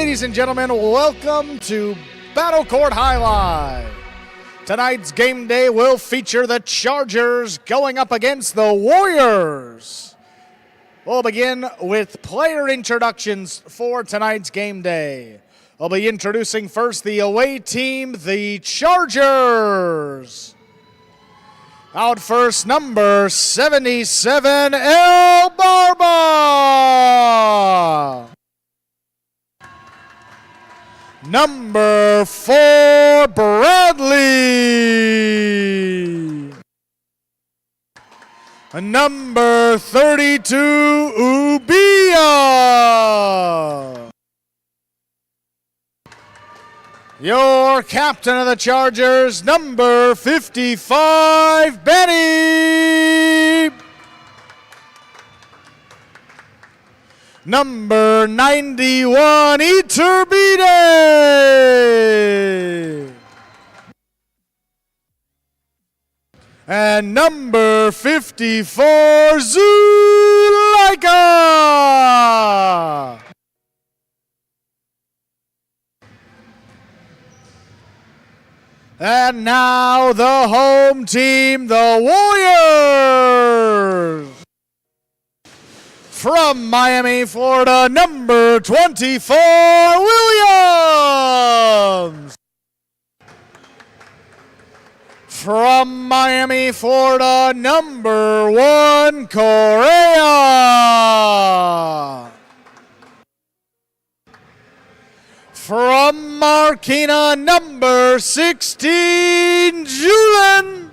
Ladies and gentlemen, welcome to Battle Court Jai-Alai. Tonight's game day will feature the Chargers going up against the Warriors. We'll begin with player introductions for tonight's game day. We'll be introducing first the away team, the Chargers. Out first, number 77, El Barba. Number 4, Bradley. Number 32, Ubia. Your captain of the Chargers, number 55, Benny. Number 91, Iturbide. And number 54, Zulaika. And now the home team, the Warriors. From Miami, Florida, number 24, Williams. From Miami, Florida, number 1, Correa. From Marquina, number 16, Julian.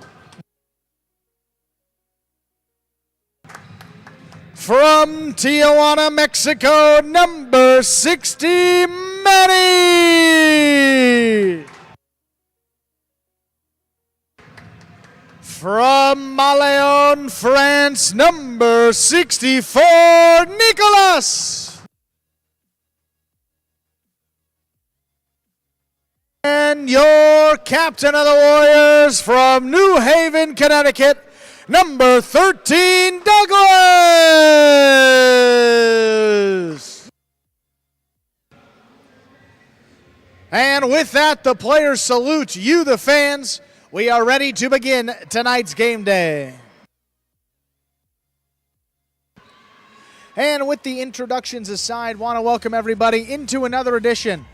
From Tijuana, Mexico, number 60, Manny. From Maléon, France, number 64, Nicolas. And your captain of the Warriors from New Haven, Connecticut, number 13, Douglas. And with that, the players salute you, the fans. We are ready to begin tonight's game day. And with the introductions aside, want to welcome everybody into another edition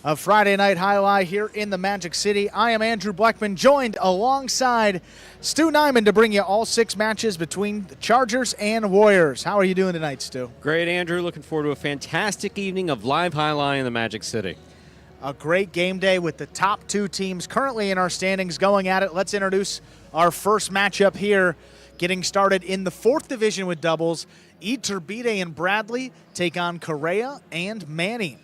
of Friday Night Jai-Alai here in the Magic City. I am Andrew Bleckman, joined alongside Stu Nyman to bring you all 6 matches between the Chargers and Warriors. How are you doing tonight, Stu? Great, Andrew. Looking forward to a fantastic evening of live Jai-Alai in the Magic City. A great game day with the top 2 teams currently in our standings going at it. Let's introduce our first matchup here, getting started in the 4th division with doubles. Iturbide and Bradley take on Correa and Manny.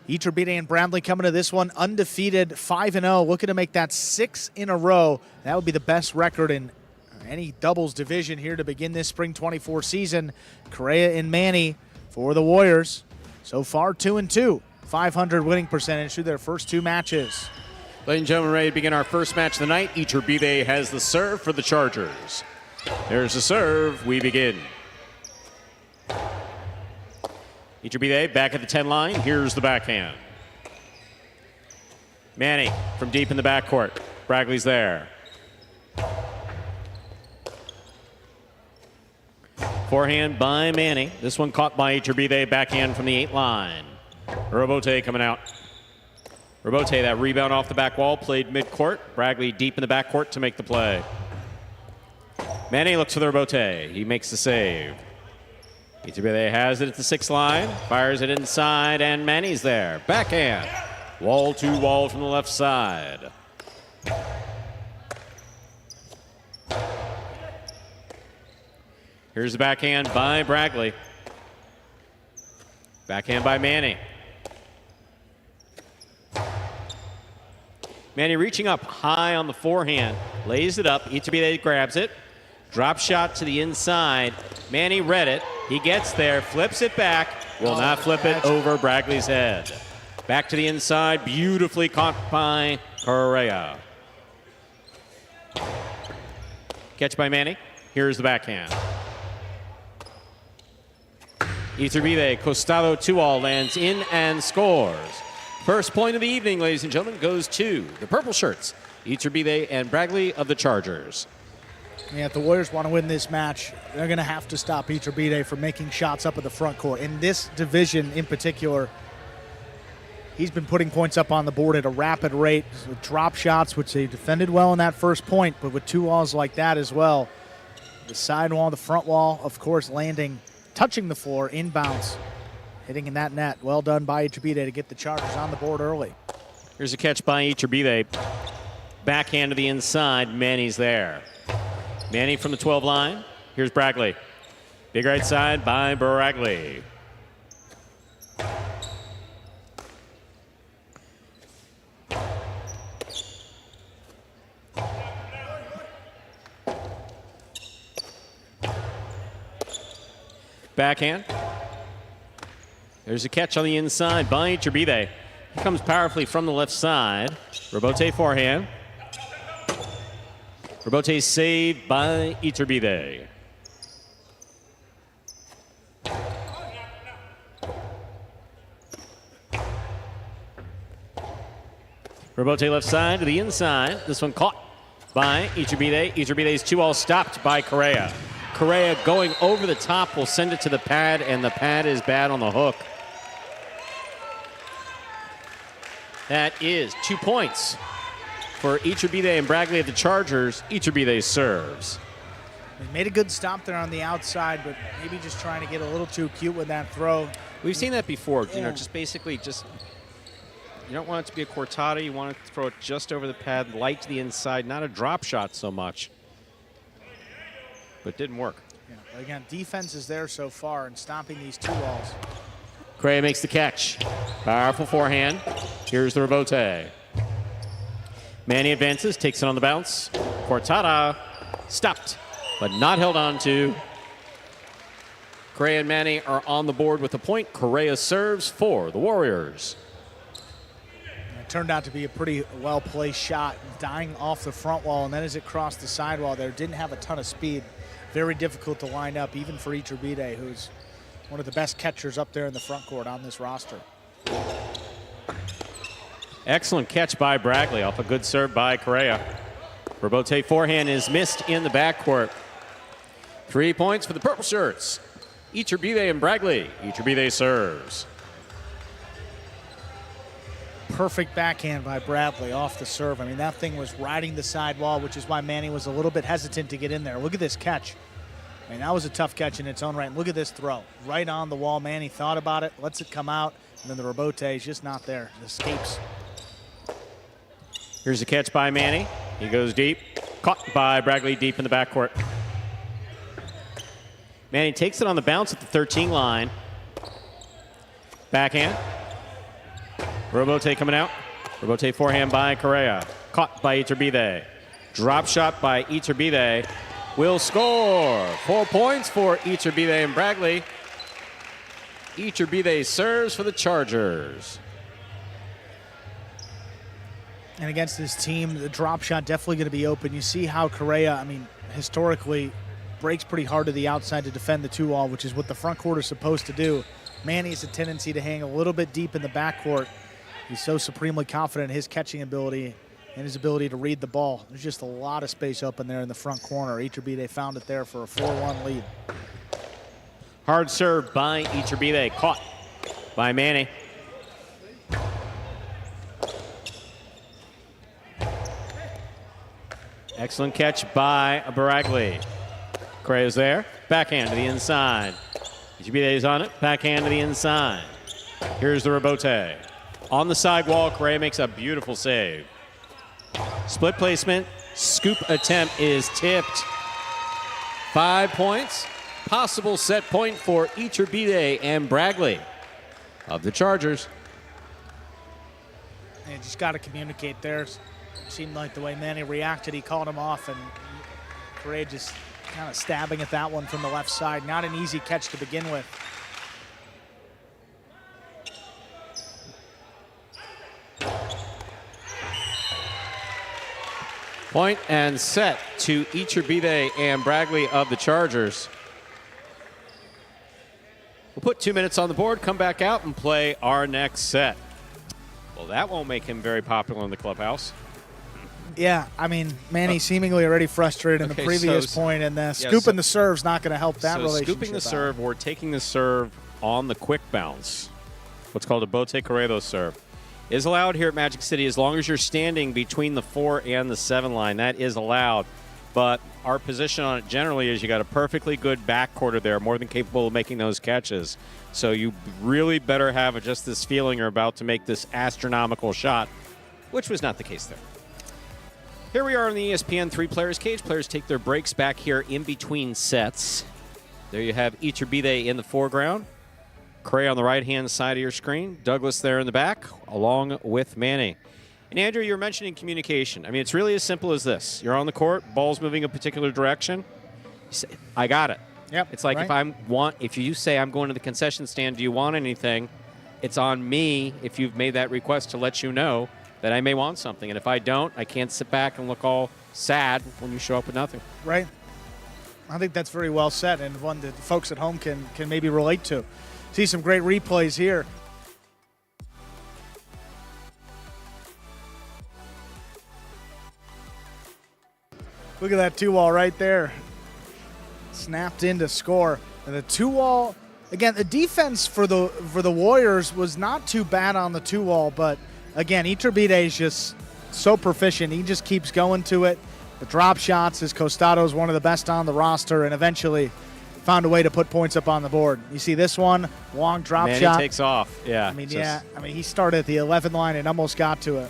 Iturbide and Bradley coming to this one undefeated, 5-0, looking to make that 6 in a row. That would be the best record in any doubles division here to begin this spring 24 season. Correa and Manny for the Warriors. So far, 2-2, 500 winning percentage through their first 2 matches. Ladies and gentlemen, ready to begin our first match of the night. Iturbide has the serve for the Chargers. There's the serve. We begin. Iturbide back at the 10 line. Here's the backhand. Manny from deep in the backcourt. Bradley's there. Forehand by Manny. This one caught by Iturbide. Backhand from the 8 line. Robote coming out. Robote, that rebound off the back wall, played midcourt. Bradley deep in the backcourt to make the play. Manny looks for the Robote. He makes the save. Iturbide has it at the 6 line, fires it inside, and Manny's there. Backhand, wall to wall from the left side. Here's the backhand by Bradley. Backhand by Manny. Manny reaching up high on the forehand, lays it up. Iturbide grabs it. Drop shot to the inside. Manny read it. He gets there, flips it back. Will not flip it over Bradley's head. Back to the inside, beautifully caught by Correa. Catch by Manny. Here's the backhand. Iturbide Costado 2-all lands in and scores. First point of the evening, ladies and gentlemen, goes to the purple shirts, Iturbide and Bragley of the Chargers. Yeah, if the Warriors want to win this match, they're going to have to stop Iturbide from making shots up at the front court. In this division in particular, he's been putting points up on the board at a rapid rate with drop shots, which they defended well in that first point, but with 2 walls like that as well. The side wall, the front wall, of course, landing, touching the floor, inbounds, hitting in that net. Well done by Iturbide to get the Chargers on the board early. Here's a catch by Iturbide. Backhand to the inside. Manny's there. Manny from the 12 line. Here's Bragley. Big right side by Bragley. Backhand. There's a catch on the inside by Iturbide. He comes powerfully from the left side. Robote forehand. Robote saved by Iturbide. Robote left side to the inside. This one caught by Iturbide. Iturbide's 2-all stopped by Correa. Correa going over the top will send it to the pad, and the pad is bad on the hook. That is 2 points for Iturbide and Bragley of the Chargers. Iturbide serves. He made a good stop there on the outside, but maybe just trying to get a little too cute with that throw. We've seen that before. You know, just basically you don't want it to be a cortada. You want to throw it just over the pad, light to the inside, not a drop shot so much. But it didn't work. Yeah, but again, defense is there so far in stopping these 2 walls. Correa makes the catch. Powerful forehand. Here's the rebote. Manny advances, takes it on the bounce. Cortada stopped, but not held on to. Correa and Manny are on the board with a point. Correa serves for the Warriors. It turned out to be a pretty well-placed shot, dying off the front wall, and then as it crossed the sidewall there, didn't have a ton of speed. Very difficult to line up, even for Iturbide, who's one of the best catchers up there in the front court on this roster. Excellent catch by Bragley off a good serve by Correa. Robote forehand is missed in the backcourt. 3 points for the purple shirts. Iturbide and Bragley. Iturbide serves. Perfect backhand by Bragley off the serve. I mean, that thing was riding the sidewall, which is why Manny was a little bit hesitant to get in there. Look at this catch. I mean, that was a tough catch in its own right. And look at this throw. Right on the wall. Manny thought about it, lets it come out, and then the rebote is just not there. It escapes. Here's a catch by Manny. He goes deep. Caught by Bragley deep in the backcourt. Manny takes it on the bounce at the 13 line. Backhand. Robote coming out. Robote forehand by Correa. Caught by Iturbide. Drop shot by Iturbide. Will score. 4 points for Iturbide and Bragley. Iturbide serves for the Chargers. And against this team, the drop shot definitely going to be open. You see how Correa, I mean, historically breaks pretty hard to the outside to defend the 2-all, which is what the front court is supposed to do. Manny has a tendency to hang a little bit deep in the backcourt. He's so supremely confident in his catching ability and his ability to read the ball. There's just a lot of space open there in the front corner. Iturbide found it there for a 4-1 lead. Hard serve by Iturbide. Caught by Manny. Excellent catch by Bragley. Correa's there. Backhand to the inside. Iturbide is on it. Backhand to the inside. Here's the rebote. On the side wall, Correa makes a beautiful save. Split placement. Scoop attempt is tipped. 5 points. Possible set point for Iturbide and Bragley of the Chargers. And just got to communicate there. It seemed like the way Manny reacted, he called him off, and Correa just kind of stabbing at that one from the left side. Not an easy catch to begin with. Point and set to Iturbide and Bragley of the Chargers. We'll put 2 minutes on the board, come back out, and play our next set. Well, that won't make him very popular in the clubhouse. Yeah, I mean, Manny seemingly already frustrated in the previous point, and scooping the serve's not going to help that relationship. Scooping the serve or taking the serve on the quick bounce, what's called a bote corrido serve, is allowed here at Magic City as long as you're standing between the 4 and the 7 line. That is allowed. But our position on it generally is you got a perfectly good back quarter there, more than capable of making those catches. So you really better have just this feeling you're about to make this astronomical shot, which was not the case there. Here we are in the ESPN 3 Players Cage. Players take their breaks back here in between sets. There you have Iturbide in the foreground. Cray on the right-hand side of your screen. Douglas there in the back, along with Manny. And Andrew, you were mentioning communication. I mean, it's really as simple as this. You're on the court, ball's moving a particular direction. You say, I got it. Yep, it's like if you say I'm going to the concession stand, do you want anything? It's on me if you've made that request to let you know that I may want something. And if I don't, I can't sit back and look all sad when you show up with nothing. Right. I think that's very well said, and one that folks at home can maybe relate to. See some great replays here. Look at that 2-wall right there. Snapped in to score. And the 2-wall, again, the defense for the Warriors was not too bad on the 2-wall, but again, Iturbide is just so proficient. He just keeps going to it. The drop shots, his Costado is one of the best on the roster, and eventually found a way to put points up on the board. You see this one, long drop shot. Manny takes off, yeah. I mean, he started at the 11th line and almost got to it.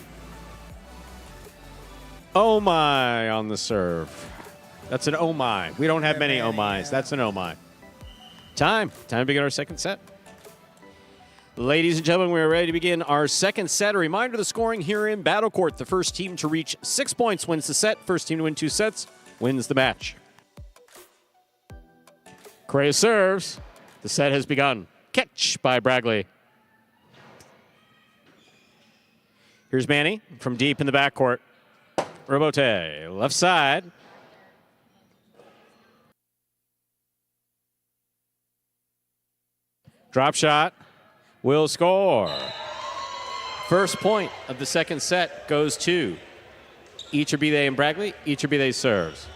Oh my on the serve. That's an oh my. We don't have many oh my's. That's an oh my. Time to begin our second set. Ladies and gentlemen, we are ready to begin our second set. A reminder of the scoring here in Battle Court. The first team to reach 6 points wins the set. First team to win 2 sets wins the match. Cray serves. The set has begun. Catch by Bragley. Here's Manny from deep in the backcourt. Robote, left side. Drop shot. Will score. First point of the second set goes to Iturbide and Bragley. Iturbide serves.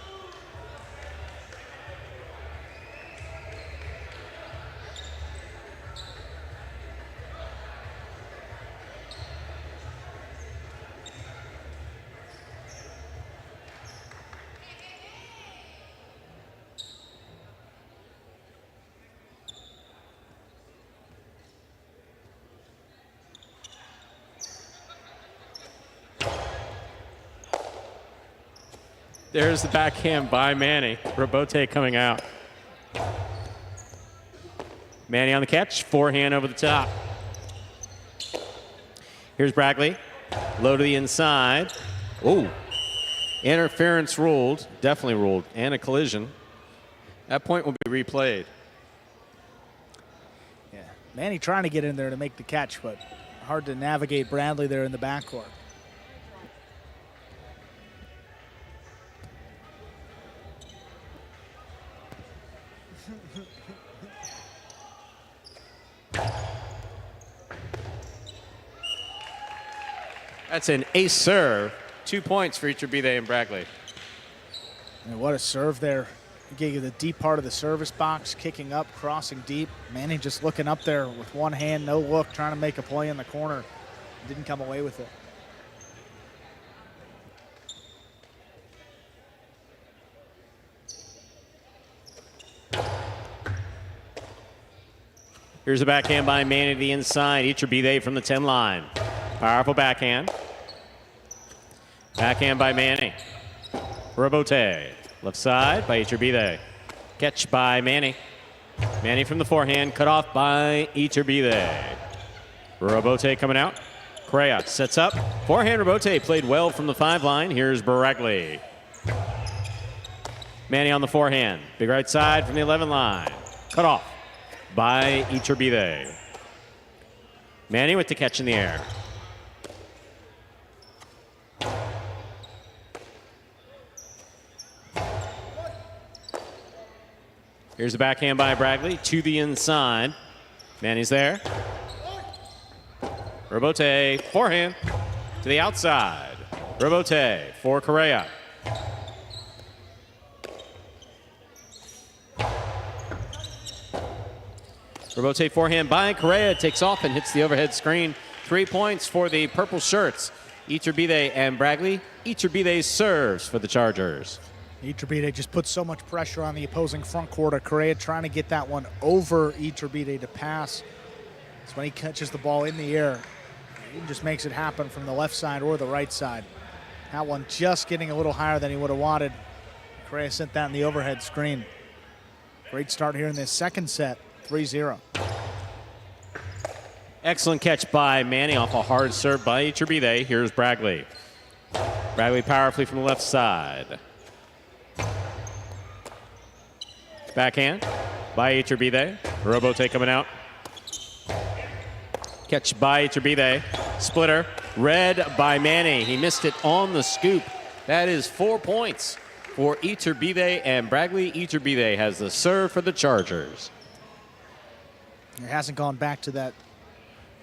There's the backhand by Manny. Robote coming out. Manny on the catch. Forehand over the top. Here's Bragley. Low to the inside. Oh, interference ruled. Definitely ruled. And a collision. That point will be replayed. Yeah, Manny trying to get in there to make the catch, but hard to navigate Bradley there in the backcourt. That's an ace serve. 2 points for Iturbide and Bragley. And what a serve there. He gave you the deep part of the service box, kicking up, crossing deep. Manny just looking up there with one hand, no look, trying to make a play in the corner. Didn't come away with it. Here's a backhand by Manny to the inside. Iturbide from the 10 line. Powerful backhand. Backhand by Manny. Robote. Left side by Iturbide. Catch by Manny. Manny from the forehand. Cut off by Iturbide. Robote coming out. Correa sets up. Forehand Robote played well from the 5 line. Here's Bragley. Manny on the forehand. Big right side from the 11 line. Cut off by Iturbide. Manny with the catch in the air. Here's a backhand by Bragley to the inside. Manny's there. Robote, forehand to the outside. Robote for Correa. Robote forehand by Correa, takes off and hits the overhead screen. 3 points for the purple shirts. Iturbide and Bragley. Iturbide serves for the Chargers. Iturbide just puts so much pressure on the opposing front court of Correa, trying to get that one over Iturbide to pass. It's when he catches the ball in the air. He just makes it happen from the left side or the right side. That one just getting a little higher than he would have wanted. Correa sent that in the overhead screen. Great start here in this second set, 3-0. Excellent catch by Manny off a hard serve by Iturbide. Here's Bragley. Bragley powerfully from the left side. Backhand by Iturbide. Robote coming out. Catch by Iturbide. Splitter. Red by Manny. He missed it on the scoop. That is 4 points for Iturbide and Bragley. Iturbide has the serve for the Chargers. It hasn't gone back to that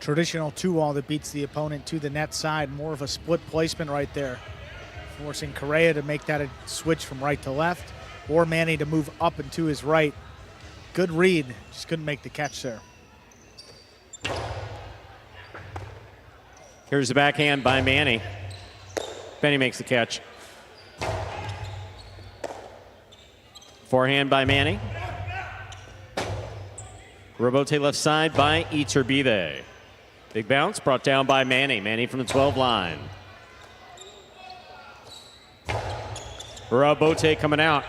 traditional 2-wall that beats the opponent to the net side. More of a split placement right there, forcing Correa to make that a switch from right to left, or Manny to move up and to his right. Good read, just couldn't make the catch there. Here's the backhand by Manny. Benny makes the catch. Forehand by Manny. Robote left side by Iturbide. Big bounce brought down by Manny. Manny from the 12 line. Robote coming out.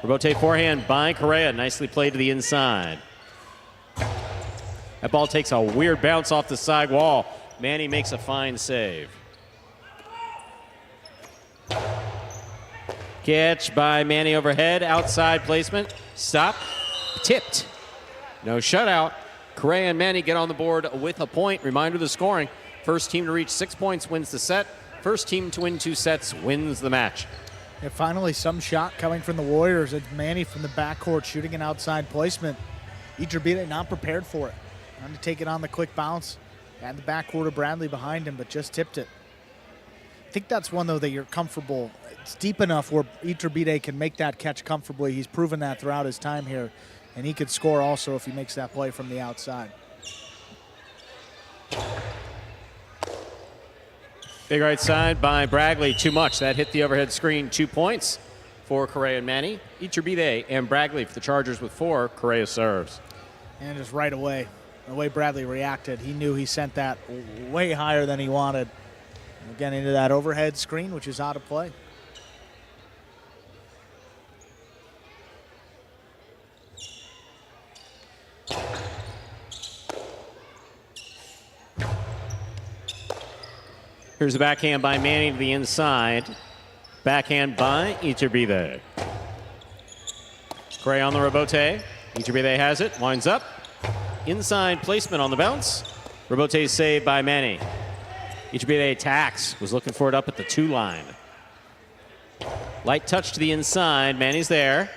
Robote forehand by Correa. Nicely played to the inside. That ball takes a weird bounce off the side wall. Manny makes a fine save. Catch by Manny overhead. Outside placement. Stop. Tipped. No shutout. Correa and Manny get on the board with a point. Reminder of the scoring. First team to reach 6 points wins the set. First team to win 2 sets wins the match. And finally, some shot coming from the Warriors. It's Manny from the backcourt shooting an outside placement. Iturbide not prepared for it. Trying to take it on the quick bounce. Had the backcourt of Bradley behind him, but just tipped it. I think that's one, though, that you're comfortable. It's deep enough where Iturbide can make that catch comfortably. He's proven that throughout his time here. And he could score also if he makes that play from the outside. Big right side by Bragley. Too much. That hit the overhead screen. 2 points for Correa and Manny. Iturbide and Bragley for the Chargers with 4. Correa serves. And just right away, the way Bradley reacted, he knew he sent that way higher than he wanted. Again, into that overhead screen, which is out of play. Here's the backhand by Manny to the inside. Backhand by Iturbide. Correa on the Robote. Iturbide has it, winds up. Inside placement on the bounce. Robote saved by Manny. Iturbide attacks, was looking for it up at the 2 line. Light touch to the inside, Manny's there.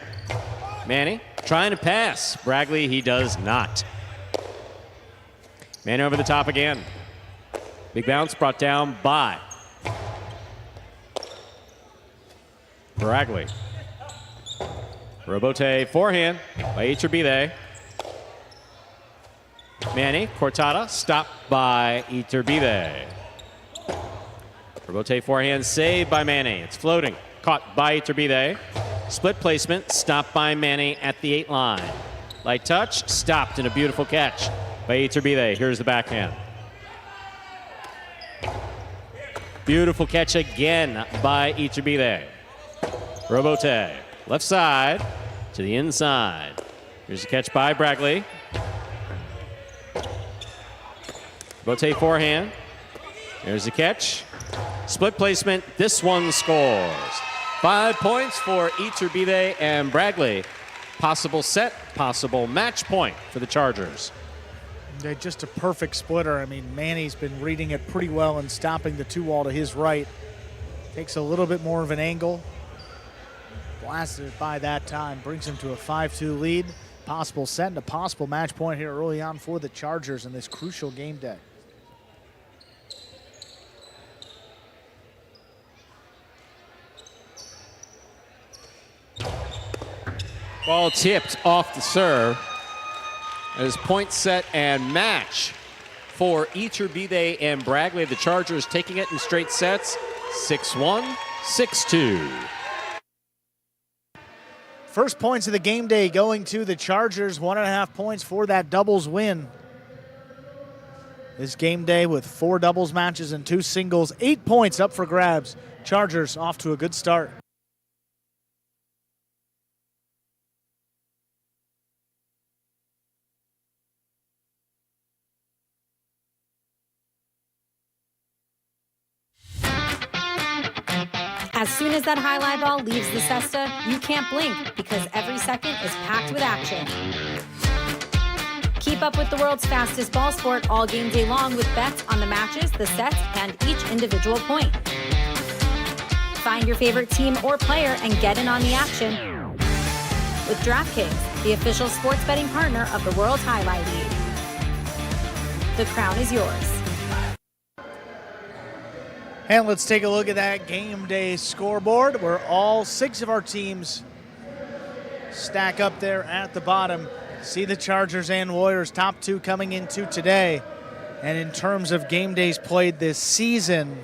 Manny trying to pass. Bragley, he does not. Manny over the top again. Big bounce brought down by Bragley. Robote forehand by Iturbide. Manny, Cortada, stopped by Iturbide. Robote forehand saved by Manny. It's floating, caught by Iturbide. Split placement, stopped by Manny at the 8 line. Light touch, stopped in a beautiful catch by Iturbide. Here's the backhand. Beautiful catch again by Iturbide. Robote, left side to the inside. Here's the catch by Bragley. Robote forehand. There's the catch. Split placement. This one scores. 5 points for Iturbide and Bragley. Possible set, possible match point for the Chargers. They're just a perfect splitter. I mean, Manny's been reading it pretty well and stopping the 2-wall to his right. Takes a little bit more of an angle. Blasted it by that time. Brings him to a 5-2 lead. possible set and a possible match point here early on for the Chargers in this crucial game day. Ball tipped off the serve. As point set and match for Iturbide and Bragley. The Chargers taking it in straight sets, 6-1, 6-2. First points of the game day going to the Chargers, 1.5 points for that doubles win. This game day with 4 doubles matches and 2 singles, 8 points up for grabs. Chargers off to a good start. As soon as that highlight ball leaves the cesta, you can't blink because every second is packed with action. Keep up with the world's fastest ball sport all game day long with bets on the matches, the sets, and each individual point. Find your favorite team or player and get in on the action with DraftKings, the official sports betting partner of the World Jai-Alai League. The crown is yours. And let's take a look at that game day scoreboard where all 6 of our teams stack up there at the bottom. See the Chargers and Warriors, top 2 coming into today. And in terms of game days played this season,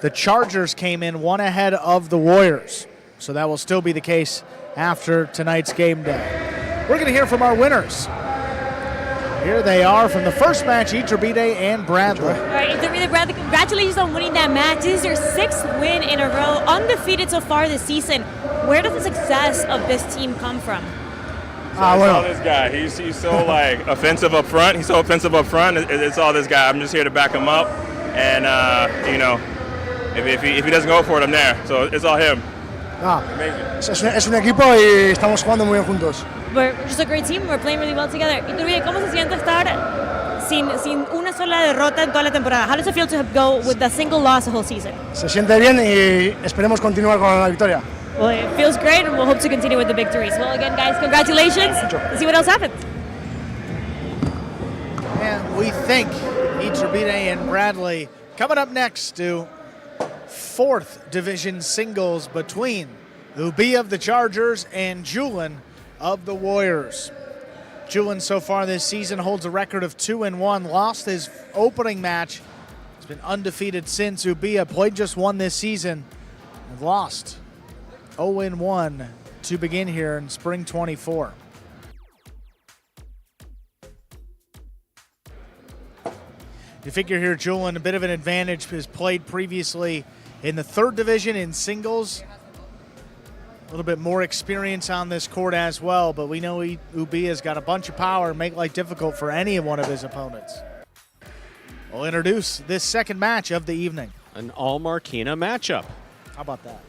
the Chargers came in 1 ahead of the Warriors. So that will still be the case after tonight's game day. We're going to hear from our winners. Here they are from the first match, Iturbide and Bradley. All right, Iturbide, Bradley, congratulations on winning that match. This is your 6th win in a row, undefeated so far this season. Where does the success of this team come from? It's all this guy. He's so like offensive up front. He's so offensive up front. It's all this guy. I'm just here to back him up, and you know, if he doesn't go for it, I'm there. So it's all him. Amazing. Es un equipo y estamos jugando muy bien juntos. We're just a great team. We're playing really well together. Iturbide, ¿cómo se siente estar sin una sola derrota en toda la temporada? How does it feel to go with a single loss the whole season? Se siente bien y esperemos continuar con la victoria. Well, it feels great, and we'll hope to continue with the victories. Well, again, guys, congratulations. Let's see what else happens. And we thank Iturbide and Bradley. Coming up next to 4th division singles between Ubi of the Chargers and Julian of the Warriors. Julian so far this season holds a record of 2-1, lost his opening match. He's been undefeated since. Ubia played just 1 this season and lost 0-1 to begin here in spring 24. You figure here Julian a bit of an advantage, has played previously in the 3rd division in singles. A little bit more experience on this court as well, but we know Ubia's got a bunch of power and make life difficult for any one of his opponents. We'll introduce this second match of the evening. An all-Marquina matchup. How about that?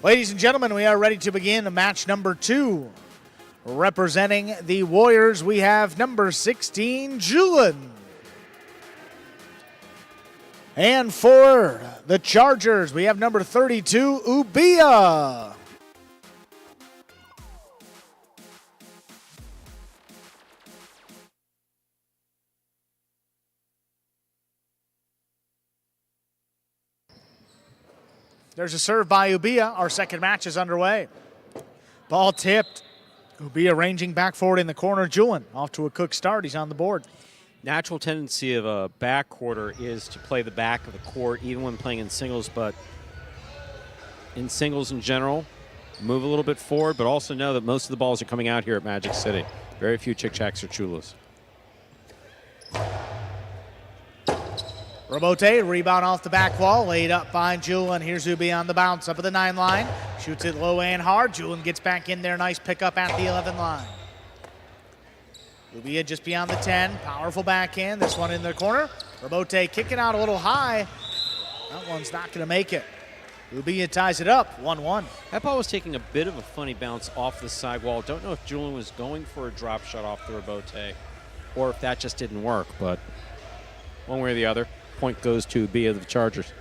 Ladies and gentlemen, we are ready to begin match number 2. Representing the Warriors, we have number 16, Julian. And for the Chargers, we have number 32, Ubia. There's a serve by Ubia. Our second match is underway. Ball tipped. Ubia ranging back forward in the corner. Julian off to a quick start. He's on the board. Natural tendency of a back quarter is to play the back of the court, even when playing in singles, but in singles in general, move a little bit forward, but also know that most of the balls are coming out here at Magic City. Very few chick-chacks or chulas. Robote, rebound off the back wall, laid up by Julian. Here's Ubia on the bounce, up at the 9 line. Shoots it low and hard. Julian gets back in there. Nice pickup at the 11 line. Ubia just beyond the 10. Powerful backhand. This one in the corner. Robote kicking out a little high. That one's not going to make it. Ubia ties it up, 1-1. That ball was taking a bit of a funny bounce off the sidewall. Don't know if Julian was going for a drop shot off the Robote or if that just didn't work, but one way or the other, point goes to Ubia of the Chargers.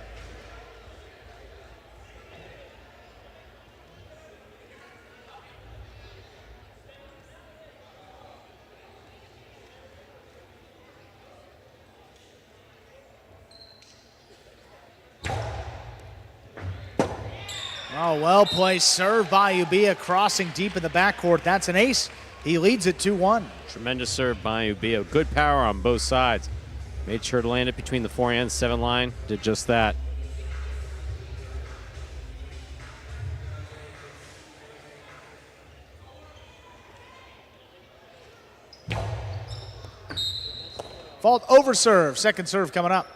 Oh, well placed serve by Ubia, crossing deep in the backcourt. That's an ace. He leads it 2-1. Tremendous serve by Ubia. Good power on both sides. Made sure to land it between the 4 and 7 line. Did just that. Fault over serve. Second serve coming up.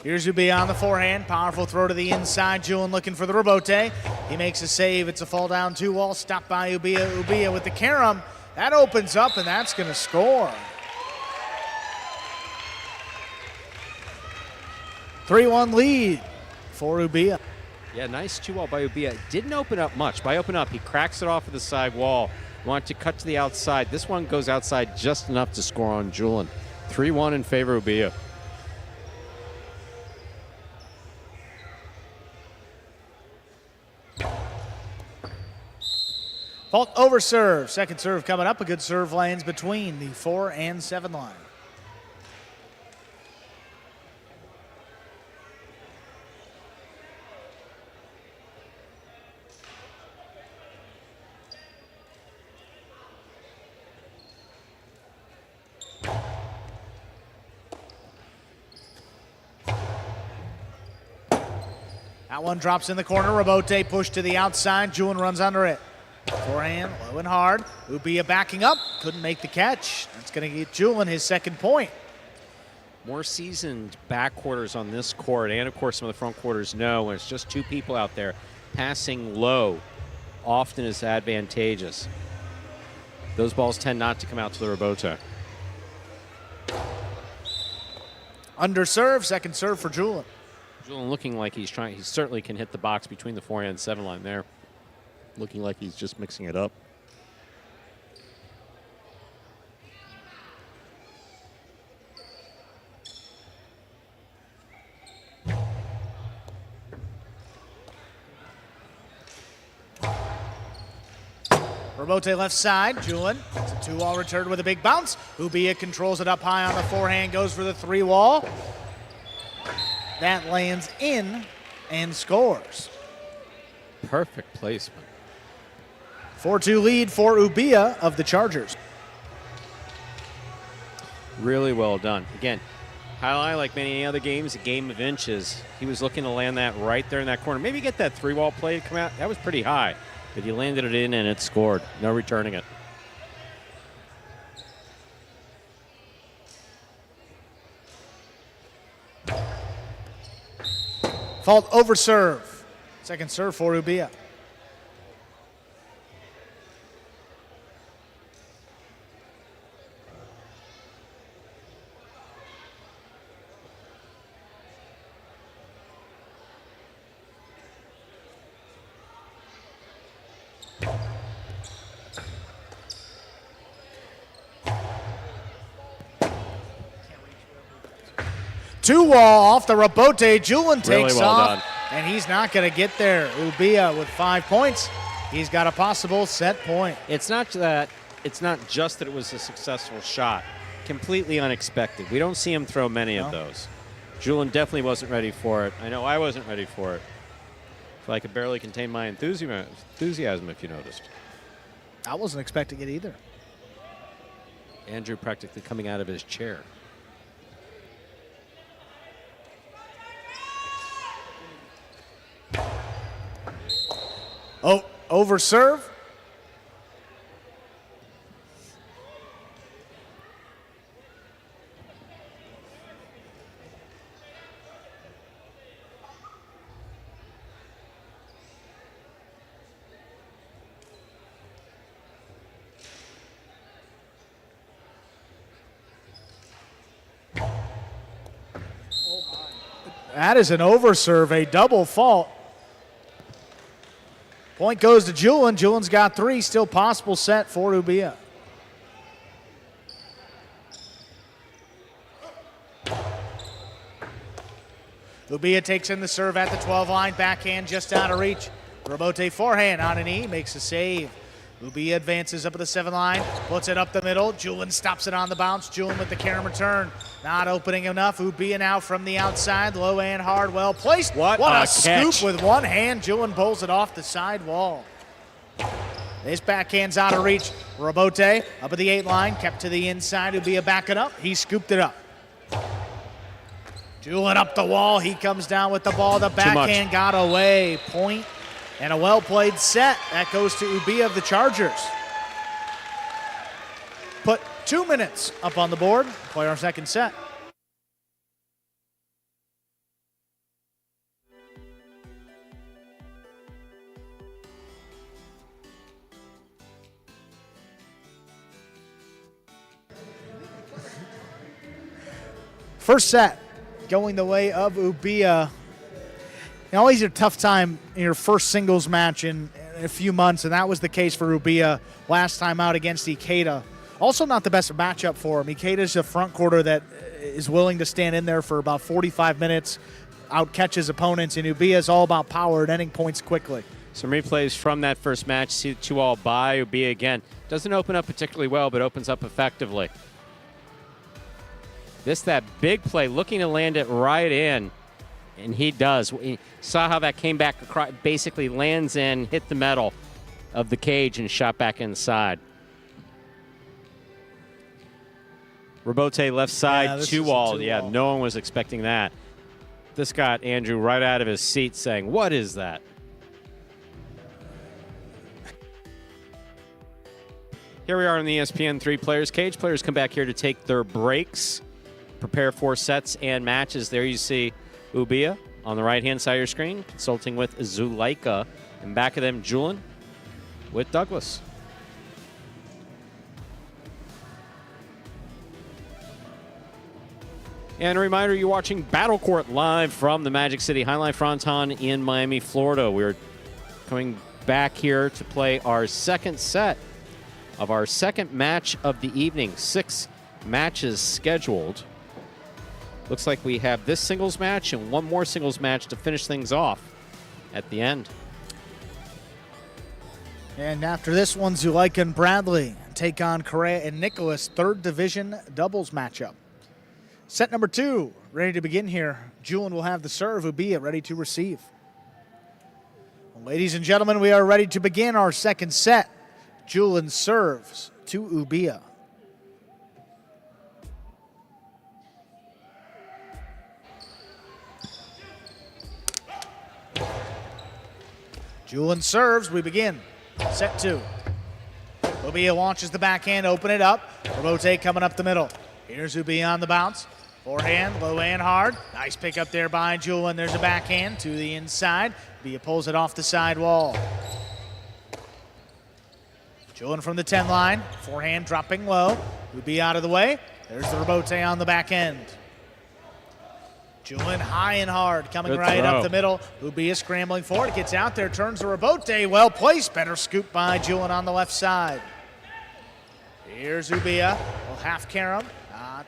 Here's Ubia on the forehand. Powerful throw to the inside. Julian looking for the rebote. He makes a save. It's a fall down 2-wall. Stopped by Ubia. Ubia with the carom. That opens up, and that's going to score. 3-1 lead for Ubia. Yeah, nice 2-wall by Ubia. Didn't open up much. By open up, he cracks it off of the side wall. Wanted to cut to the outside. This one goes outside just enough to score on Julian. 3-1 in favor of Ubia. Fault over serve. Second serve coming up. A good serve lands between the 4 and 7 line. That one drops in the corner. Rebote pushed to the outside. Julian runs under it. Forehand, low and hard. Ubia backing up. Couldn't make the catch. That's going to get Julian his second point. More seasoned back quarters on this court, and of course some of the front quarters know when it's just two people out there, passing low often is advantageous. Those balls tend not to come out to the rebote. Under serve, second serve for Julian. Julian looking like he's trying, he certainly can hit the box between the 4 and 7 line there. Looking like he's just mixing it up. Rebote left side. Julian. It's a 2-wall return with a big bounce. Ubia controls it up high on the forehand. Goes for the 3-wall. That lands in and scores. Perfect placement. 4-2 lead for Ubia of the Chargers. Really well done. Again, Jai-Alai, like many other games, a game of inches. He was looking to land that right there in that corner. Maybe get that 3-wall play to come out. That was pretty high, but he landed it in and it scored. No returning it. Fault over serve. Second serve for Ubia. Two-wall off the rebote. Julian takes Really well off, done. and he's not going to get there. Ubia with 5 points. He's got a possible set point. It's not just that it was a successful shot. Completely unexpected. We don't see him throw many of those. Julian definitely wasn't ready for it. I know I wasn't ready for it. So I could barely contain my enthusiasm, if you noticed. I wasn't expecting it either. Andrew practically coming out of his chair. Oh, over serve. That is an over serve, a double fault. Point goes to Julian. Julian's got 3, still possible set for Ubia. Ubia takes in the serve at the 12 line, backhand just out of reach. Robote forehand on a knee, makes a save. Ubia advances up to the 7 line, puts it up the middle. Julin stops it on the bounce. Julin with the Karam return. Not opening enough. Ubia now from the outside, low and hard, well placed. What a a scoop catch. with one hand. Julin pulls it off the side wall. This backhand's out of reach. Robote up at the 8 line, kept to the inside. Ubia backing up. He scooped it up. Julin up the wall. He comes down with the ball. The backhand got away. Point and a well-played set. That goes to Ubia of the Chargers. Put 2 minutes up on the board. Play our second set. First set going the way of Ubia. Always a tough time in your first singles match in a few months, and that was the case for Ubia last time out against Ikeda. Also not the best matchup for him. Ikeda's a front quarter that is willing to stand in there for about 45 minutes, out-catch his opponents, and Ubia is all about power and ending points quickly. Some replays from that first match. See the 2-all by Ubia again. Doesn't open up particularly well, but opens up effectively. That big play, looking to land it right in, and he does. We saw how that came back, basically lands in, hit the metal of the cage, and shot back inside. Robote left side, 2-all. Yeah, no one was expecting that. This got Andrew right out of his seat saying, "What is that?" Here we are in the ESPN 3 Players Cage. Players come back here to take their breaks, prepare for sets and matches. There you see Ubia on the right-hand side of your screen, consulting with Zuleika. And back of them, Julin with Douglas. And a reminder, you're watching Battle Court live from the Magic City Fronton in Miami, Florida. We're coming back here to play our second set of our second match of the evening. 6 matches scheduled. Looks like we have this singles match and one more singles match to finish things off at the end. And after this one, Zuleika and Bradley take on Correa and Nicholas, 3rd division doubles matchup. Set number 2, ready to begin here. Julin will have the serve, Ubia ready to receive. Ladies and gentlemen, we are ready to begin our second set. Julin serves to Ubia. Julin serves, we begin. Set 2. Ubia launches the backhand, open it up. Robote coming up the middle. Here's Ubia on the bounce. Forehand, low and hard. Nice pick up there by Julin. There's a backhand to the inside. Ubia pulls it off the side wall. Julin from the 10 line. Forehand dropping low. Ubia out of the way. There's the Robote on the back end. Julin high and hard, coming Good right throw. up the middle. Ubia scrambling forward, gets out there, turns to Robote, well placed. Better scoop by Julin on the left side. Here's Ubia, well, half Karam.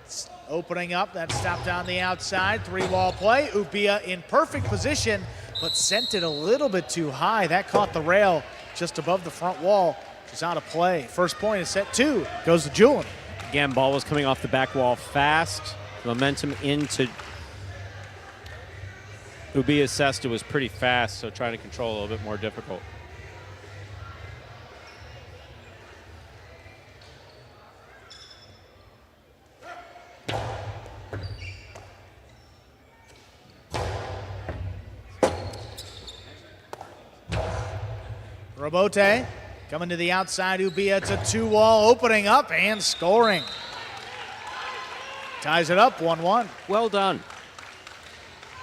It's opening up, that stopped on the outside. 3-wall play, Ubia in perfect position, but sent it a little bit too high. That caught the rail just above the front wall. She's out of play. First point is set 2, goes to Julin. Again, ball was coming off the back wall fast. Momentum into Ubia's cesta was pretty fast, so trying to control a little bit more difficult. Robote coming to the outside, Ubia to 2-wall, opening up and scoring. Ties it up, 1-1. Well done.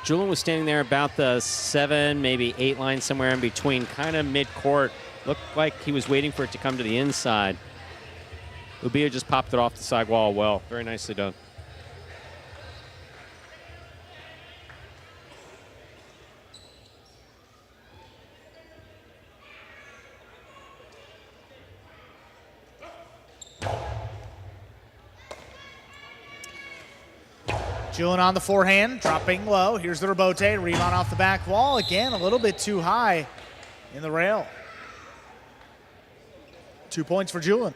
Julin was standing there about the 7, maybe 8 line, somewhere in between, kind of mid-court. Looked like he was waiting for it to come to the inside. Ubia just popped it off the side wall well. Very nicely done. Julian on the forehand, dropping low. Here's the rebote, rebound off the back wall. Again, a little bit too high in the rail. 2 points for Julian.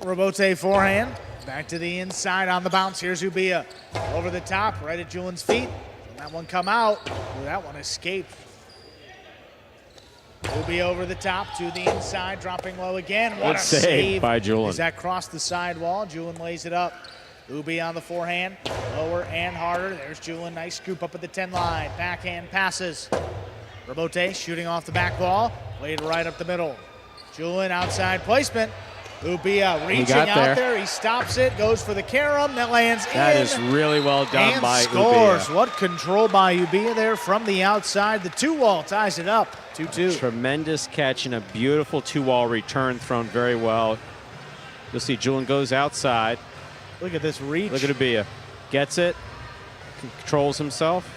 Rebote forehand, back to the inside on the bounce. Here's Ubia over the top, right at Julian's feet. And that one come out. Ooh, that one escaped. Ubia over the top to the inside, dropping low again. What a save by Julian. As that crossed the sidewall, Julian lays it up. Ubia on the forehand, lower and harder. There's Julian, nice scoop up at the 10 line. Backhand passes. Rebote shooting off the back wall, played right up the middle. Julian outside placement. Ubia reaching out there. He stops it, goes for the carom, that lands in. That is really well done by scores. Ubia. What control by Ubia there from the outside. The 2-wall ties it up, 2-2. Tremendous catch and a beautiful 2-wall return thrown very well. You'll see Julian goes outside. Look at this reach. Look at Ubia. Gets it, controls himself.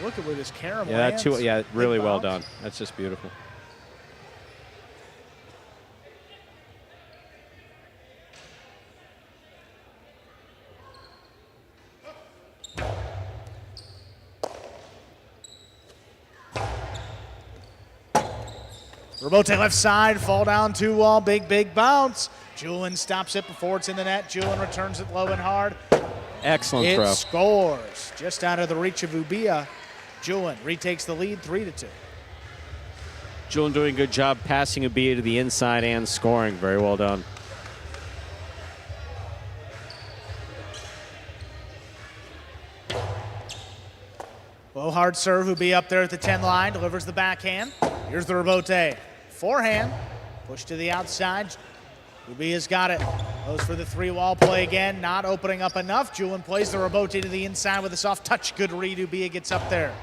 Look at where this carom Yeah, lands. really Big well bounce. done. That's just beautiful. Rebote left side, fall down 2-wall, big bounce. Julian stops it before it's in the net. Julian returns it low and hard. Excellent It throw. scores. Just out of the reach of Ubia. Julian retakes the lead 3-2. Julian doing a good job passing Ubia to the inside and scoring. Very well done. Low hard serve, Ubia up there at the 10 line, delivers the backhand. Here's the rebote. Forehand, push to the outside. Ubia's got it. Goes for the 3-wall play again, not opening up enough. Julian plays the rebote to the inside with a soft touch. Good read, Ubia gets up there.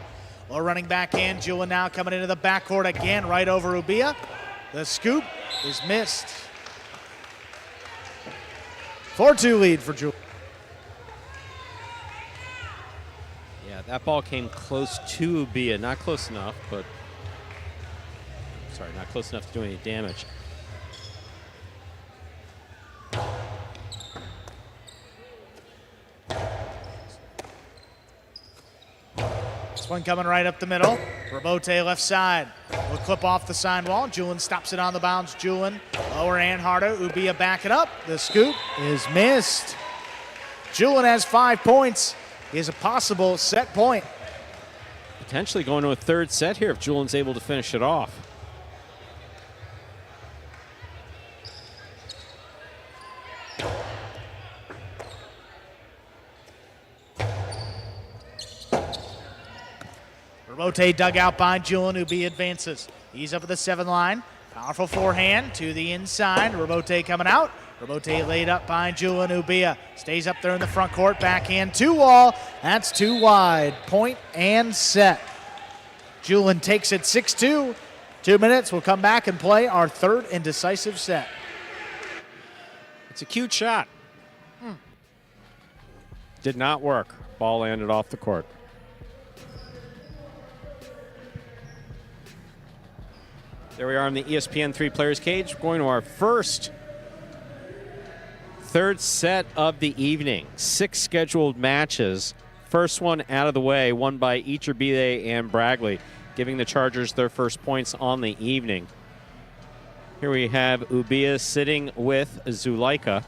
Low running backhand, Julian now coming into the backcourt again, right over Ubia. The scoop is missed. 4-2 lead for Julian. Yeah, that ball came close to Ubia. Not close enough, but... Sorry, not close enough to do any damage. This one coming right up the middle. Rebote left side. Will clip off the sidewall. Julian stops it on the bounce. Julian lower and harder. Ubia back it up. The scoop is missed. Julian has 5 points. He has a possible set point. Potentially going to a third set here if Julian's able to finish it off. Rebote dug out by Julian. Ubia advances. He's up at the 7 line. Powerful forehand to the inside. Rebote coming out. Rebote laid up by Julian. Ubia stays up there in the front court. Backhand 2-wall. That's too wide. Point and set. Julian takes it 6-2. 2 minutes. We'll come back and play our third and decisive set. It's a cute shot. Did not work. Ball landed off the court. There we are in the ESPN 3 Players Cage. We're going to our first third set of the evening. 6 scheduled matches. First one out of the way, won by Iturbide and Bragley, giving the Chargers their first points on the evening. Here we have Ubia sitting with Zulaika.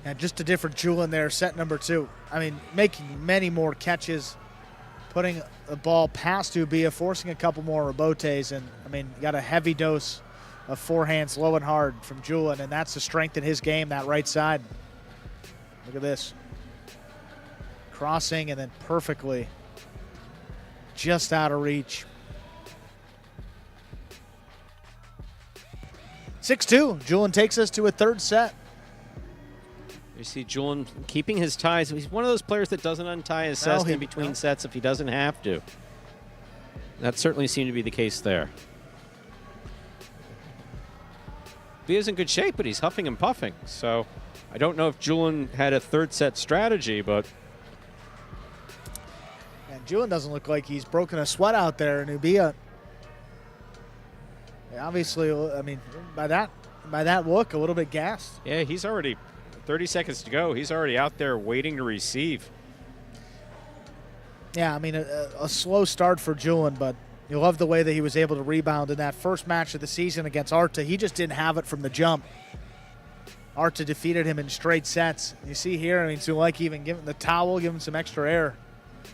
And just a different Julian there, set number 2. I mean, making many more catches, putting the ball past Ubia, forcing a couple more rebotes, and I mean, got a heavy dose of forehands low and hard from Julian, and that's the strength in his game, that right side. Look at this. Crossing and then perfectly just out of reach. 6-2, Julian takes us to a third set. You see Julian keeping his ties. He's one of those players that doesn't untie his set in between sets if he doesn't have to. That certainly seemed to be the case there. Ubia's in good shape, but he's huffing and puffing. So I don't know if Julian had a third set strategy, but. And Julian doesn't look like he's broken a sweat out there. And Ubia, obviously, I mean, by that look, a little bit gassed. Yeah, he's already 30 seconds to go. He's already out there waiting to receive. Yeah, I mean, a slow start for Julian, but you love the way that he was able to rebound in that first match of the season against Arta. He just didn't have it from the jump. Arta defeated him in straight sets. You see here, I mean, Zulike even giving the towel, giving some extra air.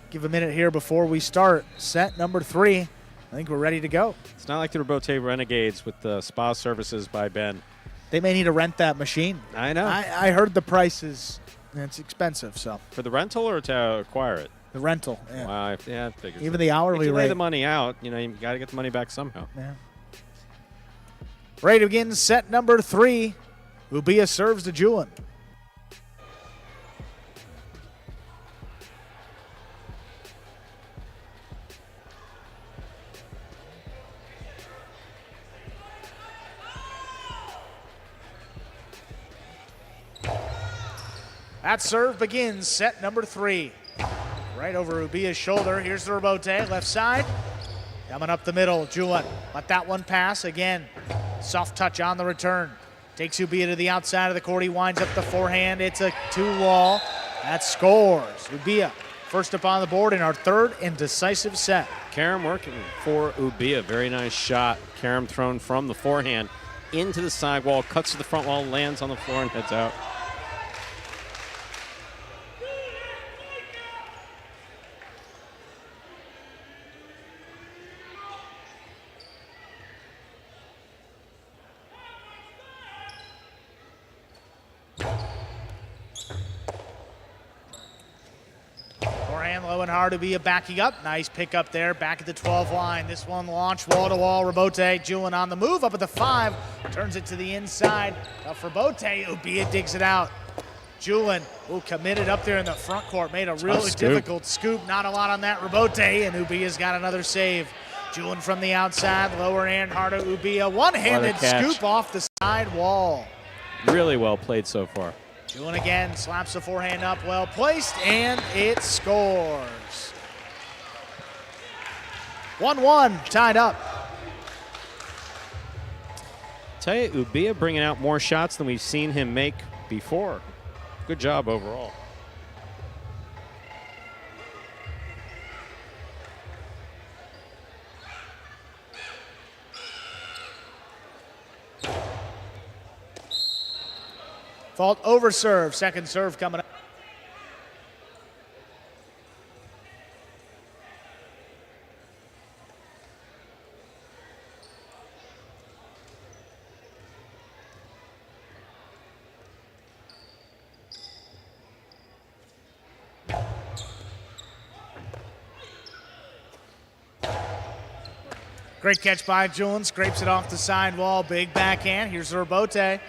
Give a minute here before we start. Set number 3. I think we're ready to go. It's not like the Robote Renegades with the spa services by Ben. They may need to rent that machine. I know. I heard the price is, it's expensive, so. For the rental or to acquire it? The rental, yeah. Wow, yeah, I figured. Even the hourly if you lay rate. the money out, you know, you got to get the money back somehow. Yeah. Ready to begin set number 3. Ubia serves to Julian. That serve begins set number 3. Right over Ubia's shoulder. Here's the Robote, left side. Coming up the middle, Julian. Let that one pass again. Soft touch on the return. Takes Ubia to the outside of the court. He winds up the forehand. It's a 2-wall. That scores. Ubia first up on the board in our third and decisive set. Karam working for Ubia. Very nice shot. Karam thrown from the forehand into the sidewall, cuts to the front wall, lands on the floor, and heads out. Low and hard, Ubia backing up. Nice pick up there, back at the 12 line. This one launched wall to wall. Robote, Julian on the move, up at the 5. Turns it to the inside. Tough for Robote. Ubia digs it out. Julian, committed up there in the front court. Made a really difficult scoop. Not a lot on that Robote, and Ubia's got another save. Julian from the outside, lower and harder. Ubia, one-handed scoop off the side wall. Really well played so far. Julian again, slaps the forehand up, well placed, and it scores. 1-1, tied up. Tell you, Ubia bringing out more shots than we've seen him make before. Good job overall. Fault over serve, second serve coming up. Great catch by Julian, scrapes it off the side wall, big backhand. Here's the Robote.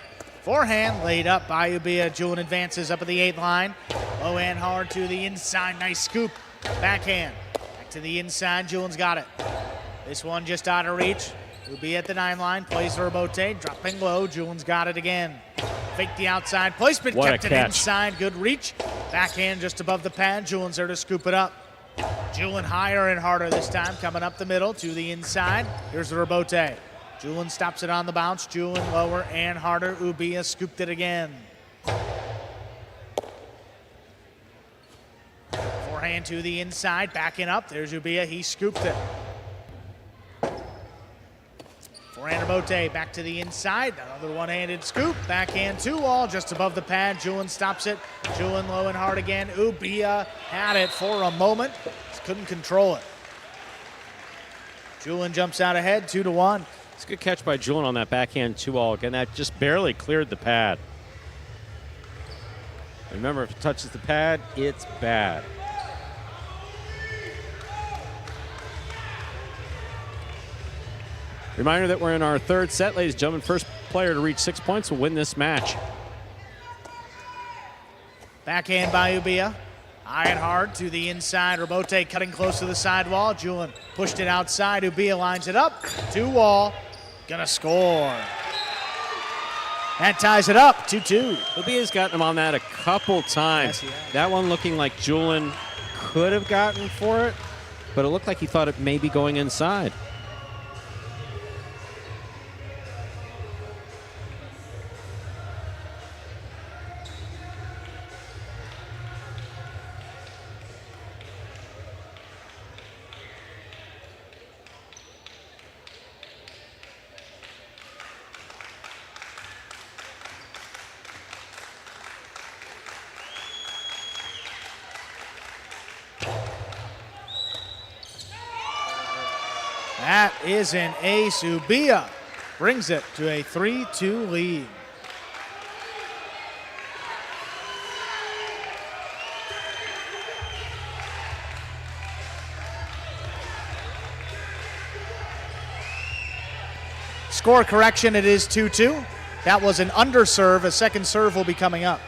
Forehand laid up by Ubia. Julian advances up at the 8 line. Low and hard to the inside. Nice scoop. Backhand. Back to the inside. Julian's got it. This one just out of reach. Ubia at the 9 line. Plays the Robote. Dropping low. Julian's got it again. Fake the outside placement. Kept it inside. Good reach. Backhand just above the pad. Julian's there to scoop it up. Julian higher and harder this time. Coming up the middle to the inside. Here's the Robote. Julian stops it on the bounce. Julian lower and harder. Ubia scooped it again. Forehand to the inside, backing up. There's Ubia. He scooped it. Forehand Robote back to the inside. Another one-handed scoop. Backhand 2-wall just above the pad. Julian stops it. Julian low and hard again. Ubia had it for a moment. Just couldn't control it. Julian jumps out ahead, 2-1. It's a good catch by Julian on that backhand 2-all. Again, that just barely cleared the pad. Remember, if it touches the pad, it's bad. Reminder that we're in our third set, ladies and gentlemen. First player to reach 6 points will win this match. Backhand by Ubia. High and hard to the inside. Robote cutting close to the sidewall. Julian pushed it outside. Ubia lines it up. 2-wall. Gonna score. That ties it up, 2-2. Ubia's gotten him on that a couple times. Yes, he has. That one looking like Julian could have gotten for it, but it looked like he thought it may be going inside. That is an ace. Ubia brings it to a 3-2 lead. Score correction, it is 2-2. That was an underserve. A second serve will be coming up.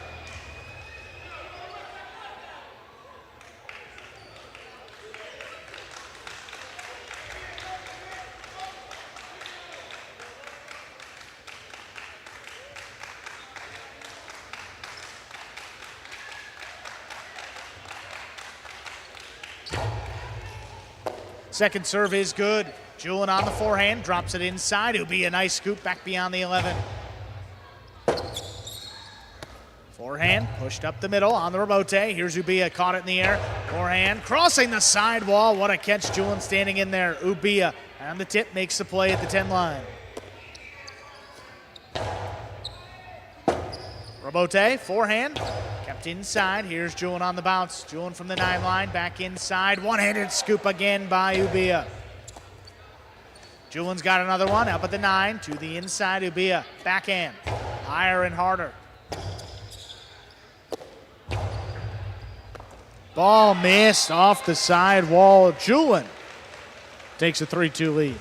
Second serve is good. Julian on the forehand, drops it inside. It'll be a nice scoop back beyond the 11. Forehand, pushed up the middle on the rebote. Here's Ubia, caught it in the air. Forehand, crossing the sidewall. What a catch, Julian standing in there. Ubia on the tip, makes the play at the 10 line. Rebote, forehand, kept inside. Here's Julian on the bounce. Julian from the 9 line, back inside. One-handed scoop again by Ubia. Julian's got another one up at the 9 to the inside. Ubia, backhand, higher and harder. Ball missed off the side wall. Julian takes a 3-2 lead.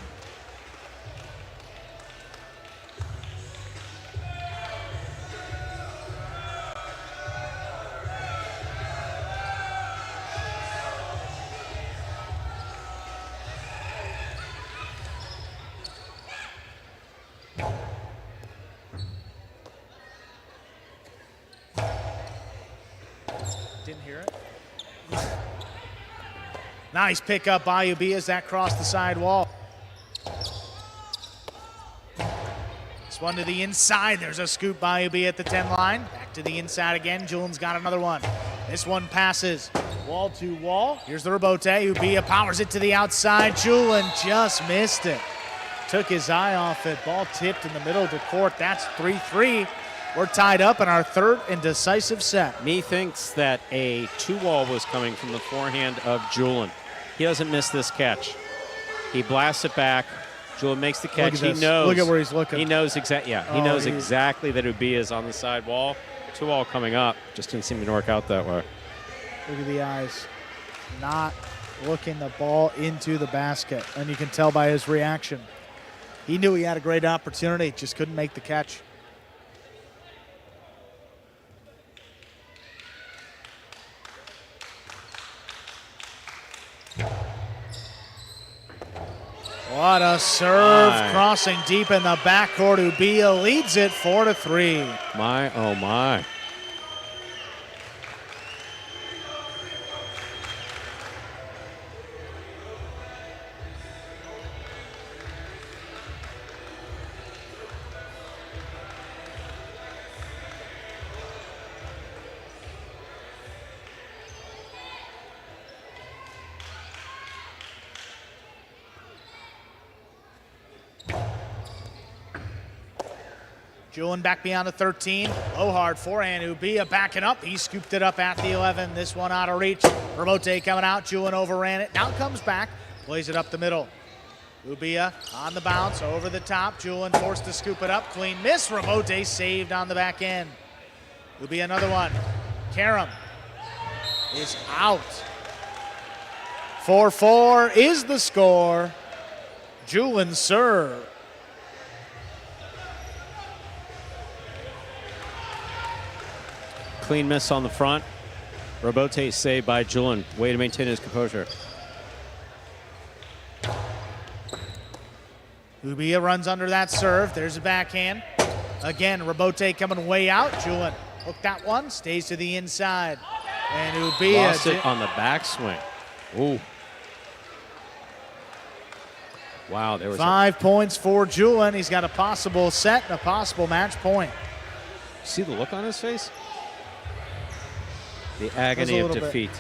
Didn't hear it. Nice pickup by Ubia as that crossed the side wall. This one to the inside. There's a scoop by Ubia at the 10 line. Back to the inside again. Julian's got another one. This one passes wall to wall. Here's the rebote. Ubia powers it to the outside. Julian just missed it. Took his eye off it. Ball tipped in the middle of the court. That's 3-3. We're tied up in our third and decisive set. Methinks that a 2-wall was coming from the forehand of Julian. He doesn't miss this catch. He blasts it back. Julian makes the catch. He knows. Look at where he's looking. He knows exactly. Yeah, he knows exactly that Ubia is on the side wall. 2-wall coming up. Just didn't seem to work out that way. Look at the eyes. Not looking the ball into the basket. And you can tell by his reaction. He knew he had a great opportunity. Just couldn't make the catch. What a serve, crossing deep in the backcourt. Ubia leads it 4-3. My, oh my. Julian back beyond the 13. Low hard forehand. Ubia backing up. He scooped it up at the 11. This one out of reach. Rebote coming out. Julian overran it. Now comes back. Plays it up the middle. Ubia on the bounce. Over the top. Julian forced to scoop it up. Clean miss. Rebote saved on the back end. Ubia another one. Karam is out. 4-4 is the score. Julian serve. Clean miss on the front. Rebote saved by Julian. Way to maintain his composure. Ubia runs under that serve. There's a backhand. Again, Rabote coming way out. Julin hooked that one, stays to the inside. And Ubia lost it on the backswing. Ooh. Wow, there was 5 points for Julin. He's got a possible set and a possible match point. See the look on his face? The agony of defeat.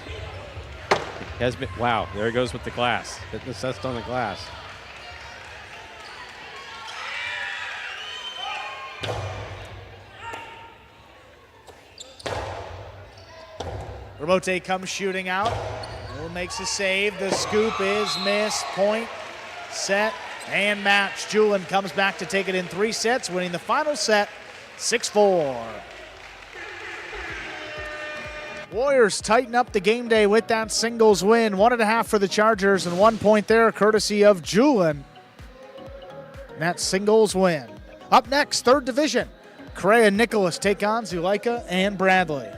Has been, wow, there he goes with the glass. Getting assessed on the glass. Rabote comes shooting out. Will makes a save. The scoop is missed. Point, set, and match. Julin comes back to take it in 3 sets, winning the final set 6-4. Warriors tighten up the game day with that singles win. 1.5 for the Chargers and 1 point there, courtesy of Julin. That singles win. Up next, third division. Correa and Nicholas take on Zuleika and Bradley.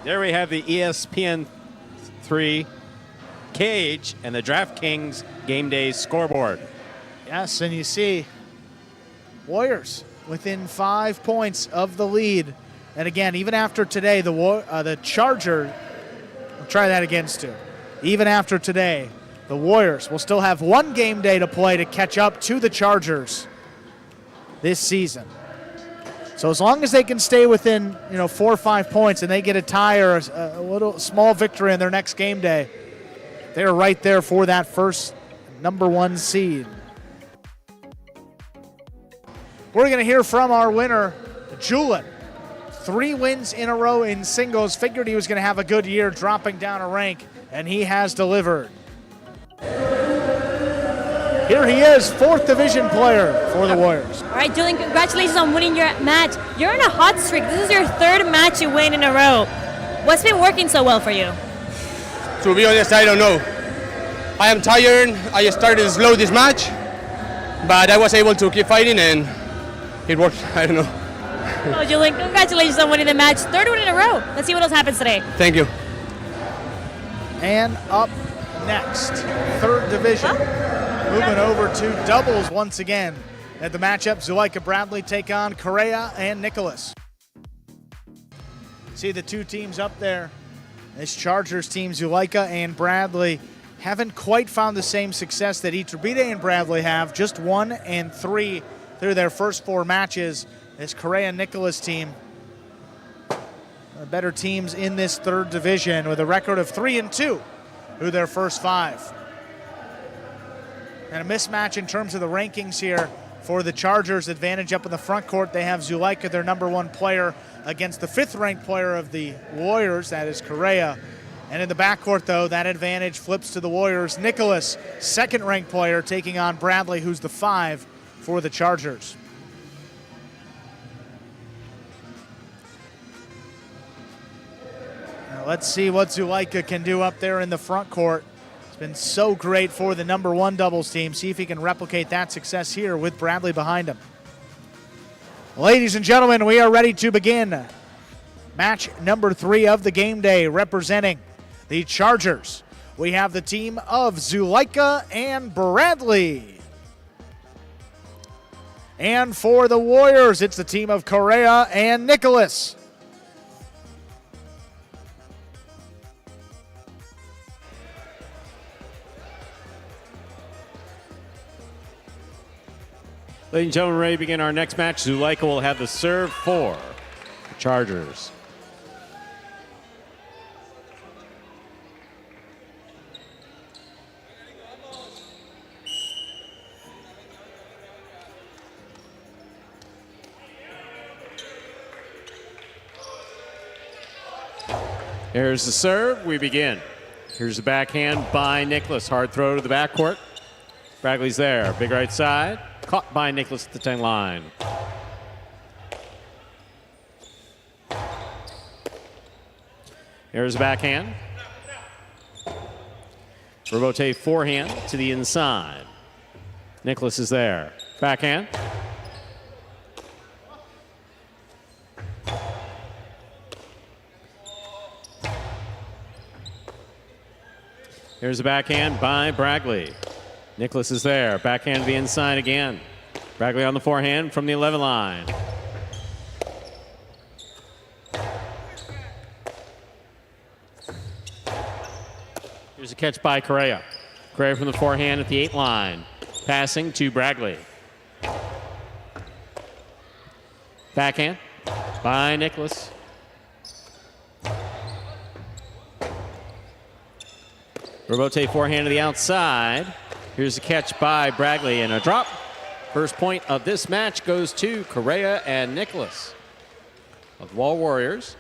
There we have the ESPN 3 cage and the DraftKings Game Days scoreboard. Yes, and you see Warriors within 5 points of the lead. And again, even after today, the Charger, I'll try that again, Stu. Even after today, the Warriors will still have 1 game day to play to catch up to the Chargers this season. So as long as they can stay within 4 or 5 points and they get a tie or a little small victory in their next game day, they're right there for that first #1 seed. We're going to hear from our winner, Julin. 3 wins in a row in singles. Figured he was going to have a good year dropping down a rank, and he has delivered. Here he is, 4th division player for the Warriors. All right, Julin, congratulations on winning your match. You're in a hot streak. This is your 3rd match you win in a row. What's been working so well for you? To be honest, I don't know. I am tired. I started slow this match, but I was able to keep fighting and it worked. I don't know. Oh, Julin, congratulations on winning the match. 3rd win in a row. Let's see what else happens today. Thank you. And up next, 3rd division. Moving over to doubles once again. At the matchup, Zuleika Bradley take on Correa and Nicholas. See the 2 teams up there. This Chargers team, Zuleika and Bradley, haven't quite found the same success that Iturbide and Bradley have. Just 1-3 through their first 4 matches. This Correa and Nicholas team, better teams in this 3rd division with a record of 3-2 through their first 5. And a mismatch in terms of the rankings here for the Chargers. Advantage up in the front court. They have Zuleika, their #1 player, against the 5th-ranked player of the Warriors, that is Correa. And in the backcourt, though, that advantage flips to the Warriors. Nicholas, 2nd-ranked player, taking on Bradley, who's the 5 for the Chargers. Now let's see what Zuleika can do up there in the front court. Been so great for the #1 doubles team. See if he can replicate that success here with Bradley behind him. Ladies and gentlemen, we are ready to begin match number 3 of the game day. Representing the Chargers, we have the team of Zuleika and Bradley. And for the Warriors, it's the team of Correa and Nicholas. Ladies and gentlemen, ready to begin our next match. Zuleika will have the serve for the Chargers. Here's the serve. We begin. Here's the backhand by Nicholas. Hard throw to the backcourt. Bradley's there. Big right side. Caught by Nicholas at the 10 line. Here's the backhand. Rabote forehand to the inside. Nicholas is there. Backhand. Here's a backhand by Bragley. Nicholas is there. Backhand to the inside again. Bragley on the forehand from the 11 line. Here's a catch by Correa. Correa from the forehand at the 8 line. Passing to Bragley. Backhand by Nicholas. Robote forehand to the outside. Here's a catch by Bragley and a drop. First point of this match goes to Correa and Nicholas of the Wall Warriors.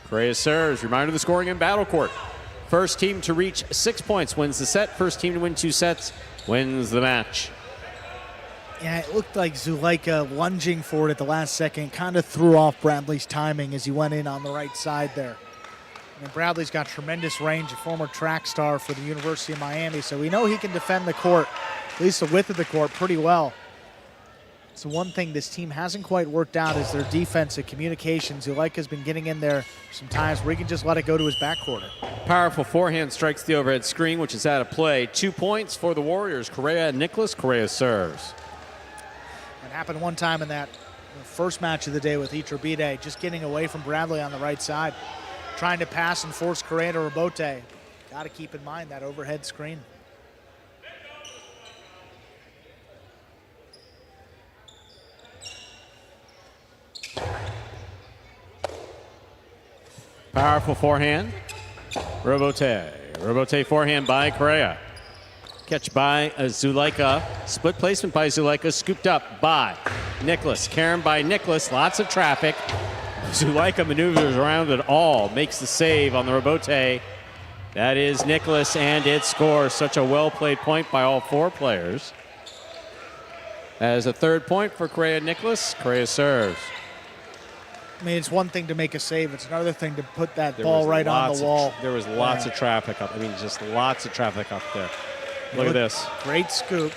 Correa serves. Reminder of the scoring in Battle Court. First team to reach 6 points wins the set. First team to win 2 sets wins the match. Yeah, it looked like Zulaika lunging for it at the last second kind of threw off Bradley's timing as he went in on the right side there. And Bradley's got tremendous range, a former track star for the University of Miami, so we know he can defend the court, at least the width of the court, pretty well. So one thing this team hasn't quite worked out is their defensive communication. Zulaika's been getting in there some times where he can just let it go to his backcourt. Powerful forehand strikes the overhead screen, which is out of play. 2 points for the Warriors. Correa and Nicholas. Correa serves. It happened one time in that first match of the day with Iturbide, just getting away from Bradley on the right side, trying to pass and force Correa to Robote. Got to keep in mind that overhead screen. Powerful forehand. Robote. Robote forehand by Correa. Catch by Zulaika. Split placement by Zulaika. Scooped up by Nicholas. Karen by Nicholas. Lots of traffic. Zulaika maneuvers around it all. Makes the save on the Robote. That is Nicholas, and it scores. Such a well-played point by all 4 players. As a 3rd point for Correa and Nicholas. Correa serves. I mean, it's one thing to make a save. It's another thing to put that ball right on the wall. There was lots of traffic up. I mean, just lots of traffic up there. Look at this. Great scoop.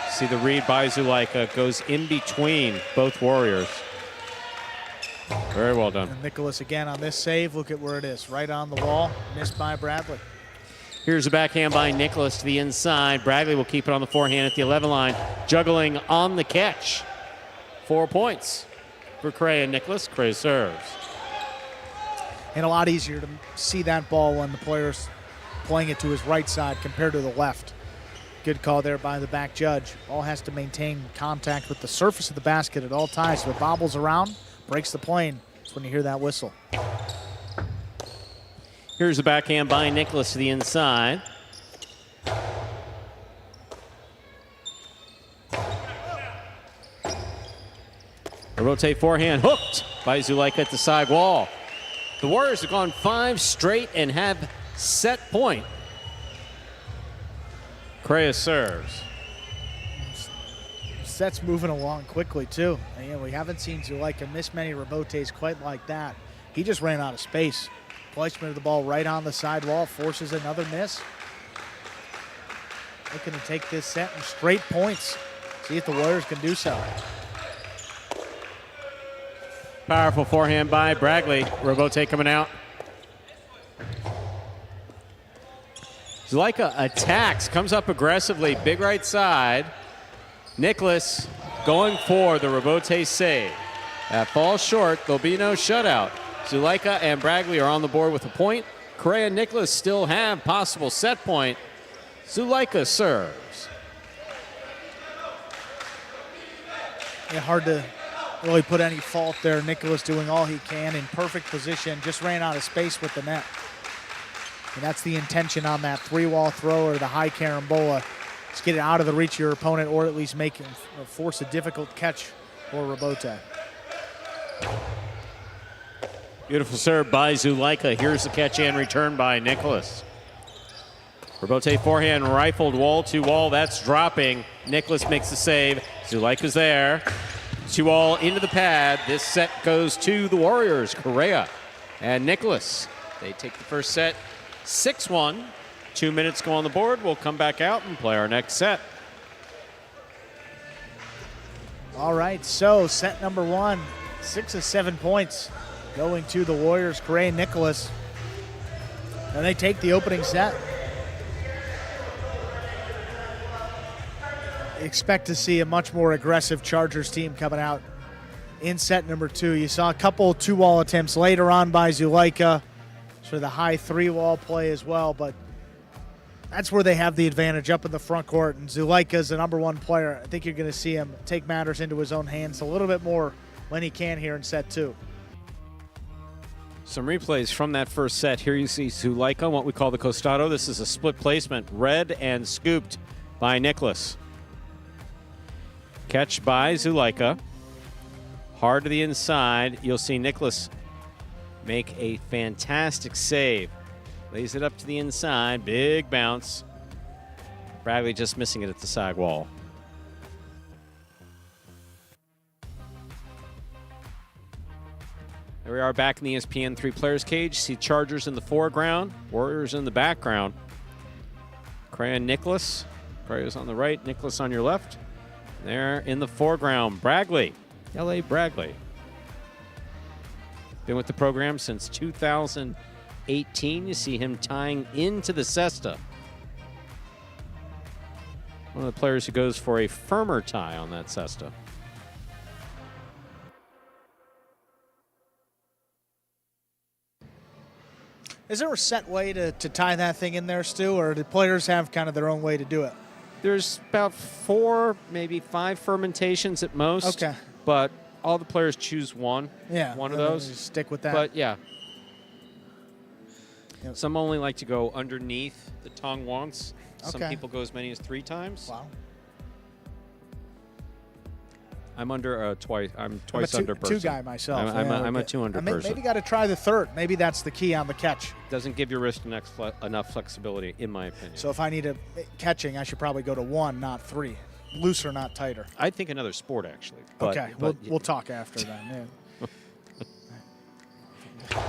See the read by Zulaika. Goes in between both Warriors. Very well done. And Nicholas again on this save. Look at where it is. Right on the wall. Missed by Bradley. Here's a backhand by Nicholas to the inside. Bragley will keep it on the forehand at the 11 line. Juggling on the catch. 4 points for Correa and Nicholas. Correa serves. And a lot easier to see that ball when the player's playing it to his right side compared to the left. Good call there by the back judge. Ball has to maintain contact with the surface of the basket at all times. If it bobbles around, breaks the plane, that's when you hear that whistle. Here's a backhand by Nicholas to the inside. A rotate forehand hooked by Zulaika at the side wall. The Warriors have gone 5 straight and have set point. Correa serves. Set's moving along quickly too. And, you know, we haven't seen Zulaika miss many rebotes quite like that. He just ran out of space. Placement of the ball right on the sidewall forces another miss. Looking to take this set in straight points. See if the Warriors can do so. Powerful forehand by Bragley. Robote coming out. Zulaika attacks, comes up aggressively, big right side. Nicholas going for the Robote save. That falls short. There'll be no shutout. Zulaika and Bragley are on the board with a point. Correa and Nicholas still have possible set point. Zulaika serves. Yeah, hard to really put any fault there. Nicholas doing all he can in perfect position. Just ran out of space with the net. And that's the intention on that 3-wall throw or the high carambola. Just get it out of the reach of your opponent, or at least make him force a difficult catch for Robote. Beautiful serve by Zulaika. Here's the catch and return by Nicholas. Robote forehand rifled wall to wall. That's dropping. Nicholas makes the save. Zulaika's there. 2-all into the pad. This set goes to the Warriors. Correa and Nicholas. They take the first set 6-1. 2 minutes go on the board. We'll come back out and play our next set. All right, so set number 1, 6 of 7 points going to the Warriors, Correa and Nicholas. And they take the opening set. Expect to see a much more aggressive Chargers team coming out in set number 2. You saw a couple 2-wall attempts later on by Zulaika for the high 3-wall play as well, but that's where they have the advantage up in the front court, and Zulaika is the number 1 player. I think you're going to see him take matters into his own hands a little bit more when he can here in set 2. Some replays from that first set. Here you see Zulaika, what we call the costado. This is a split placement, read and scooped by Nicholas. Catch by Zulaika. Hard to the inside. You'll see Nicholas make a fantastic save. Lays it up to the inside. Big bounce. Bradley just missing it at the side wall. There we are back in the ESPN 3 Players Cage. See Chargers in the foreground, Warriors in the background. Correa and Nicholas. Correa's on the right, Nicholas on your left. There in the foreground, Braggley, L.A. Braggley. Been with the program since 2018. You see him tying into the cesta. One of the players who goes for a firmer tie on that cesta. Is there a set way to tie that thing in there, Stu, or do players have kind of their own way to do it? There's about 4, maybe 5 fermentations at most. Okay. But all the players choose one. Yeah. One of those. Just stick with that. But yeah. Yep. Some only like to go underneath the tongue once. Some Okay. people go as many as 3 times. Wow. I'm under twice. I'm twice I'm a under person. 2 guy myself. I'm a 2 under person. Maybe got to try the 3rd. Maybe that's the key on the catch. Doesn't give your wrist enough flexibility, in my opinion. So if I need a catching, I should probably go to 1, not 3. Looser, not tighter. I think another sport actually. But, Okay, but we'll talk after then. Yeah.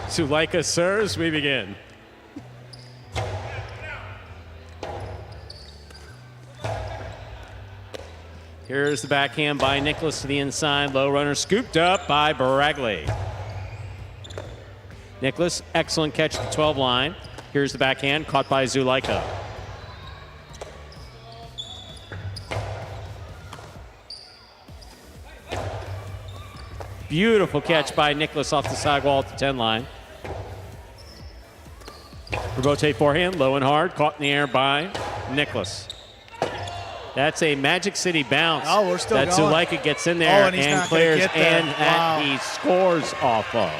Zulaika serves. We begin. Here's the backhand by Nicholas to the inside. Low runner scooped up by Braggley. Nicholas, excellent catch at the 12 line. Here's the backhand caught by Zulaika. Beautiful catch by Nicholas off the sidewall at the 10 line. Rebote forehand, low and hard, caught in the air by Nicholas. That's a Magic City bounce. Oh, we're still that going. Zulaika gets in there and he's not clears, gonna get there. and Wow. he scores off of.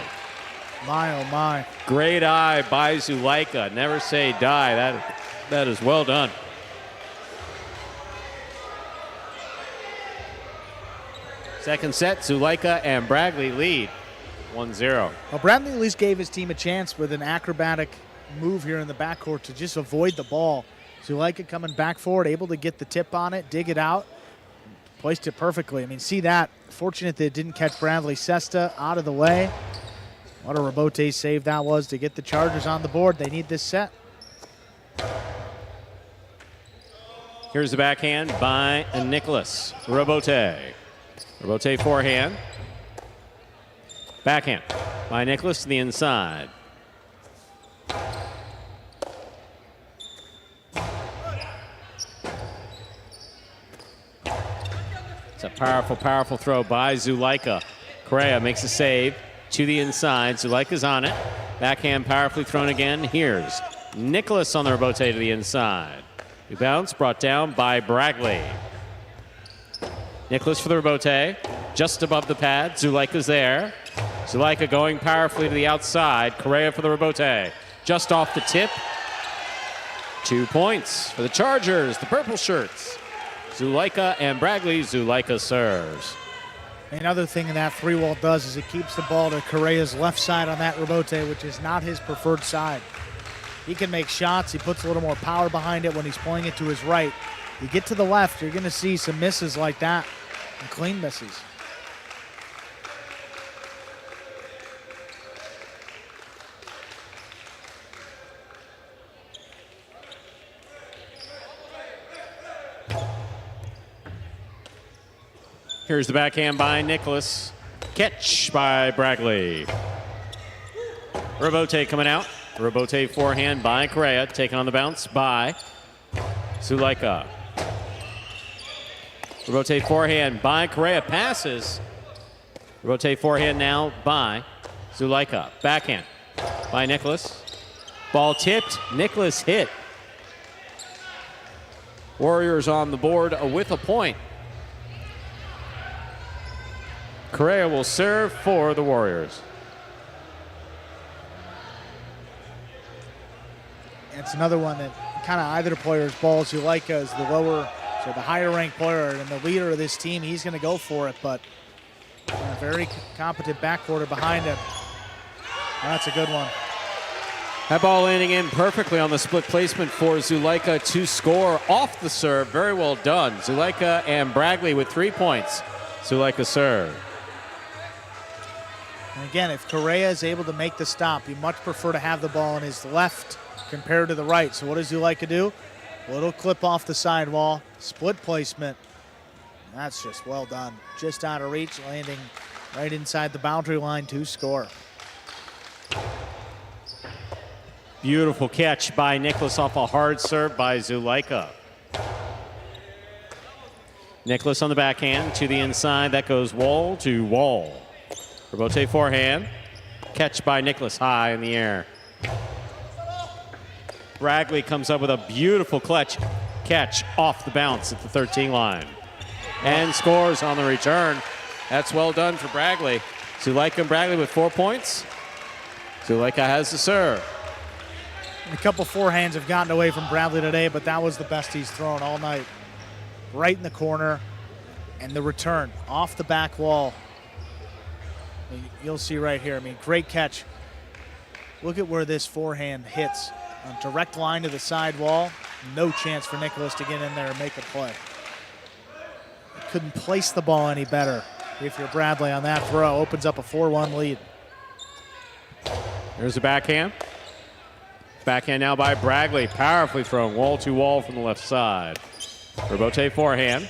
My, oh my. Great eye by Zulaika. Never say die. That is well done. Second set, Zulaika and Braggley lead 1-0. Well, Bradley at least gave his team a chance with an acrobatic move here in the backcourt to just avoid the ball. Zulaika coming back forward, able to get the tip on it, dig it out, placed it perfectly. I mean, see that. Fortunate that it didn't catch Bradley. Cesta out of the way. What a Rebote save that was to get the Chargers on the board. They need this set. Here's the backhand by Nicholas. Rebote. Rebote forehand. Backhand by Nicholas to the inside. It's a powerful, powerful throw by Zulaika. Correa makes a save to the inside. Zulaika's on it. Backhand powerfully thrown again. Here's Nicholas on the rebote to the inside. Bounce brought down by Braggley. Nicholas for the rebote. Just above the pad. Zulaika's there. Zulaika going powerfully to the outside. Correa for the rebote. Just off the tip. 2 points for the Chargers, the purple shirts. Zulaika and Braggley. Zulaika serves. Another thing that 3-wall does is it keeps the ball to Correa's left side on that Rebote, which is not his preferred side. He can make shots. He puts a little more power behind it when he's playing it to his right. You get to the left, you're going to see some misses like that, and clean misses. Here's the backhand by Nicholas. Catch by Bragley. Robote coming out. Robote forehand by Correa. Taken on the bounce by Zulaika. Robote forehand by Correa. Passes. Robote forehand now by Zulaika. Backhand by Nicholas. Ball tipped. Nicholas hit. Warriors on the board with a point. Correa will serve for the Warriors. It's another one that kind of either player's ball. Zulaika is the lower, so the higher ranked player and the leader of this team. He's going to go for it, but a very competent backcourt behind him. That's a good one. That ball landing in perfectly on the split placement for Zulaika to score off the serve. Very well done. Zulaika and Bragley with 3 points. Zulaika serve. And again, if Correa is able to make the stop, you much prefer to have the ball in his left compared to the right. So what does Zulaika do? Little clip off the sidewall, split placement. That's just well done. Just out of reach, landing right inside the boundary line to score. Beautiful catch by Nicholas off a hard serve by Zulaika. Nicholas on the backhand to the inside. That goes wall to wall. Robote forehand. Catch by Nicholas high in the air. Bragley comes up with a beautiful catch off the bounce at the 13 line. And scores on the return. That's well done for Bragley. Zulaika and Bragley with 4 points. Zulaika has the serve. A couple forehands have gotten away from Bradley today, but that was the best he's thrown all night. Right in the corner. And the return off the back wall. You'll see right here. I mean, great catch. Look at where this forehand hits. A direct line to the side wall. No chance for Nicholas to get in there and make a play. Couldn't place the ball any better. If you're Bradley on that throw, opens up a 4-1 lead. There's the backhand. Backhand now by Bragley. Powerfully thrown wall to wall from the left side. Robote forehand.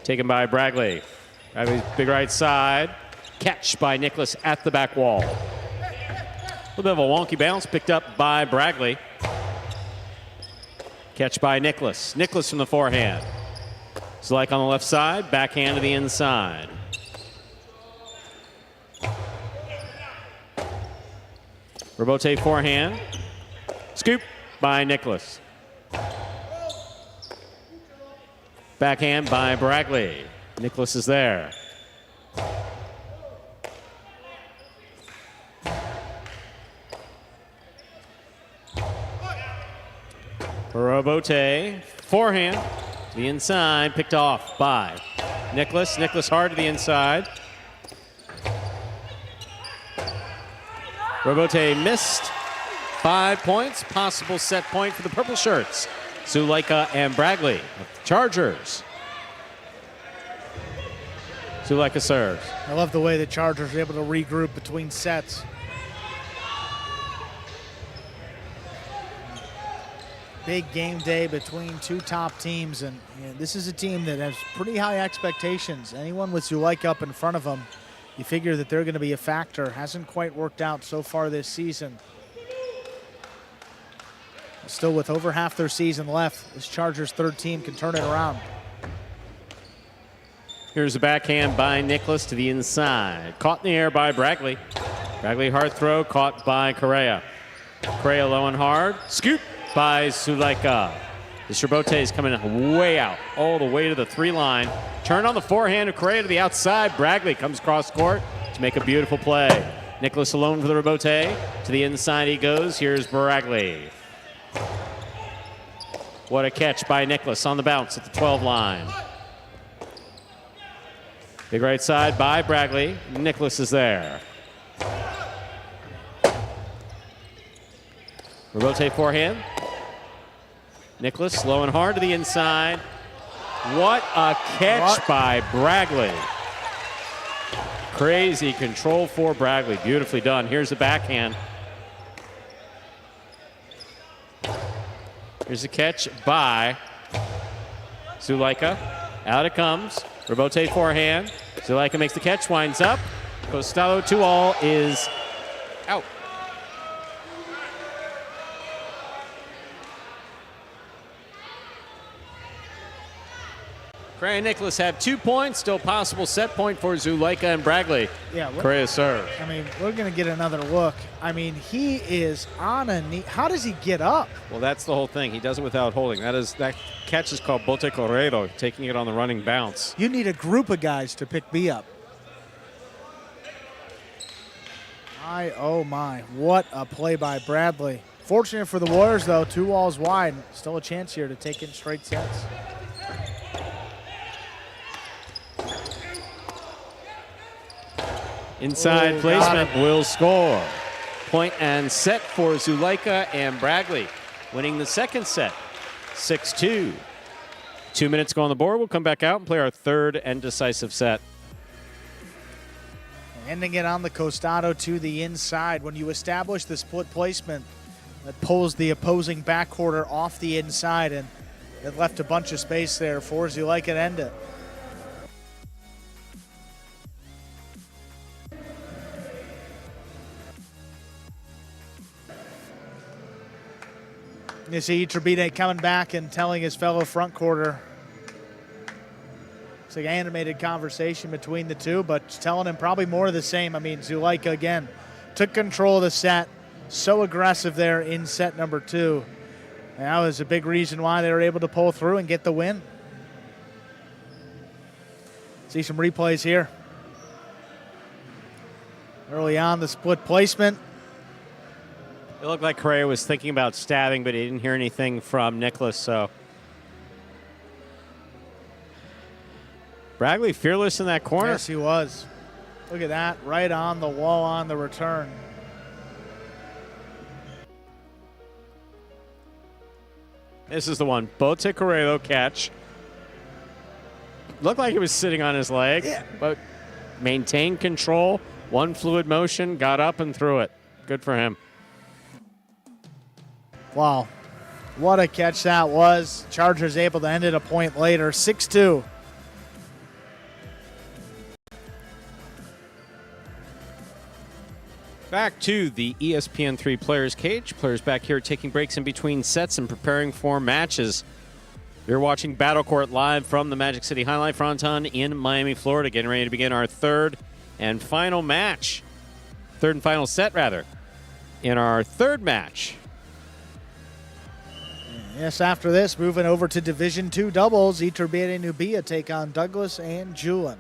Taken by Bragley. Bragley's big right side. Catch by Nicholas at the back wall. A little bit of a wonky bounce picked up by Bragley. Catch by Nicholas. Nicholas from the forehand. Zulaika on the left side. Backhand to the inside. Robote forehand. Scoop by Nicholas. Backhand by Bragley. Nicholas is there. Robote forehand to the inside, picked off by Nicholas. Nicholas hard to the inside. Robote missed. 5 points, possible set point for the purple shirts. Zulaika and Bragley of the Chargers. Zulaika serves. I love the way the Chargers are able to regroup between sets. Big game day between two top teams, and this is a team that has pretty high expectations. Anyone with Zulaika up in front of them, you figure that they're going to be a factor. Hasn't quite worked out so far this season. Still with over half their season left, this Chargers third team can turn it around. Here's a backhand by Nicholas to the inside. Caught in the air by Bragley. Bragley hard throw, caught by Correa. Correa low and hard. Scoop by Zulaika. This Robote is coming way out, all the way to the 3 line. Turn on the forehand of Correa to the outside. Bragley comes across court to make a beautiful play. Nicholas alone for the Robote. To the inside he goes. Here's Bragley. What a catch by Nicholas on the bounce at the 12 line. Big right side by Bragley. Nicholas is there. Robote forehand. Nicholas low and hard to the inside. What a catch by Bragley. Crazy control for Bragley. Beautifully done. Here's the backhand. Here's a catch by Zulaika. Out it comes. Rebote forehand. Zulaika makes the catch, winds up. Costado 2-all is out. Correa and Nicholas have 2 points. Still possible set point for Zulaika and Bragley. Yeah, Correa serves. I mean, we're going to get another look. I mean, he is on a knee. How does he get up? Well, that's the whole thing. He does it without holding. That catch is called bote corrido, taking it on the running bounce. You need a group of guys to pick B up. Oh my, what a play by Bradley. Fortunate for the Warriors, though, 2 walls wide. Still a chance here to take in straight sets. Inside placement will score. Point and set for Zulaika and Bragley, winning the second set, 6-2. 2 minutes go on the board. We'll come back out and play our third and decisive set. Ending it on the Costado to the inside. When you establish the split placement, that pulls the opposing backcourter off the inside, and it left a bunch of space there for Zulaika to end it. You see Iturbide coming back and telling his fellow front quarter. It's like animated conversation between the two, but telling him probably more of the same. I mean, Zulaika, again, took control of the set. So aggressive there in set number 2. And that was a big reason why they were able to pull through and get the win. See some replays here. Early on, the split placement. It looked like Correa was thinking about stabbing, but he didn't hear anything from Nicholas, so. Bragley fearless in that corner. Yes, he was. Look at that, right on the wall on the return. This is the one. Bote Correa catch. Looked like he was sitting on his leg, but maintained control. One fluid motion, got up and threw it. Good for him. Wow, what a catch that was. Chargers able to end it a point later, 6-2. Back to the ESPN3 Players Cage. Players back here taking breaks in between sets and preparing for matches. You're watching Battle Court live from the Magic City Fronton in Miami, Florida. Getting ready to begin our third and final match. Third and final set, rather. In our third match. Yes, after this, moving over to Division II doubles, Iturbide and Nubia take on Douglas and Julian.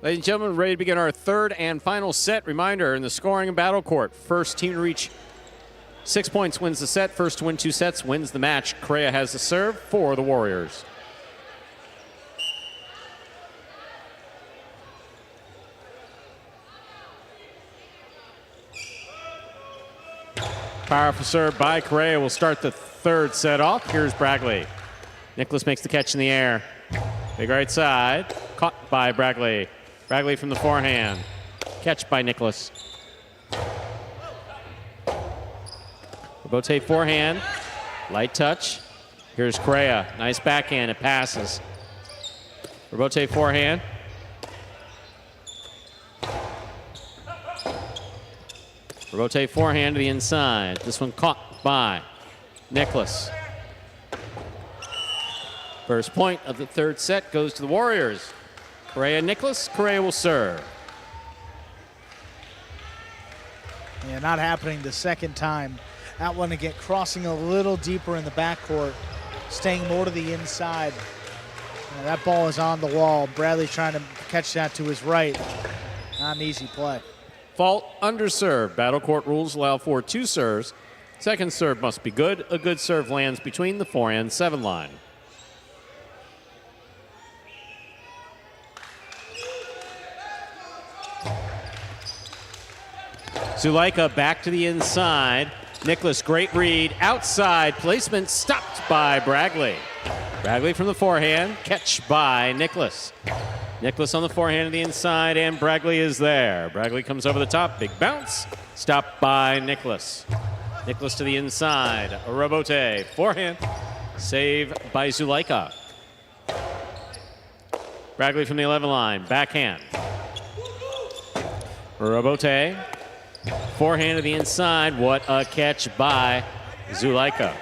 Ladies and gentlemen, ready to begin our third and final set. Reminder, in the scoring and battle court, first team to reach 6 points wins the set. First to win 2 sets wins the match. Correa has the serve for the Warriors. Powerful serve by Correa will start the third set off. Here's Bragley. Nicholas makes the catch in the air. Big right side. Caught by Bragley. Bragley from the forehand. Catch by Nicholas. Bote forehand. Light touch. Here's Correa. Nice backhand. It passes. Bote forehand. Bote forehand to the inside. This one caught by Nicholas. First point of the third set goes to the Warriors. Correa, Nicholas. Correa will serve. Yeah, not happening the second time. That one again, crossing a little deeper in the backcourt, staying more to the inside. That ball is on the wall. Bradley trying to catch that to his right. Not an easy play. Fault under serve. Battle court rules allow for 2 serves. Second serve must be good. A good serve lands between the 4 and 7 line. Zulaika back to the inside. Nicholas, great read. Outside placement stopped by Bragley. Bragley from the forehand. Catch by Nicholas. Nicholas on the forehand to the inside, and Bragley is there. Bragley comes over the top. Big bounce. Stopped by Nicholas. Nicholas to the inside. Robote. Forehand. Save by Zulaika. Bragley from the 11 line. Backhand. Robote. Forehand to the inside. What a catch by Zulaika.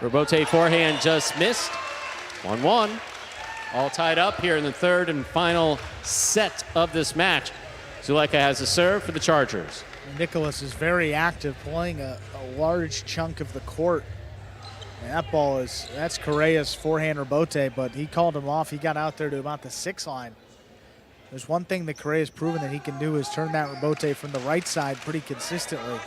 Robote forehand just missed. 1-1. All tied up here in the third and final set of this match. Zulaika has a serve for the Chargers. Nicholas is very active, playing a large chunk of the court. And that ball that's Correa's forehand Robote, but he called him off. He got out there to about the 6 line. There's one thing that Correa's proven that he can do is turn that Robote from the right side pretty consistently.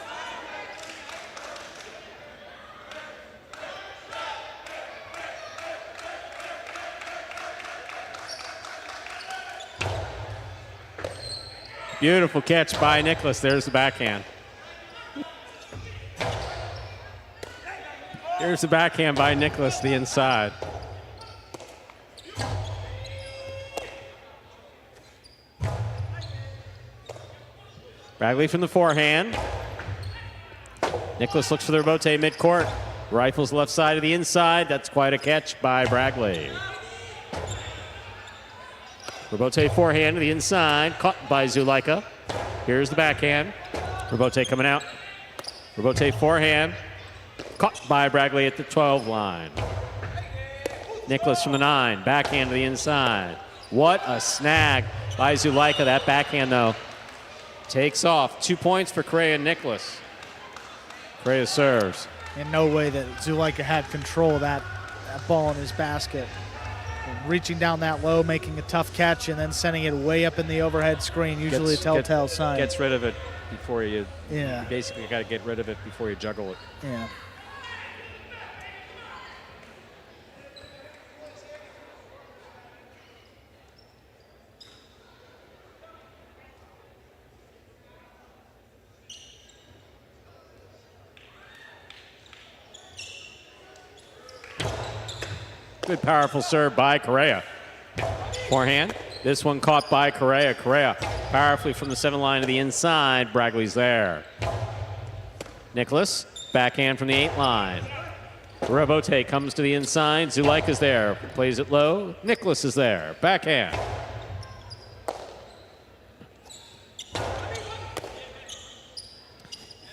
Beautiful catch by Nicholas. There's the backhand. Here's the backhand by Nicholas, the inside. Bragley from the forehand. Nicholas looks for the Robote midcourt. Rifles left side of the inside. That's quite a catch by Bragley. Robote forehand to the inside, caught by Zulaika. Here's the backhand. Robote coming out. Robote forehand, caught by Bragley at the 12 line. Nicholas from the 9, backhand to the inside. What a snag by Zulaika. That backhand, though, takes off. 2 points for Correa and Nicholas. Correa serves. In no way that Zulaika had control of that ball in his basket. Reaching down that low, making a tough catch, and then sending it way up in the overhead screen, usually a telltale sign. Gets rid of it before you, yeah. You basically got to get rid of it before you juggle it. Yeah. Good powerful serve by Correa. Forehand. This one caught by Correa. Correa powerfully from the 7 line to the inside. Bragley's there. Nicholas, backhand from the 8 line. Robote comes to the inside. Zulaika's there. Plays it low. Nicholas is there. Backhand.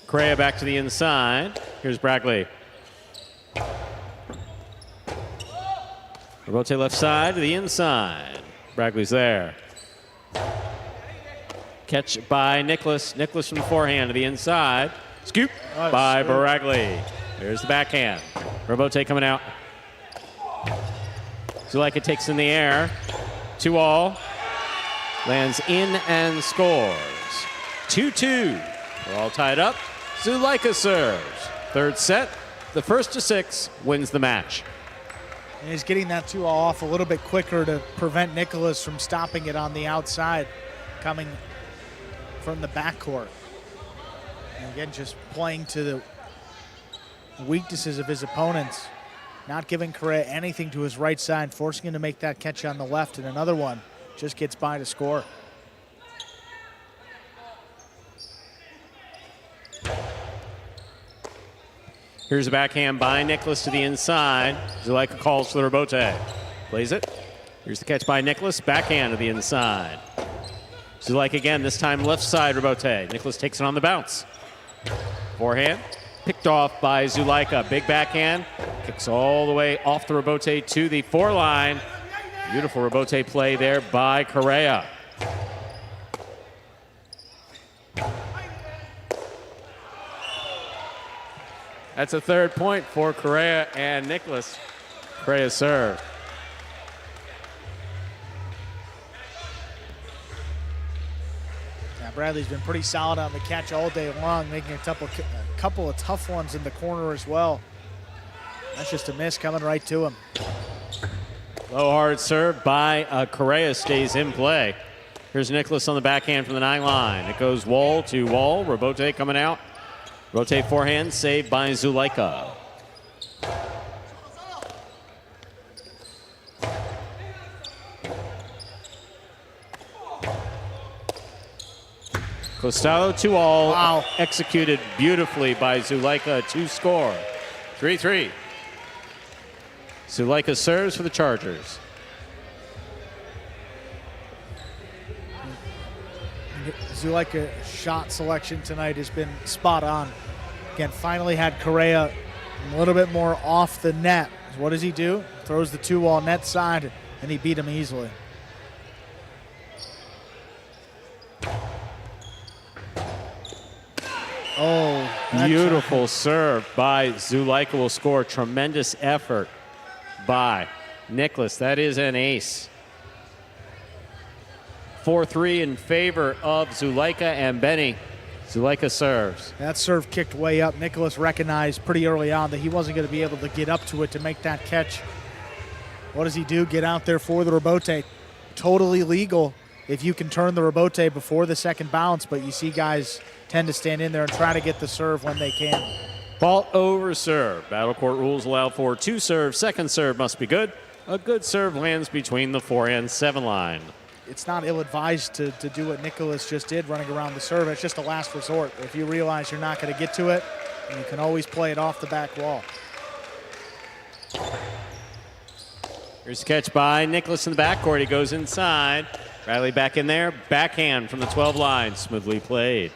Correa back to the inside. Here's Bragley. Robote left side to the inside. Bragley's there. Catch by Nicholas. Nicholas from the forehand to the inside. Scoop by Bragley. There's the backhand. Robote coming out. Zulaika takes in the air. 2-all. Lands in and scores. 2-2. We're all tied up. Zulaika serves. Third set. The first to 6 wins the match. And he's getting that 2-all off a little bit quicker to prevent Nicholas from stopping it on the outside, coming from the backcourt. And again, just playing to the weaknesses of his opponents, not giving Correa anything to his right side, forcing him to make that catch on the left, and another one just gets by to score. Here's a backhand by Nicholas to the inside. Zulaika calls for the Robote. Plays it. Here's the catch by Nicholas. Backhand to the inside. Zulaika again, this time left side Robote. Nicholas takes it on the bounce. Forehand. Picked off by Zulaika. Big backhand. Kicks all the way off the Robote to the 4 line. Beautiful Robote play there by Correa. That's a 3rd point for Correa and Nicholas. Correa serve. Yeah, Bradley's been pretty solid on the catch all day long, making a couple of tough ones in the corner as well. That's just a miss coming right to him. Low hard serve by Correa stays in play. Here's Nicholas on the backhand from the 9 line. It goes wall to wall. Robote coming out. Rotate forehand, saved by Zulaika. Costado 2-all. Wow. Executed beautifully by Zuleika to score. 3-3. Zuleika serves for the Chargers. Zuleika shot selection tonight has been spot on. Again, finally had Correa a little bit more off the net. What does he do? Throws the 2-wall net side, and he beat him easily. Oh, Beautiful serve by Zuleika will score. Tremendous effort by Nicholas. That is an ace. 4-3 in favor of Zuleika and Benny. Zuleika serves. That serve kicked way up. Nicholas recognized pretty early on that he wasn't going to be able to get up to it to make that catch. What does he do? Get out there for the rebote. Totally legal if you can turn the rebote before the second bounce, but you see guys tend to stand in there and try to get the serve when they can. Fault over serve. Battle court rules allow for 2 serves. Second serve must be good. A good serve lands between the 4 and 7 line. It's not ill-advised to do what Nicholas just did, running around the serve. It's just a last resort. If you realize you're not going to get to it, you can always play it off the back wall. Here's a catch by Nicholas in the backcourt. He goes inside. Bradley back in there. Backhand from the 12 line. Smoothly played.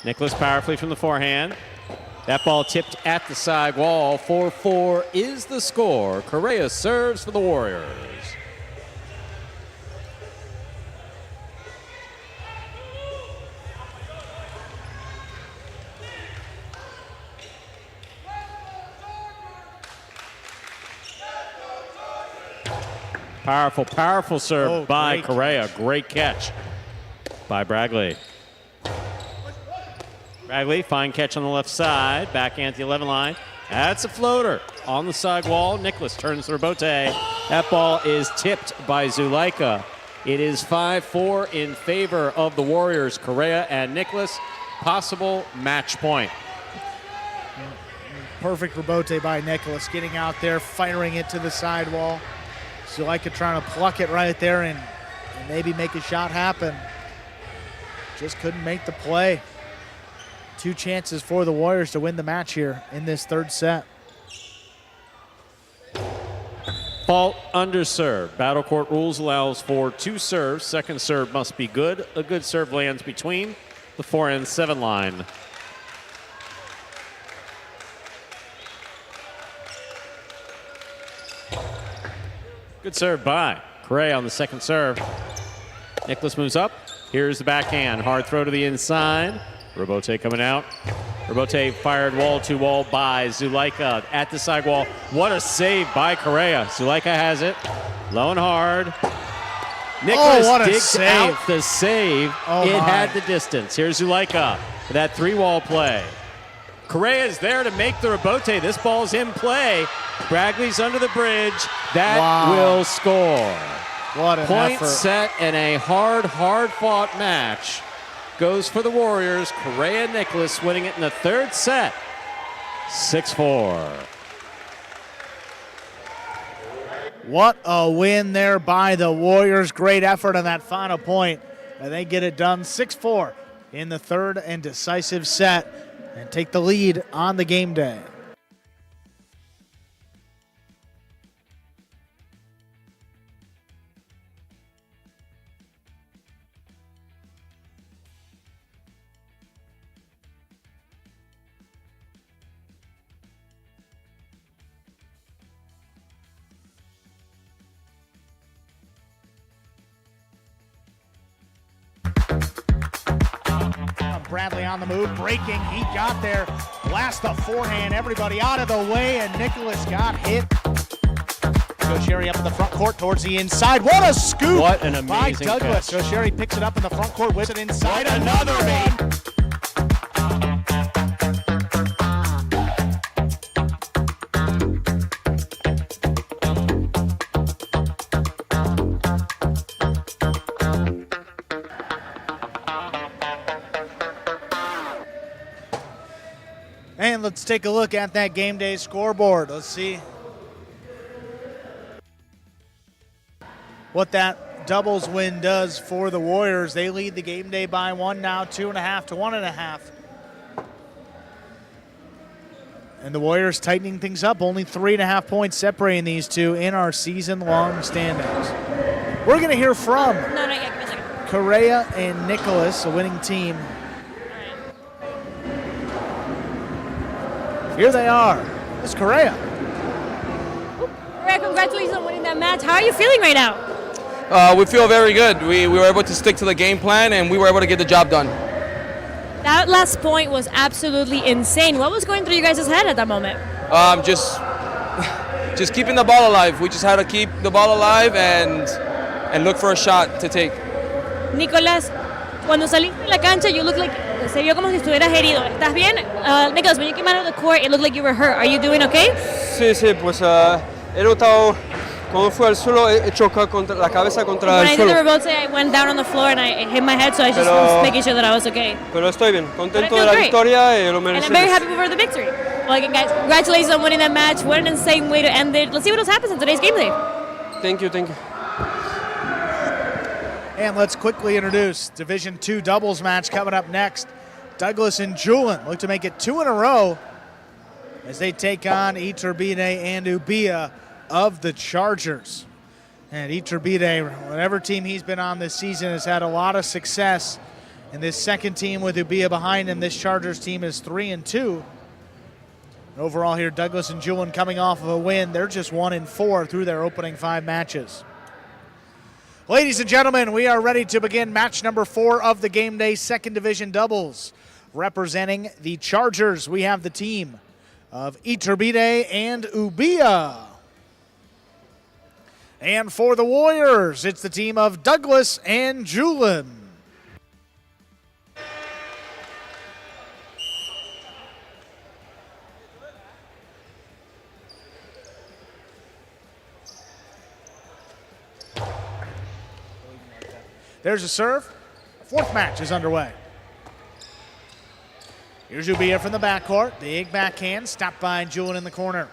Nicholas powerfully from the forehand. That ball tipped at the side wall. 4-4 is the score. Correa serves for the Warriors. Powerful, powerful serve by Correa. Great catch by Bradley. Bradley, fine catch on the left side. Backhand at the 11 line. That's a floater on the side wall. Nicholas turns the rebote. That ball is tipped by Zuleika. It is 5-4 in favor of the Warriors. Correa and Nicholas. Possible match point. Perfect rebote by Nicholas, getting out there, firing it to the sidewall. Zuleika trying to pluck it right there and maybe make a shot happen. Just couldn't make the play. 2 chances for the Warriors to win the match here in this third set. Fault under serve. Battle court rules allows for 2 serves. Second serve must be good. A good serve lands between the 4 and 7 line. Good serve by Correa on the second serve. Nicholas moves up. Here's the backhand. Hard throw to the inside. Rebote coming out. Rebote fired wall to wall by Zuleika at the side wall. What a save by Correa. Zuleika has it. Low and hard. Nicholas digs out the save. It had the distance. Here's Zuleika for that 3-wall play. Correa is there to make the rebote. This ball's in play. Bradley's under the bridge. That will score. What an Point effort. set and a hard-fought match goes for the Warriors. Correa and Nicholas winning it in the third set. 6-4. What a win there by the Warriors. Great effort on that final point. And they get it done 6-4 in the third and decisive set and take the lead on the game day. Bradley on the move, breaking, he got there, blast the forehand, everybody out of the way, and Nicholas got hit. Gaucheri up in the front court towards the inside. What a scoop! What an amazing by Douglas. catch. Gaucheri picks it up in the front court, whips it inside. Another one! And let's take a look at that game day scoreboard. Let's see what that doubles win does for the Warriors. They lead the game day by 1 now, 2.5 to 1.5. And the Warriors tightening things up, only 3.5 points separating these two in our season-long standings. We're going to hear from No, yeah, give me a second. Correa and Nicholas, a winning team. Here they are. It's Correa. Correa, congratulations on winning that match. How are you feeling right now? We feel very good. We were able to stick to the game plan, and we were able to get the job done. That last point was absolutely insane. What was going through you guys' head at that moment? Just keeping the ball alive. We just had to keep the ball alive and look for a shot to take. Nicolás, cuando saliste de la cancha, you look like se vio como si estuvieras herido. ¿Estás bien? Nicolás, when you came out of the court, it looked like you were hurt. Are you doing okay? Sí, pues he notado cuando fue al suelo, he chocado contra la cabeza contra When el I did the suelo. rebote, I went down on the floor and I hit my head, so I just was making sure that I was okay. Pero estoy bien, But I contento feel de la great. victoria y lo And I'm very merecemos. happy for the victory. Well, again, guys, congratulations on winning that match. What an insane way to end it. Let's see what else happens in today's game day. Thank you. And let's quickly introduce Division II doubles match coming up next. Douglas and Julian look to make it 2 in a row as they take on Iturbide and Ubia of the Chargers. And Iturbide, whatever team he's been on this season, has had a lot of success. And this second team with Ubia behind him, this Chargers team is 3-2. Overall here, Douglas and Julian coming off of a win. They're just 1-4 through their opening 5 matches. Ladies and gentlemen, we are ready to begin match number 4 of the game day second division doubles. Representing the Chargers, we have the team of Iturbide and Ubia. And for the Warriors, it's the team of Douglas and Julian. There's a serve. Fourth match is underway. Here's Ubia from the backcourt. Big backhand, stopped by Julian in the corner.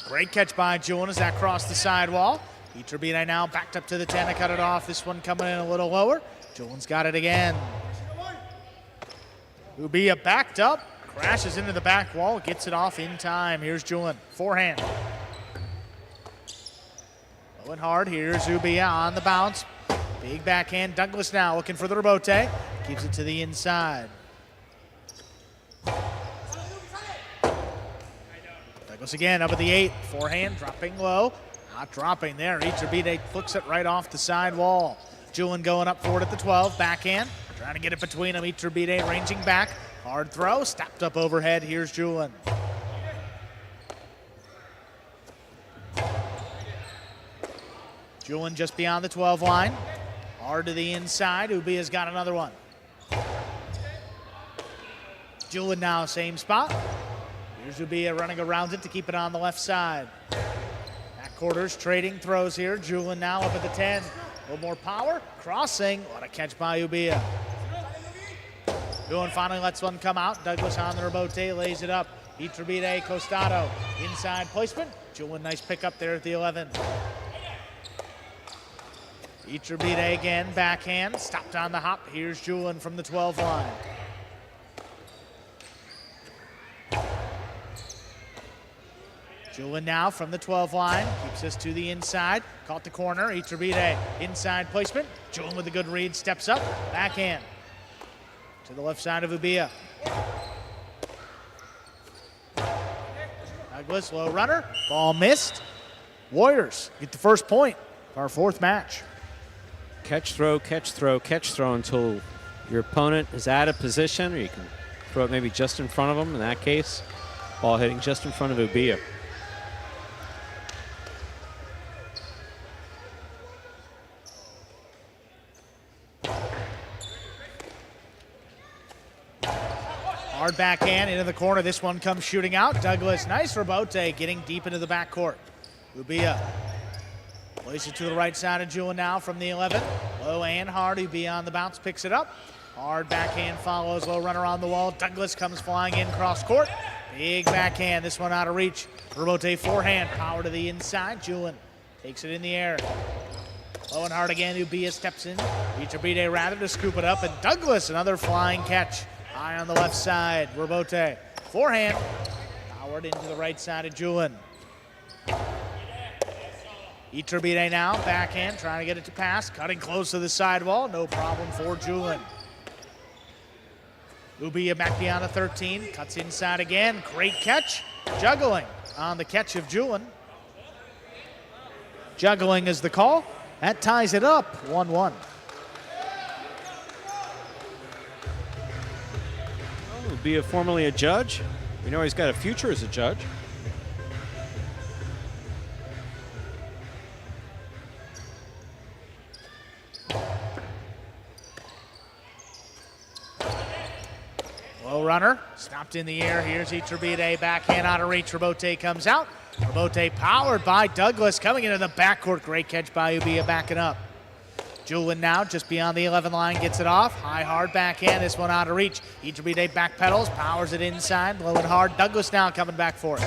Great catch by Julian as that crossed the sidewall. Iturbide now backed up to the 10 to cut it off. This one coming in a little lower. Julian's got it again. Ubia backed up, crashes into the back wall, gets it off in time. Here's Julian, forehand. Low and hard, here's Ubia on the bounce. Big backhand, Douglas now looking for the rebote. Keeps it to the inside. Douglas again up at the 8, forehand, dropping low. Not dropping there, Iturbide flicks it right off the side wall. Julian going up for it at the 12, backhand. Trying to get it between them, Iturbide ranging back. Hard throw, stopped up overhead, here's Julian. Julian just beyond the 12 line. Hard to the inside, Ubia's got another one. Julian now same spot. Here's Ubia running around it to keep it on the left side. Back quarters trading throws here. Julian now up at the 10. A little more power, crossing. What a catch by Ubia. Julian finally lets one come out. Douglas on the rebote, lays it up. Iturbide, Costado, inside placement. Julian, nice pick up there at the 11. Iturbide again, backhand, stopped on the hop. Here's Julian from the 12 line. Julian now from the 12 line, keeps us to the inside. Caught the corner, Iturbide, inside placement. Julian with a good read, steps up, backhand. To the left side of Ubia. Douglas, low runner, ball missed. Warriors get the first point of our fourth match. Catch, throw, catch, throw, catch, throw until your opponent is out of position, or you can throw it maybe just in front of them. In that case, ball hitting just in front of Ubia. Hard backhand into the corner. This one comes shooting out. Douglas, nice rebote, getting deep into the backcourt. Ubia places it to the right side of Julian now from the 11. Low and hard. Ubia on the bounce, picks it up. Hard backhand follows, low runner on the wall. Douglas comes flying in cross court. Big backhand, this one out of reach. Robote forehand, power to the inside. Julin takes it in the air. Low and hard again, Ubia steps in. Iturbide rather to scoop it up, and Douglas, another flying catch. High on the left side, Robote. Forehand, powered into the right side of Julin. Iturbide now, backhand, trying to get it to pass. Cutting close to the sidewall, no problem for Julin. Ubia back beyond the 13, cuts inside again, great catch. Juggling on the catch of Julin. Juggling is the call. That ties it up, 1-1. Ubia formerly a judge. We know he's got a future as a judge. Low runner, stopped in the air. Here's Iturbide, backhand out of reach. Robote comes out. Robote powered by Douglas, coming into the backcourt. Great catch by Ubia, backing up. Julin now, just beyond the 11 line, gets it off. High, hard backhand, this one out of reach. Iturbide backpedals, powers it inside, low and hard. Douglas now coming back for it.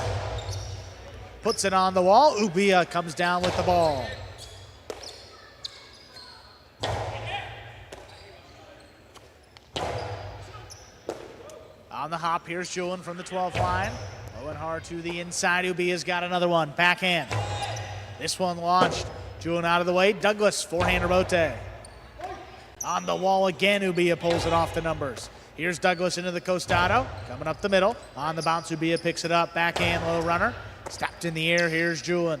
Puts it on the wall. Ubia comes down with the ball. On the hop, here's Julin from the 12th line. Low and hard to the inside. Ubia's got another one. Backhand. This one launched. Julin out of the way. Douglas, forehand Robote. On the wall again, Ubia pulls it off the numbers. Here's Douglas into the Costado. Coming up the middle. On the bounce, Ubia picks it up. Backhand, low runner. Stopped in the air. Here's Julin.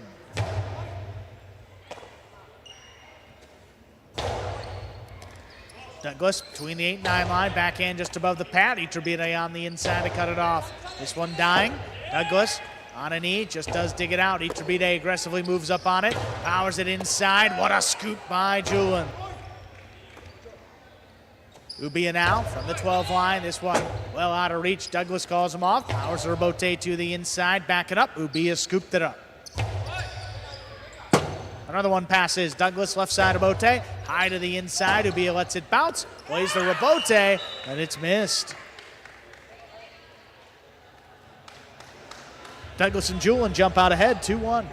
Douglas between the 8-9 line, backhand just above the pad. Iturbide on the inside to cut it off. This one dying. Douglas on a knee, just does dig it out. Iturbide aggressively moves up on it, powers it inside. What a scoop by Julin. Ubia now from the 12 line. This one well out of reach. Douglas calls him off. Powers the Robote to the inside, back it up. Ubia scooped it up. Another one passes. Douglas left side of Robote. High to the inside. Ubia lets it bounce. Plays the Robote, and it's missed. Douglas and Julin jump out ahead, 2-1. It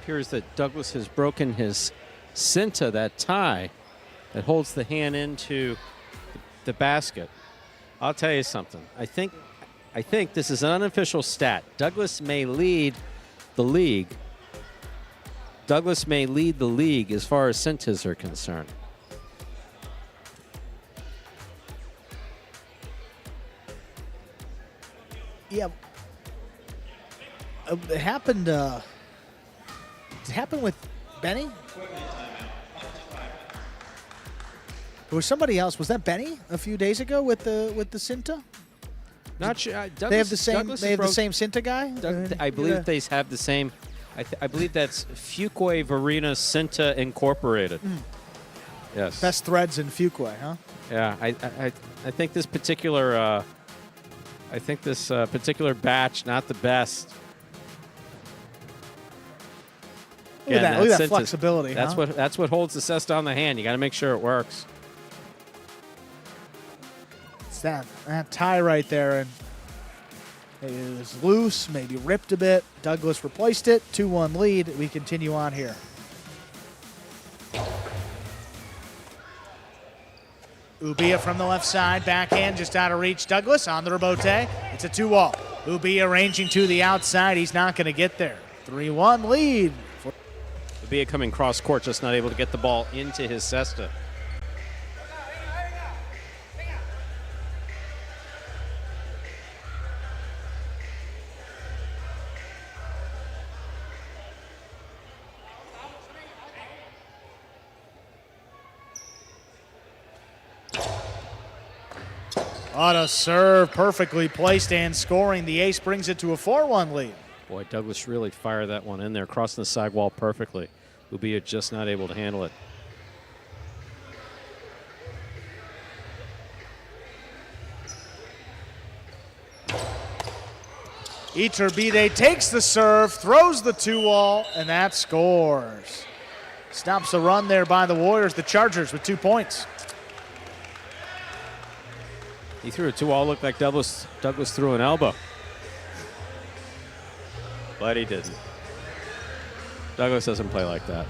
appears that Douglas has broken his cinta, that tie that holds the hand into the basket. I'll tell you something. I think this is an unofficial stat. Douglas may lead the league. Douglas may lead the league as far as cintas are concerned. Yeah. It happened. Did it happen with Benny? There was somebody else. Was that Benny a few days ago with the Cinta? Not sure. Douglas, they have the same. Douglas they have the same Cinta guy. I believe they have the same. I believe that's Fuquay Varina Cinta Incorporated. Yes. Best threads in Fuquay, huh? Yeah. I think this particular. Particular batch, not the best. Look at that! Look at that flexibility. That's what holds the cesta on the hand. You got to make sure it works. It's that tie right there, and it was loose, maybe ripped a bit. Douglas replaced it. 2-1 lead. We continue on here. Ubia from the left side, backhand just out of reach. Douglas on the Robote. It's a 2-all. Ubia ranging to the outside. He's not going to get there. 3-1 lead. Ubia coming cross court, just not able to get the ball into his cesta. On a serve, perfectly placed and scoring. The ace brings it to a 4-1 lead. Boy, Douglas really fired that one in there, crossing the sidewall perfectly. Ubia just not able to handle it. Iturbide takes the serve, throws the 2-wall, and that scores. Stops the run there by the Warriors, the Chargers with 2 points. He threw a 2-wall, looked like Douglas threw an elbow. But he didn't. Douglas doesn't play like that.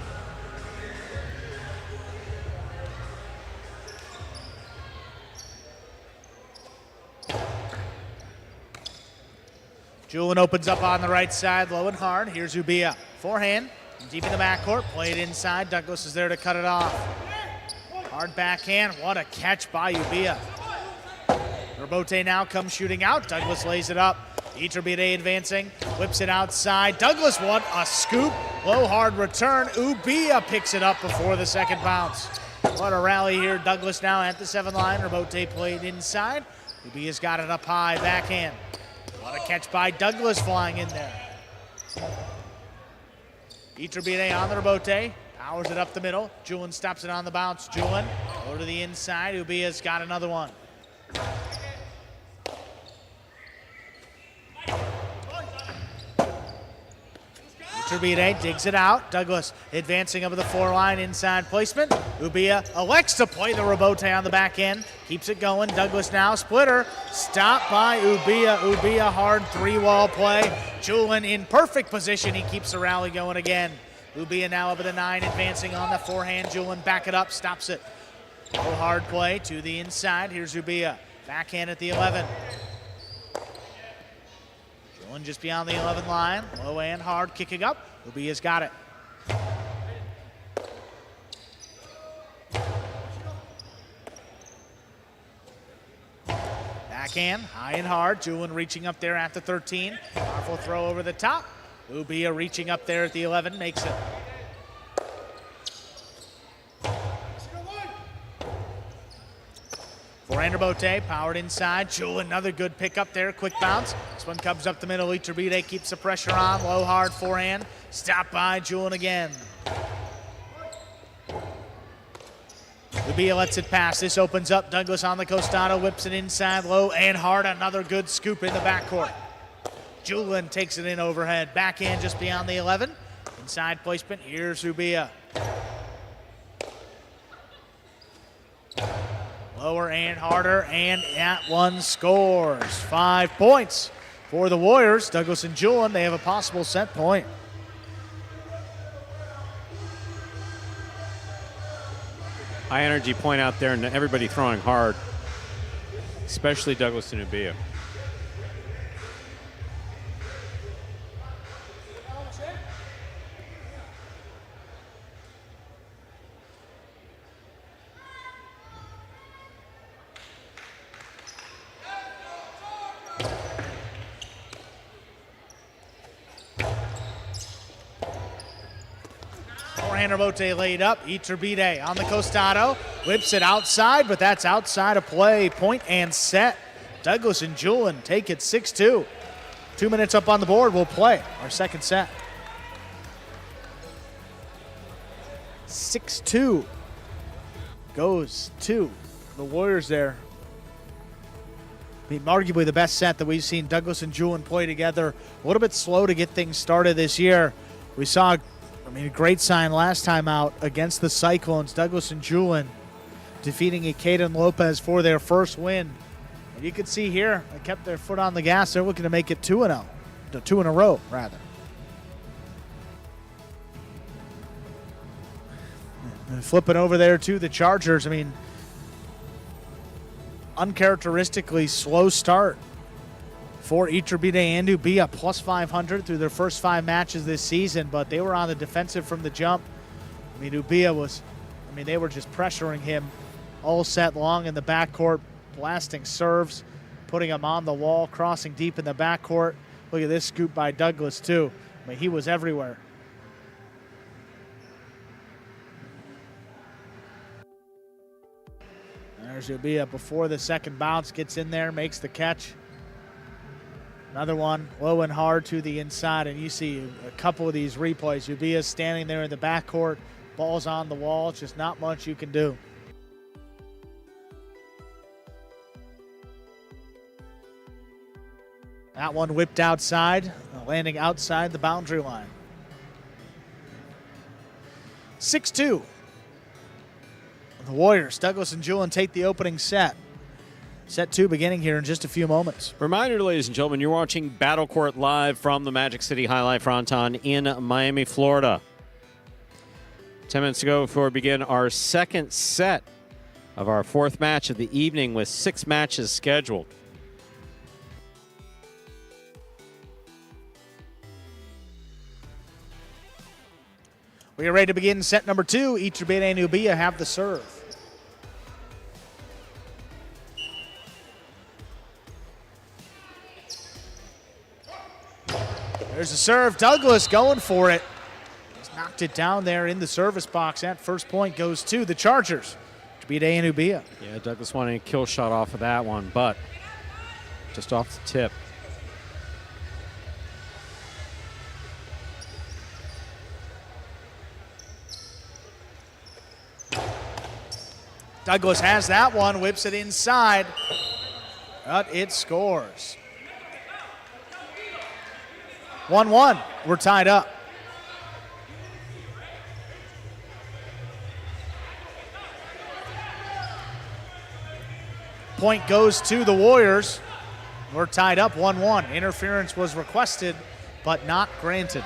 Julian opens up on the right side, low and hard. Here's Ubia. Forehand, deep in the backcourt, played inside. Douglas is there to cut it off. Hard backhand, what a catch by Ubia. Robote now comes shooting out. Douglas lays it up. Iturbide advancing, whips it outside. Douglas, what a scoop. Low hard return. Ubia picks it up before the second bounce. What a rally here. Douglas now at the 7 line. Robote played inside. Ubia's got it up high, backhand. What a catch by Douglas flying in there. Iturbide on the Robote. Powers it up the middle. Julian stops it on the bounce. Julian, go to the inside. Ubia's got another one. Iturbide digs it out. Douglas advancing over the 4 line, inside placement. Ubia elects to play the Robote on the back end. Keeps it going. Douglas now, splitter. Stopped by Ubia. Ubia hard 3-wall play. Julian in perfect position. He keeps the rally going again. Ubia now up at the 9, advancing on the forehand. Julian back it up, stops it. Low hard play to the inside. Here's Ubia. Backhand at the 11. Julian just beyond the 11 line. Low and hard, kicking up. Ubia's got it. Backhand, high and hard. Julian reaching up there at the 13. Powerful throw over the top. Ubia reaching up there at the 11, makes it. Forehand Robote, powered inside. Julian, another good pick up there, quick bounce. This one comes up the middle. Iturbide keeps the pressure on. Low hard forehand. Stopped by Julian again. Ubia lets it pass. This opens up. Douglas on the Costado, whips it inside, low and hard. Another good scoop in the backcourt. Julian takes it in overhead. Backhand just beyond the 11. Inside placement. Here's Ubia. Lower and harder, and that one scores. 5 points for the Warriors. Douglas and Julian, they have a possible set point. High energy point out there, and everybody throwing hard, especially Douglas and Ubia. Robote laid up. Iturbide on the Costado. Whips it outside, but that's outside of play. Point and set. Douglas and Julian take it 6-2. 2 minutes up on the board. We'll play our second set. 6-2 goes to the Warriors there. I mean, arguably the best set that we've seen Douglas and Julian play together. A little bit slow to get things started this year. We saw a great sign last time out against the Cyclones. Douglas and Julian defeating Ikedan Lopez for their first win. And you can see here, they kept their foot on the gas. They're looking to make it 2-0. 2 in a row, rather. And flipping over there to the Chargers, uncharacteristically slow start for Iturbide and Ubia, plus 500 through their first 5 matches this season, but they were on the defensive from the jump. Ubia was, they were just pressuring him all set long in the backcourt, blasting serves, putting him on the wall, crossing deep in the backcourt. Look at this scoop by Douglas, too. He was everywhere. There's Ubia before the second bounce, gets in there, makes the catch. Another one, low and hard to the inside, and you see a couple of these replays. Ubia standing there in the backcourt, ball's on the wall, just not much you can do. That one whipped outside, landing outside the boundary line. 6-2. The Warriors, Douglas and Julian, take the opening set. Set 2 beginning here in just a few moments. Reminder, ladies and gentlemen, you're watching Battle Court live from the Magic City Jai-Alai Fronton in Miami, Florida. 10 minutes ago before we begin our second set of our 4th match of the evening with 6 matches scheduled. We are ready to begin set number 2. Iturbide and Ubia have the serve. There's a serve. Douglas going for it. He's knocked it down there in the service box. That first point goes to the Chargers. Iturbide and Ubia. Yeah, Douglas wanted a kill shot off of that one, but just off the tip. Douglas has that one, whips it inside, but it scores. 1-1, we're tied up. Point goes to the Warriors. We're tied up 1-1. Interference was requested, but not granted.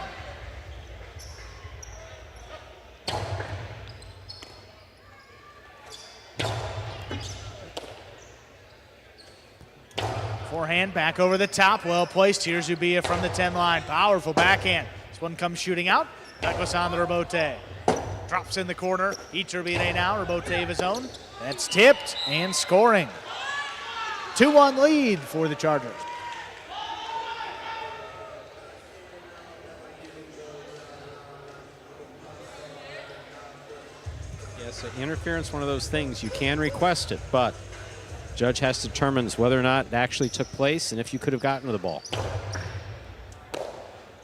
Forehand back over the top, well placed. Here's Ubia from the 10 line. Powerful backhand. This one comes shooting out. Douglas on the rebote. Drops in the corner. Iturbide now, rebote of his own. That's tipped and scoring. 2-1 lead for the Chargers. Yes, interference, one of those things. You can request it, but judge has to determine whether or not it actually took place and if you could have gotten to the ball.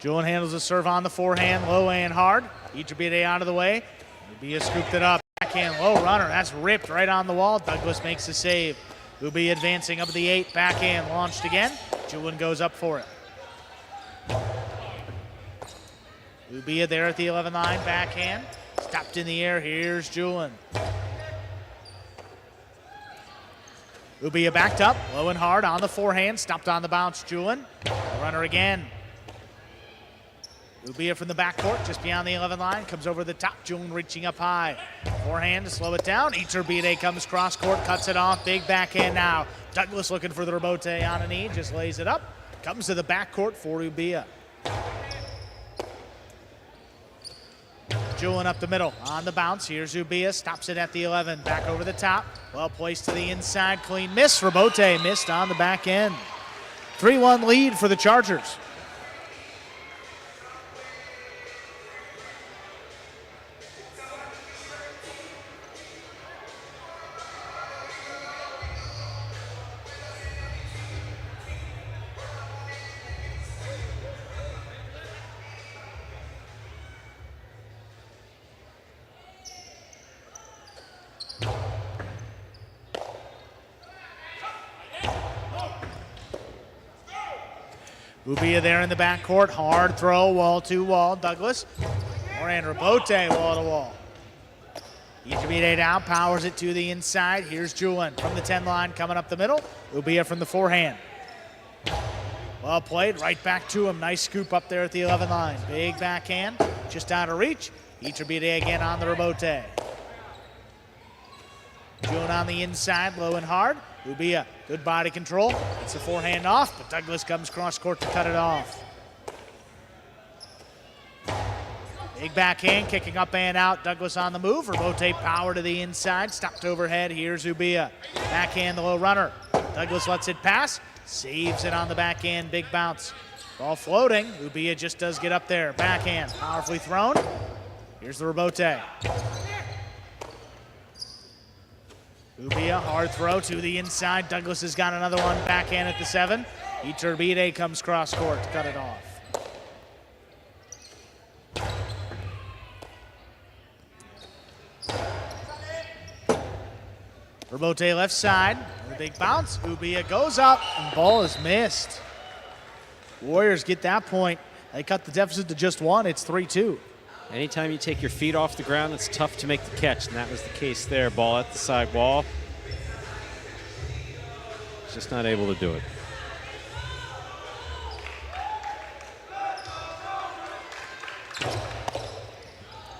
Julian handles the serve on the forehand, low and hard. Iturbide out of the way. Ubia scooped it up. Backhand, low runner. That's ripped right on the wall. Douglas makes the save. Ubia advancing up to the 8. Backhand launched again. Julian goes up for it. Ubia there at the 11 line. Backhand. Stopped in the air. Here's Julian. Ubia backed up, low and hard on the forehand, stopped on the bounce, Julian. Runner again. Ubia from the backcourt, just beyond the 11 line, comes over the top, Julian reaching up high. Forehand to slow it down, Iturbide comes cross court, cuts it off, big backhand now. Douglas looking for the rebote on a knee, just lays it up. Comes to the backcourt for Ubia. Julian up the middle, on the bounce. Here's Ubia, stops it at the 11, back over the top. Well placed to the inside, clean miss. Rebote missed on the back end. 3-1 lead for the Chargers. Ubia there in the backcourt, hard throw, wall to wall. Douglas, and rebote, wall to wall. Iturbide down, powers it to the inside. Here's Julian from the 10 line, coming up the middle. Ubia from the forehand. Well played, right back to him. Nice scoop up there at the 11 line. Big backhand, just out of reach. Iturbide again on the rebote. Julian on the inside, low and hard. Ubia, good body control. Gets the forehand off, but Douglas comes cross court to cut it off. Big backhand, kicking up and out. Douglas on the move. Rebote power to the inside. Stopped overhead. Here's Ubia. Backhand, the low runner. Douglas lets it pass. Saves it on the backhand. Big bounce. Ball floating. Ubia just does get up there. Backhand, powerfully thrown. Here's the rebote. Ubia, hard throw to the inside. Douglas has got another one. Backhand at the 7. Iturbide comes cross court to cut it off. Rebote left side. The big bounce. Ubia goes up, and ball is missed. Warriors get that point. They cut the deficit to just 1. It's 3-2. Anytime you take your feet off the ground, it's tough to make the catch, and that was the case there. Ball at the side wall. Just not able to do it.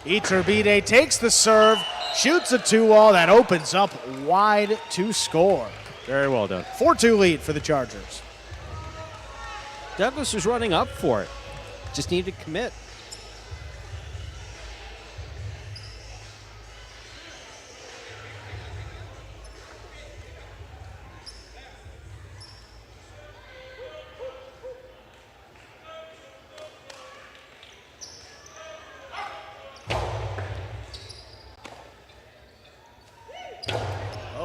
Iturbide takes the serve, shoots a 2-wall that opens up wide to score. Very well done. 4-2 lead for the Chargers. Douglas was running up for it. Just needed to commit.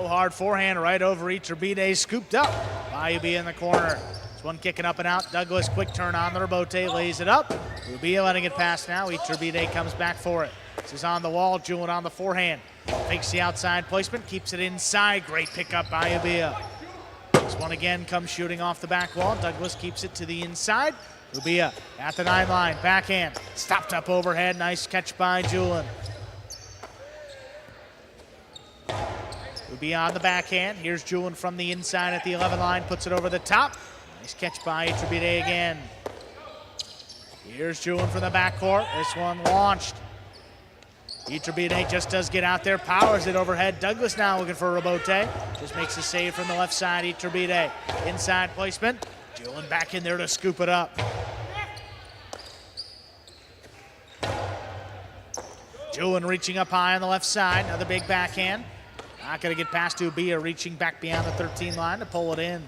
Hard forehand right over Iturbide, scooped up by Ubia in the corner. This one kicking up and out. Douglas, quick turn on the rebote, lays it up. Ubia letting it pass now. Iturbide comes back for it. This is on the wall, Julian on the forehand. Fakes the outside placement, keeps it inside. Great pickup by Ubia. This one again comes shooting off the back wall. Douglas keeps it to the inside. Ubia at the 9 line, backhand. Stopped up overhead, nice catch by Julian. Ubia on the backhand. Here's Julian from the inside at the 11 line, puts it over the top. Nice catch by Iturbide again. Here's Julian from the backcourt. This one launched. Iturbide just does get out there, powers it overhead. Douglas now looking for Robote. Just makes a save from the left side. Iturbide inside placement. Julian back in there to scoop it up. Julian reaching up high on the left side. Another big backhand. Not going to get past Ubia, reaching back beyond the 13 line to pull it in.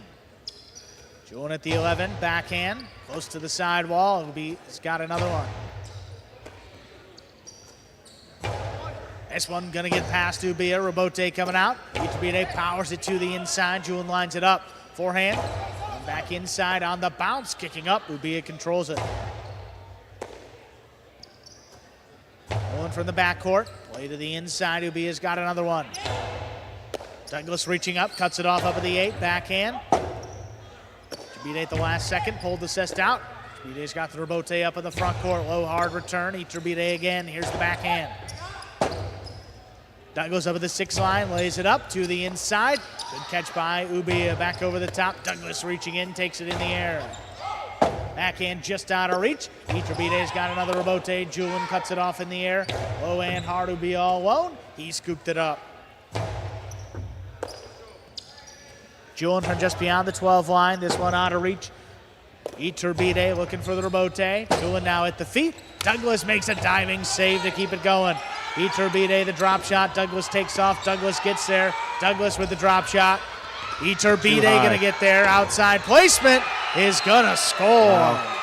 Julian at the 11, backhand, close to the side wall. Ubia's got another one. This one going to get past Ubia. Robote coming out. Iturbide powers it to the inside. Julian lines it up. Forehand. And back inside on the bounce. Kicking up. Ubia controls it. Julian from the backcourt. Play to the inside. Ubia's got another one. Douglas reaching up, cuts it off up at the 8, backhand. Iturbide at the last second, pulled the cest out. Iturbide got the rebote up in the front court, low hard return. Iturbide again, here's the backhand. Douglas up at the 6 line, lays it up to the inside. Good catch by Ubia, back over the top. Douglas reaching in, takes it in the air. Backhand just out of reach. Iturbide's got another rebote. Julian cuts it off in the air. Low and hard, Ubia all alone. He scooped it up. Julian from just beyond the 12 line. This one out of reach. Iturbide looking for the rebote. Julian now at the feet. Douglas makes a diving save to keep it going. Iturbide the drop shot. Douglas takes off. Douglas gets there. Douglas with the drop shot. Iturbide gonna get there. Outside placement is gonna score. Wow.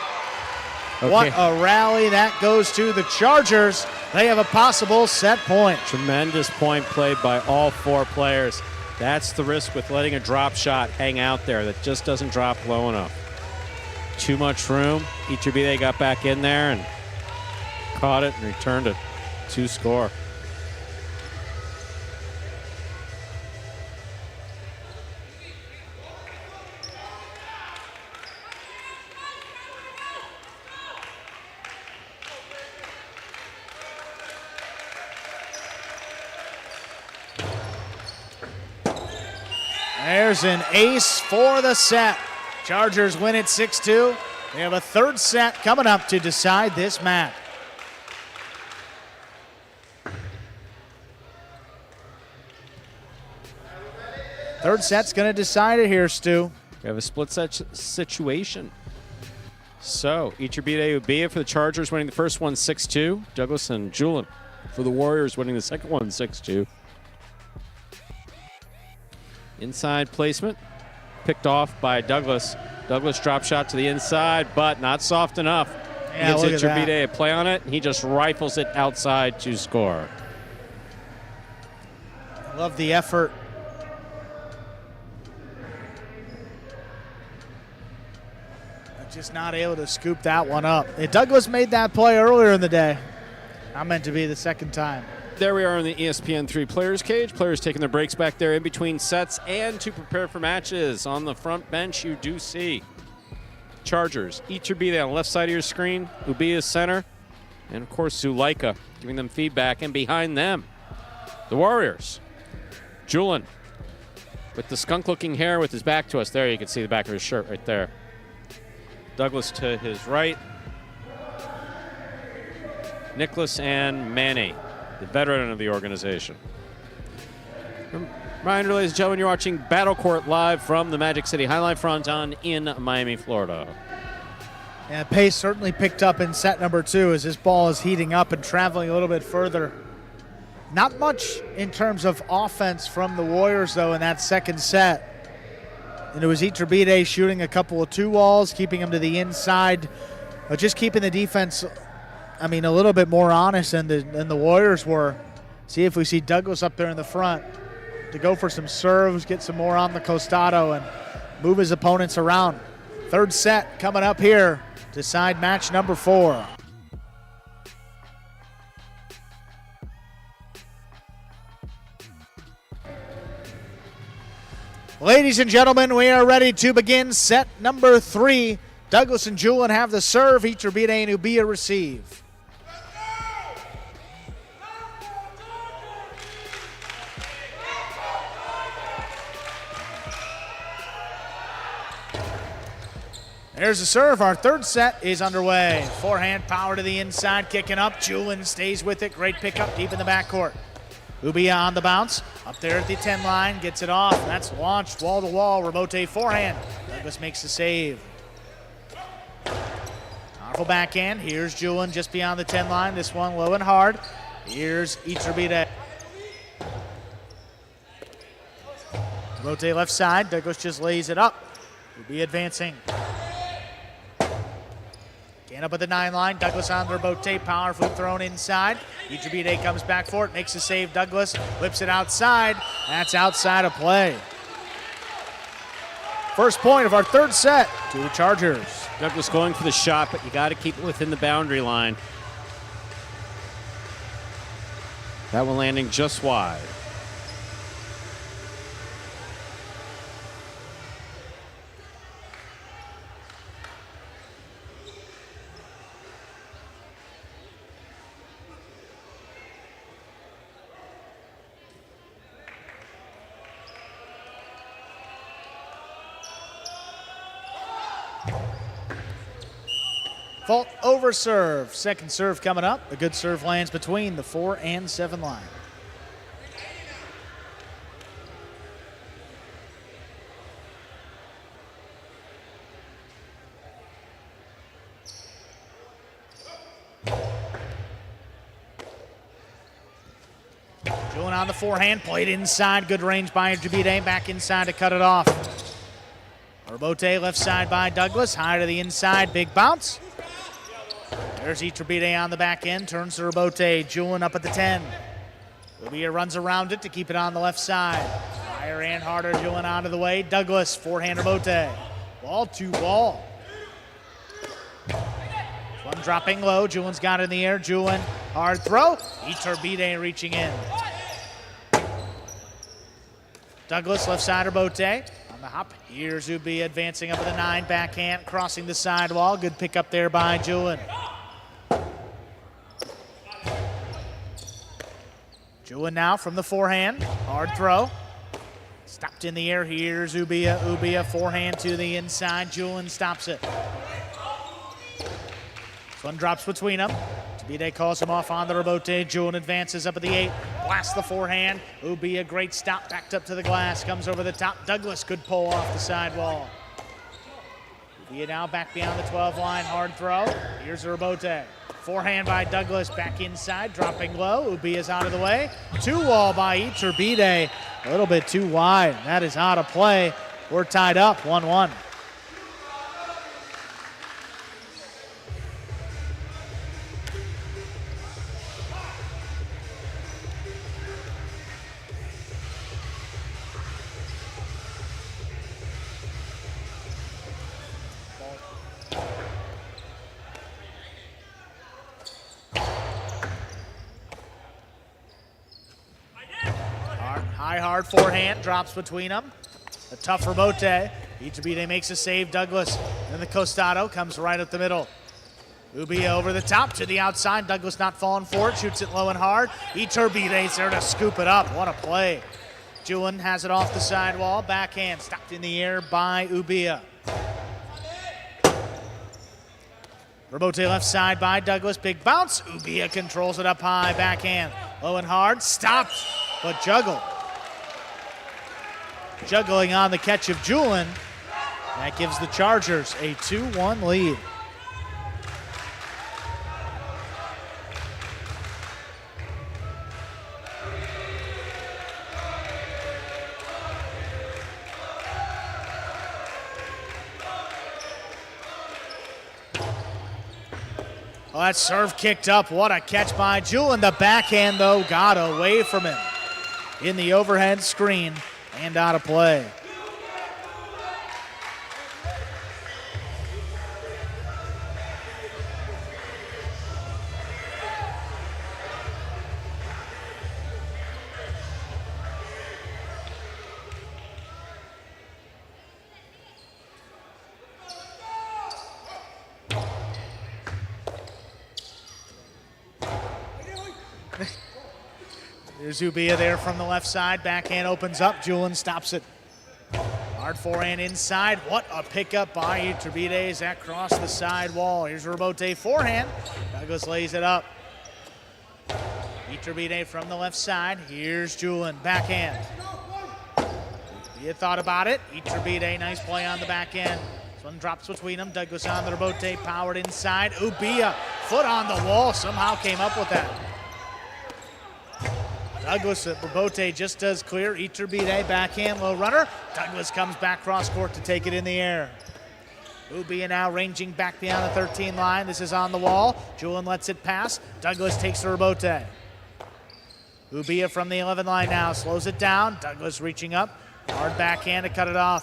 Okay. What a rally that goes to the Chargers. They have a possible set point. Tremendous point played by all 4 players. That's the risk with letting a drop shot hang out there that just doesn't drop low enough. Too much room. Iturbide got back in there and caught it and returned it to score. There's an ace for the set. Chargers win it 6-2. They have a 3rd set coming up to decide this match. Third set's going to decide it here, Stu. We have a split set situation. So, Iturbide Ubia for the Chargers winning the first one 6-2. Douglas and Julian for the Warriors winning the second one 6-2. Inside placement, picked off by Douglas. Douglas drop shot to the inside, but not soft enough. Yeah, Gives Iturbide a play on it, and he just rifles it outside to score. I love the effort. Just not able to scoop that one up. Douglas made that play earlier in the day. Not meant to be the second time. There we are in the ESPN3 Players Cage. Players taking their breaks back there in between sets and to prepare for matches. On the front bench, you do see Chargers. Iturbide on the left side of your screen. Ubia center. And, of course, Zulaika giving them feedback. And behind them, the Warriors. Julian with the skunk-looking hair with his back to us. There, you can see the back of his shirt right there. Douglas to his right. Nicholas and Manny, the veteran of the organization. Reminder, ladies and gentlemen, you're watching Battle Court live from the Magic City Jai-Alai Fronton in Miami, Florida. Yeah, pace certainly picked up in set number 2 as this ball is heating up and traveling a little bit further. Not much in terms of offense from the Warriors, though, in that second set. And it was Iturbide shooting a couple of 2-walls, keeping them to the inside, but just keeping the defense, I mean, a little bit more honest than the Warriors were. See if we see Douglas up there in the front to go for some serves, get some more on the costado, and move his opponents around. Third set coming up here, decide match number 4. Ladies and gentlemen, we are ready to begin set number 3. Douglas and Julian have the serve. Iturbide and Ubia receive. There's the serve. Our third set is underway. Forehand power to the inside, kicking up. Julian stays with it. Great pickup deep in the backcourt. Ubia on the bounce. Up there at the 10 line, gets it off. That's launched wall to wall. Remote forehand. Douglas makes the save. Powerful backhand. Here's Julian just beyond the 10 line. This one low and hard. Here's Iturbide. Remote left side. Douglas just lays it up. Ubia advancing. Again up at the 9 line, Douglas on the rebote, powerfully thrown inside. Iturbide comes back for it, makes the save. Douglas whips it outside. That's outside of play. First point of our third set to the Chargers. Douglas going for the shot, but you got to keep it within the boundary line. That one landing just wide. Fault over serve. Second serve coming up. A good serve lands between the 4 and 7 line. Julian on the forehand, played inside. Good range by Iturbide. Back inside to cut it off. Rebote left side by Douglas. High to the inside. Big bounce. There's Iturbide on the back end, turns to Rebote. Julian up at the 10. Ubia runs around it to keep it on the left side. Higher and harder, Julian out of the way. Douglas, forehand Rebote. Ball to ball. One dropping low, Julian's got it in the air. Julian, hard throw. Iturbide reaching in. Douglas, left side Rebote. On the hop, here's Ubia advancing up at the 9, backhand, crossing the sidewall. Good pickup there by Julian. Julian now from the forehand, hard throw. Stopped in the air, here's Ubia. Ubia forehand to the inside, Julian stops it. This one drops between them. Iturbide calls him off on the rebote. Julian advances up at the 8, blasts the forehand. Ubia, great stop, backed up to the glass, comes over the top. Douglas could pull off the sidewall. Ubia now back beyond the 12 line, hard throw. Here's the rebote. Forehand by Douglas, back inside, dropping low. Ubia's out of the way. 2-wall by Iturbide, a little bit too wide. That is out of play. We're tied up, 1-1. Hard forehand, drops between them. A tough rebote. Iturbide makes a save. Douglas And the Costado comes right up the middle. Ubia over the top to the outside. Douglas not falling for it. Shoots it low and hard. Iturbide's there to scoop it up. What a play. Julian has it off the sidewall. Backhand stopped in the air by Ubia. Robote left side by Douglas. Big bounce. Ubia controls it up high. Backhand. Low and hard. Stopped, but juggled. Juggling on the catch of Julian. That gives the Chargers a 2-1 lead. Oh, that serve kicked up. What a catch by Julian. The backhand, though, got away from him in the overhead screen and out of play. There's Ubia there from the left side. Backhand opens up. Julian stops it. Hard forehand inside. What a pickup by Iturbides across the side wall. Here's Robote forehand. Douglas lays it up. Iturbide from the left side. Here's Julian. Backhand. Ubia thought about it. Iturbide, nice play on the back end. This one drops between them. Douglas on the Robote, powered inside. Ubia, foot on the wall, somehow came up with that. Douglas at Robote just does clear. Iturbide, backhand, low runner. Douglas comes back cross court to take it in the air. Ubia now ranging back beyond the 13 line. This is on the wall. Julian lets it pass. Douglas takes the Robote. Ubia from the 11 line now, slows it down. Douglas reaching up. Hard backhand to cut it off.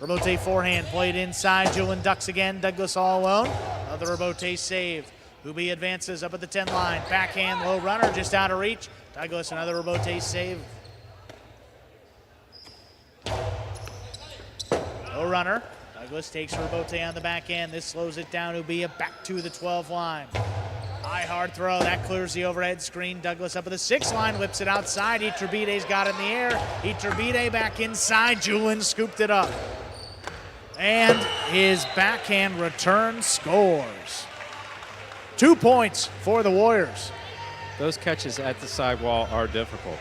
Robote forehand played inside. Julian ducks again. Douglas all alone. Another Robote save. Ubia advances up at the 10 line. Backhand, low runner, just out of reach. Douglas, another Robote save. Low runner. Douglas takes Robote on the back end. This slows it down. Ubia back to the 12 line. High hard throw. That clears the overhead screen. Douglas up at the 6 line. Whips it outside. Iturbide's got it in the air. Iturbide back inside. Julian scooped it up. And his backhand return scores. 2 points for the Warriors. Those catches at the sidewall are difficult.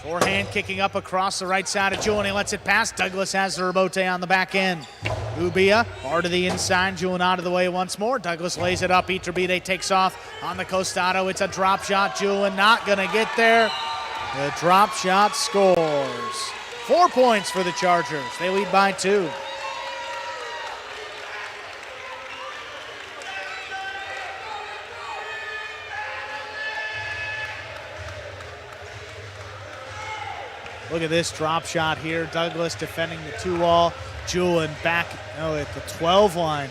Forehand kicking up across the right side of Julian. He lets it pass. Douglas has the Robote on the back end. Ubia hard to the inside. Julian out of the way once more. Douglas lays it up. Iturbide takes off on the Costado. It's a drop shot. Julian not going to get there. The drop shot scores. 4 points for the Chargers. They lead by 2. Look at this drop shot here. Douglas defending the 2-wall. Julian back at the 12 line.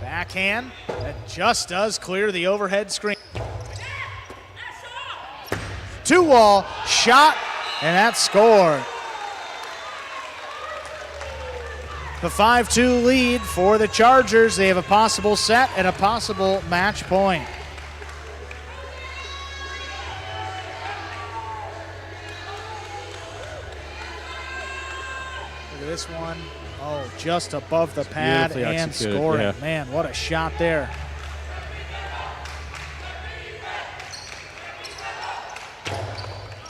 Backhand that just does clear the overhead screen. 2-wall shot, and that scored. The 5-2 lead for the Chargers. They have a possible set and a possible match point. Look at this one. Oh, just above the pad and scoring. Yeah. Man, what a shot there.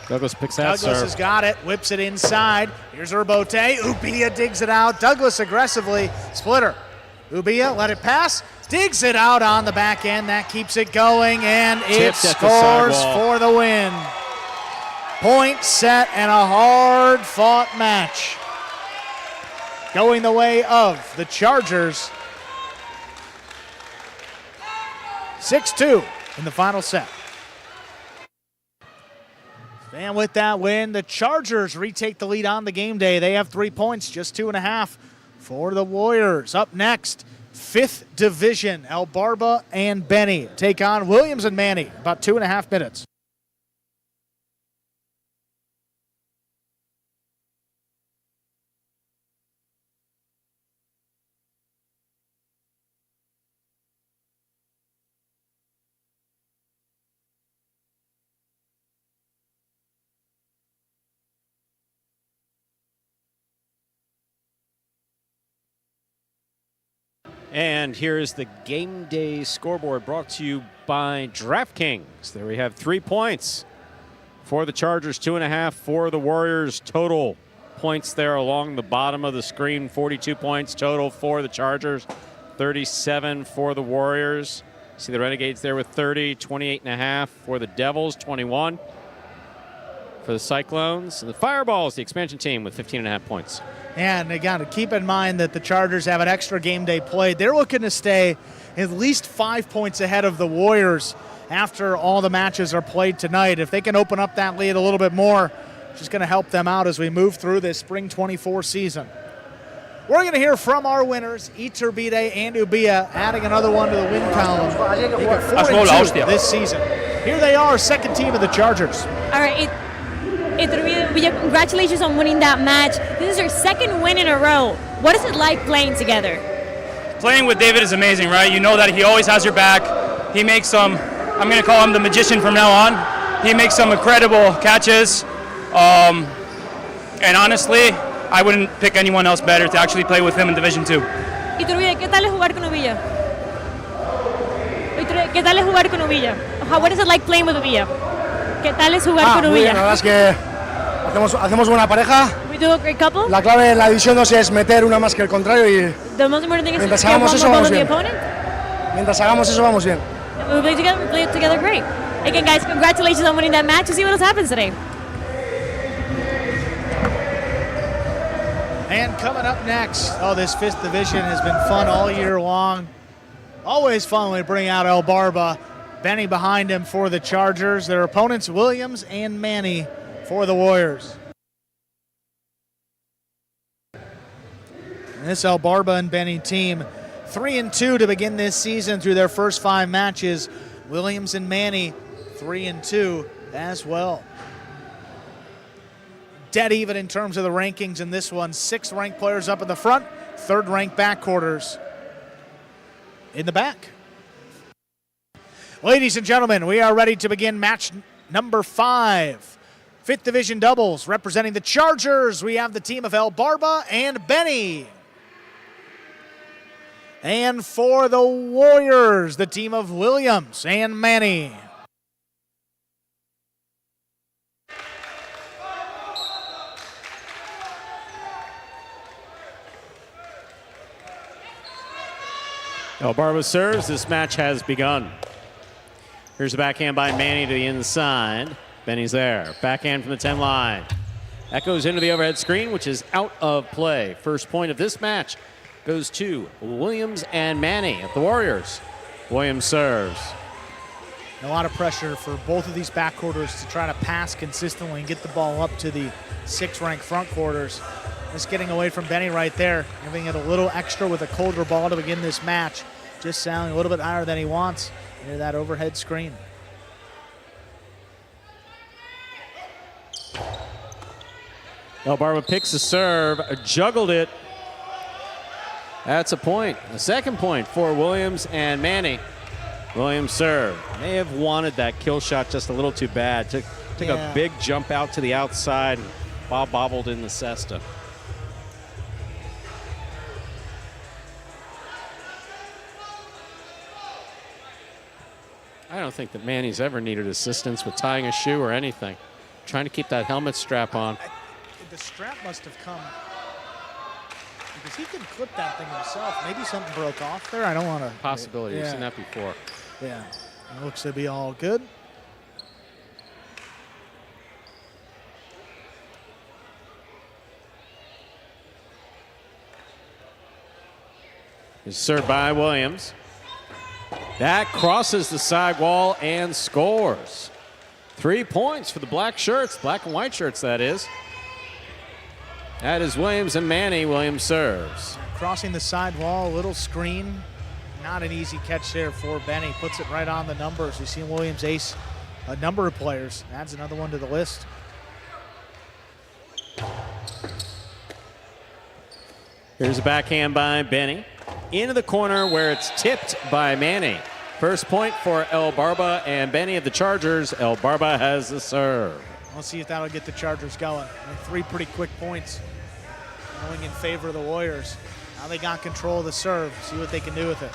Douglas picks that Douglas serve. has got it, whips it inside. Here's Urbote. Ubia digs it out. Douglas aggressively. Splitter. Ubia let it pass. Digs it out on the back end. That keeps it going, and it Tipped at the scores sidewall. for the win. Point set and a hard-fought match. Going the way of the Chargers. 6-2 in the final set. And with that win, the Chargers retake the lead on the game day. They have 3 points, just 2.5 for the Warriors. Up next, 5th Division, El Barba and Benny take on Williams and Manny, about 2.5 minutes. And here's the game day scoreboard brought to you by DraftKings. There we have 3 points for the Chargers, 2.5 for the Warriors. Total points there along the bottom of the screen, 42 points total for the Chargers, 37 for the Warriors. See the Renegades there with 30, 28.5 for the Devils, 21 for the Cyclones. And the Fireballs, the expansion team, with 15.5 points. And again, keep in mind that the Chargers have an extra game day played. They're looking to stay at least 5 points ahead of the Warriors after all the matches are played tonight. If they can open up that lead a little bit more, it's just going to help them out as we move through this spring 24 season. We're going to hear from our winners, Iturbide and Ubia, adding another one to the win column. They got 4-2 this season. Here they are, second team of the Chargers. All right, Iturbide, congratulations on winning that match. This is your second win in a row. What is it like playing together? Playing with David is amazing, right? You know that he always has your back. He makes some, I'm going to call him the magician from now on. He makes some incredible catches. And honestly, I wouldn't pick anyone else better to actually play with him in Division 2. Iturbide, ¿qué tal es jugar con Ubia? Iturbide, ¿qué tal es jugar con Ubia? What is it like playing with Ubia? ¿Qué tal es jugar con Muy bien, la Ubia? verdad es que hacemos buena pareja. We do a great couple. La clave en la división 2 es meter una más que el contrario y The most important thing is to mientras get hagamos one eso more vamos goal than the bien. opponent. Mientras hagamos eso vamos bien. And we play together great. Again, guys, congratulations on winning that match. We'll see what else happens today. And coming up next, this 5th Division has been fun all year long. Always fun when we bring out El Barba. Benny behind him for the Chargers. Their opponents, Williams and Manny for the Warriors. And this El Barba and Benny team, 3-2 to begin this season through their first 5 matches. Williams and Manny, 3-2 as well. Dead even in terms of the rankings in this one. 6th ranked players up in the front, 3rd ranked backcourters in the back. Ladies and gentlemen, we are ready to begin match number 5. 5th Division doubles representing the Chargers. We have the team of El Barba and Benny. And for the Warriors, the team of Williams and Manny. El Barba serves. This match has begun. Here's a backhand by Manny to the inside. Benny's there. Backhand from the 10 line. That goes into the overhead screen, which is out of play. First point of this match goes to Williams and Manny of the Warriors. Williams serves. A lot of pressure for both of these backcourters to try to pass consistently and get the ball up to the 6th-ranked front quarters. Just getting away from Benny right there, giving it a little extra with a colder ball to begin this match. Just sounding a little bit higher than he wants near that overhead screen. El Barba picks the serve, juggled it. That's a point. A second point for Williams and Manny. Williams serve. May have wanted that kill shot just a little too bad. Took a big jump out to the outside. Bob bobbled in the cesta. I don't think that Manny's ever needed assistance with tying a shoe or anything. trying to keep that helmet strap on. The strap must have come because he can clip that thing himself. Maybe something broke off there. I don't want to. Possibility. You've seen that before. Yeah. It looks to be all good. Is served by Williams. That crosses the sidewall and scores. 3 points for the black shirts, black and white shirts, that is. That is Williams and Manny. Williams serves. Crossing the sidewall, a little screen. Not an easy catch there for Benny. Puts it right on the numbers. We've seen Williams ace a number of players. Adds another one to the list. Here's a backhand by Benny. Into the corner where it's tipped by Manny. First point for El Barba and Benny of the Chargers. El Barba has the serve. Let's see if that'll get the Chargers going. And 3 pretty quick points going in favor of the Warriors. Now they got control of the serve. See what they can do with it.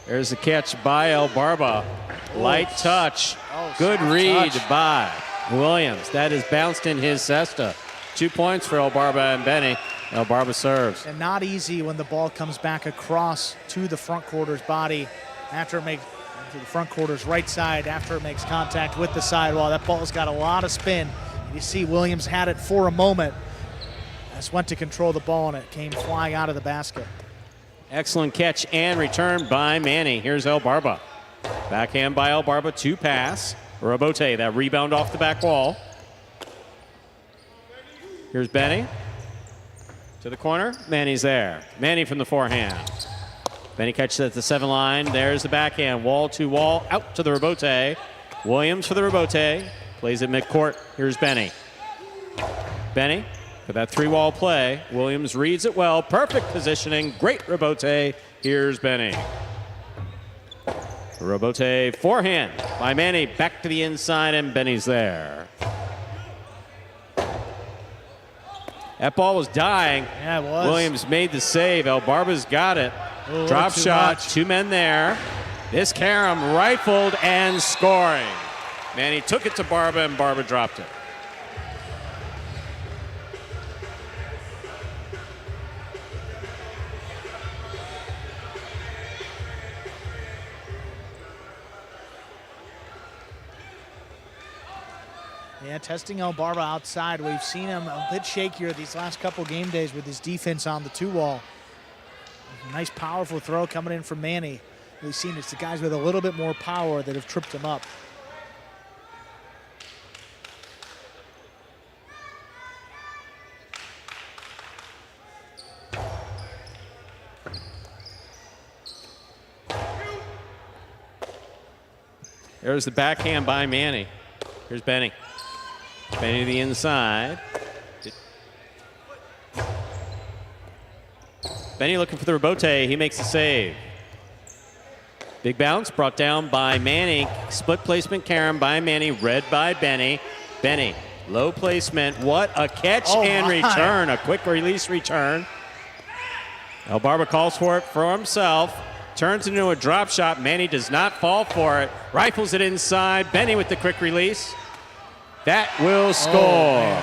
There's a catch by El Barba. Light touch. Good soft read touch by Williams. That is bounced in his cesta. 2 points for El Barba and Benny. El Barba serves. And not easy when the ball comes back across to the front quarter's body after it makes to the front quarter's right side after it makes contact with the sidewall. That ball's got a lot of spin. And you see Williams had it for a moment. Just went to control the ball and it came flying out of the basket. Excellent catch and return by Manny. Here's El Barba. Backhand by El Barba, 2 pass. Robote, that rebound off the back wall. Here's Benny. To the corner. Manny's there. Manny from the forehand. Benny catches at the 7 line. There's the backhand. Wall to wall. Out to the Robote. Williams for the Robote. Plays it midcourt. Here's Benny. Benny. For that 3-wall play, Williams reads it well. Perfect positioning. Great Robote. Here's Benny. Robote forehand by Manny. Back to the inside, and Benny's there. That ball was dying. Yeah, it was. Williams made the save. El Barba's got it. Ooh, Drop shot. much. 2 men there. This carom rifled and scoring. Manny took it to Barba, and Barba dropped it. Yeah, testing El Barba outside. We've seen him a bit shakier these last couple game days with his defense on the 2-wall. Nice powerful throw coming in from Manny. We've seen it's the guys with a little bit more power that have tripped him up. There's the backhand by Manny. Here's Benny. Benny to the inside. Benny looking for the Robote. He makes the save. Big bounce brought down by Manny. Split placement carom by Manny. Read by Benny. Benny, low placement. What a catch and return. A quick release return. El Barba calls for it for himself. Turns into a drop shot. Manny does not fall for it. Rifles it inside. Benny with the quick release. That will score.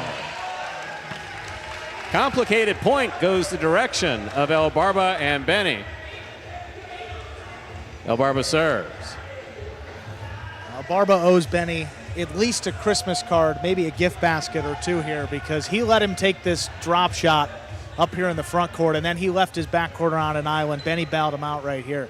Complicated point goes the direction of El Barba and Benny. El Barba serves. El Barba owes Benny at least a Christmas card, maybe a gift basket or 2 here, because he let him take this drop shot up here in the front court, and then he left his back quarter on an island. Benny bailed him out right here.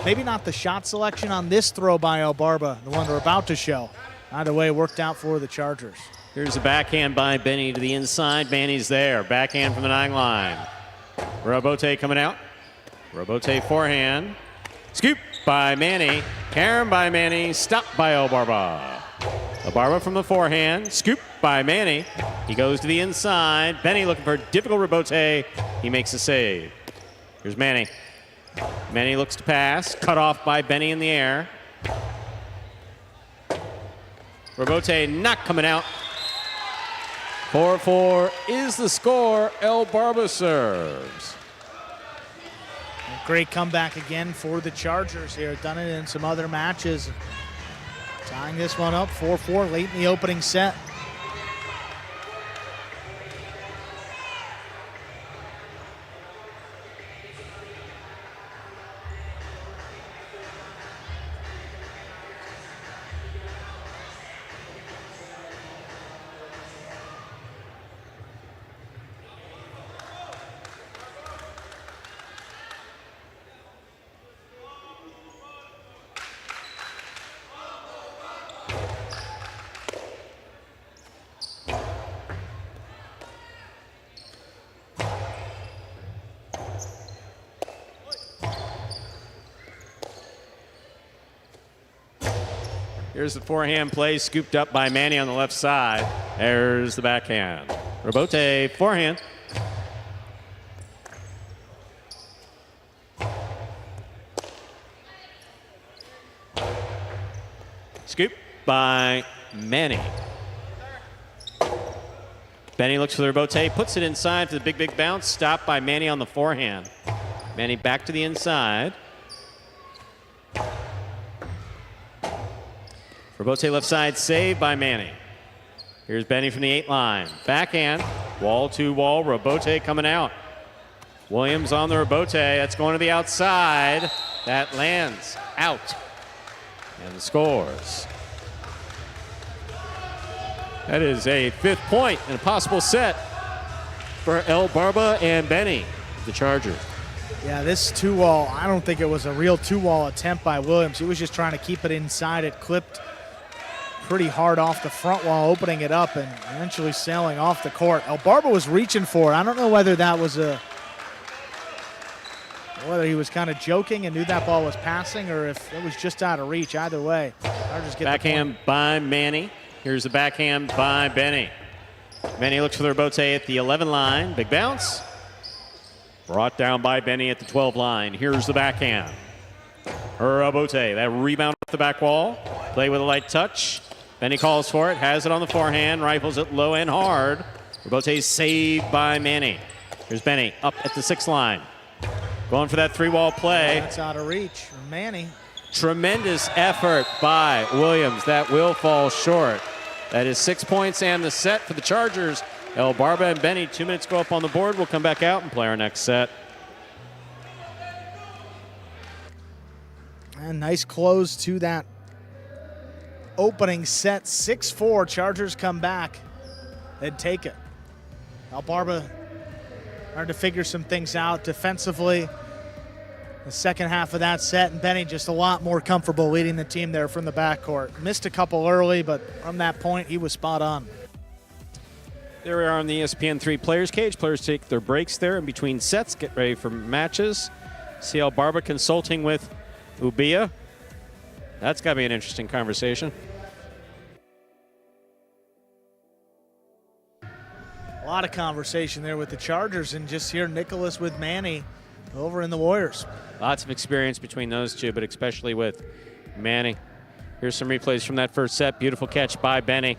Maybe not the shot selection on this throw by El Barba, the one they're about to show. Either way, it worked out for the Chargers. Here's a backhand by Benny to the inside. Manny's there. Backhand from the 9 line. Robote coming out. Robote forehand. Scoop by Manny. Carom by Manny. Stopped by El Barba. El Barba from the forehand. Scoop by Manny. He goes to the inside. Benny looking for a difficult Robote. He makes a save. Here's Manny. Manny looks to pass. Cut off by Benny in the air. Robote not coming out. 4-4 is the score. El Barba serves. Great comeback again for the Chargers here. Done it in some other matches. Tying this one up 4-4 late in the opening set. Here's the forehand play, scooped up by Manny on the left side. There's the backhand. Robote, forehand. Scoop by Manny. Benny looks for the Robote, puts it inside for the big bounce. Stopped by Manny on the forehand. Manny back to the inside. Robote left side, saved by Manny. Here's Benny from the 8 line. Backhand, wall to wall, Robote coming out. Williams on the Robote, that's going to the outside. That lands out. And the scores. That is a 5th point and a possible set for El Barba and Benny, the Chargers. Yeah, this 2-wall, I don't think it was a real 2-wall attempt by Williams. He was just trying to keep it inside. It clipped pretty hard off the front wall, opening it up and eventually sailing off the court. El Barba was reaching for it. I don't know whether that was whether he was kind of joking and knew that ball was passing or if it was just out of reach. Either way, just get backhand by Manny. Here's the backhand by Benny. Benny looks for the Robote at the 11 line. Big bounce. Brought down by Benny at the 12 line. Here's the backhand. Robote, that rebound off the back wall. Play with a light touch. Benny calls for it, has it on the forehand, rifles it low and hard. Robote saved by Manny. Here's Benny up at the 6 line. Going for that 3-wall play. That's out of reach. Manny. Tremendous effort by Williams. That will fall short. That is 6 points and the set for the Chargers. El Barba and Benny, 2 minutes go up on the board. We'll come back out and play our next set. And nice close to that opening set. 6-4. Chargers come back and take it. El Barba started to figure some things out defensively. The second half of that set, and Benny just a lot more comfortable leading the team there from the backcourt. Missed a couple early, but from that point, he was spot on. There we are on the ESPN3 Players Cage. Players take their breaks there in between sets, get ready for matches. See El Barba consulting with Ubia. That's got to be an interesting conversation. A lot of conversation there with the Chargers, and just here Nicholas with Manny over in the Warriors. Lots of experience between those two, but especially with Manny. Here's some replays from that first set. Beautiful catch by Benny.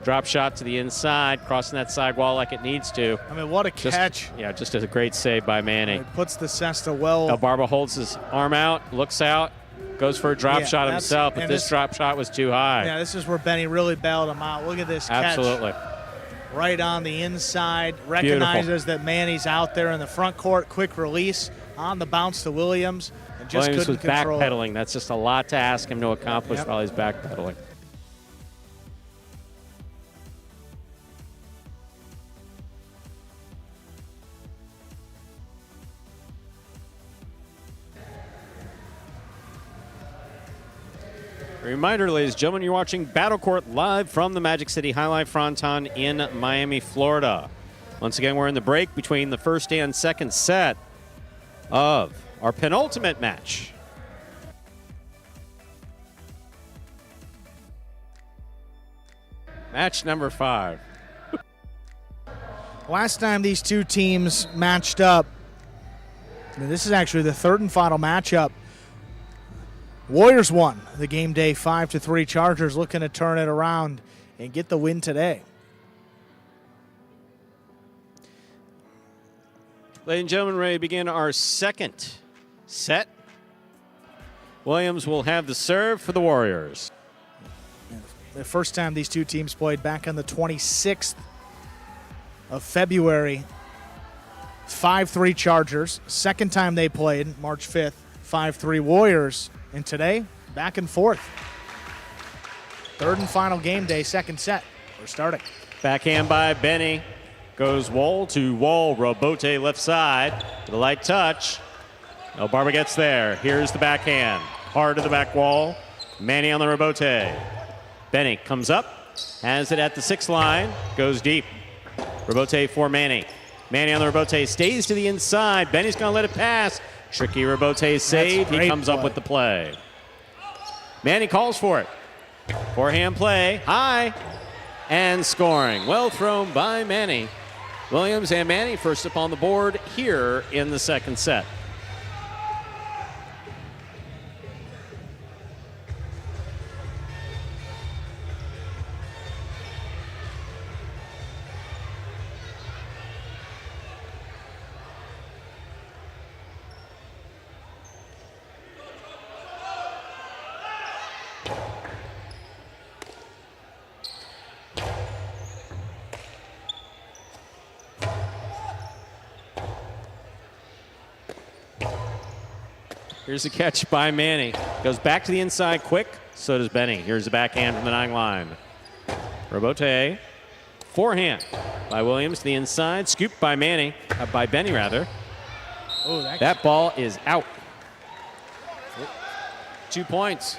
Drop shot to the inside, crossing that side wall like it needs to. I mean, what a catch. Just a great save by Manny. It puts the cesta well. El Barba holds his arm out, looks out, goes for a drop shot himself, but this drop shot was too high. Yeah, this is where Benny really bailed him out. Look at this catch. Absolutely. Right on the inside, recognizes that Manny's out there in the front court. Quick release on the bounce to Williams, and just Williams couldn't was control backpedaling. That's just a lot to ask him to accomplish while he's backpedaling. Reminder, ladies and gentlemen, you're watching Battle Court live from the Magic City Jai-Alai Fronton in Miami, Florida. Once again, we're in the break between the first and second set of our penultimate match. Match number 5. Last time these two teams matched up, this is actually the third and final matchup. Warriors won the game day 5-3. Chargers looking to turn it around and get the win today. Ladies and gentlemen, ready to begin our second set. Williams will have the serve for the Warriors. The first time these two teams played back on the 26th of February, 5-3 Chargers. Second time they played, March 5th, 5-3 Warriors. And today, back and forth. Third and final game day, second set. We're starting. Backhand by Benny. Goes wall to wall. Robote left side. With a light touch. Elbarba gets there. Here's the backhand. Hard to the back wall. Manny on the Robote. Benny comes up. Has it at the 6 line. Goes deep. Robote for Manny. Manny on the Robote. Stays to the inside. Benny's going to let it pass. Tricky Robote save. He comes up with the play. Manny calls for it. Forehand play. High. And scoring. Well thrown by Manny. Williams and Manny first up on the board here in the second set. Here's a catch by Manny. Goes back to the inside quick. So does Benny. Here's the backhand from the 9 line. Robote. Forehand by Williams to the inside. Scooped by Manny. By Benny, rather. Oh, that ball is out. 2 points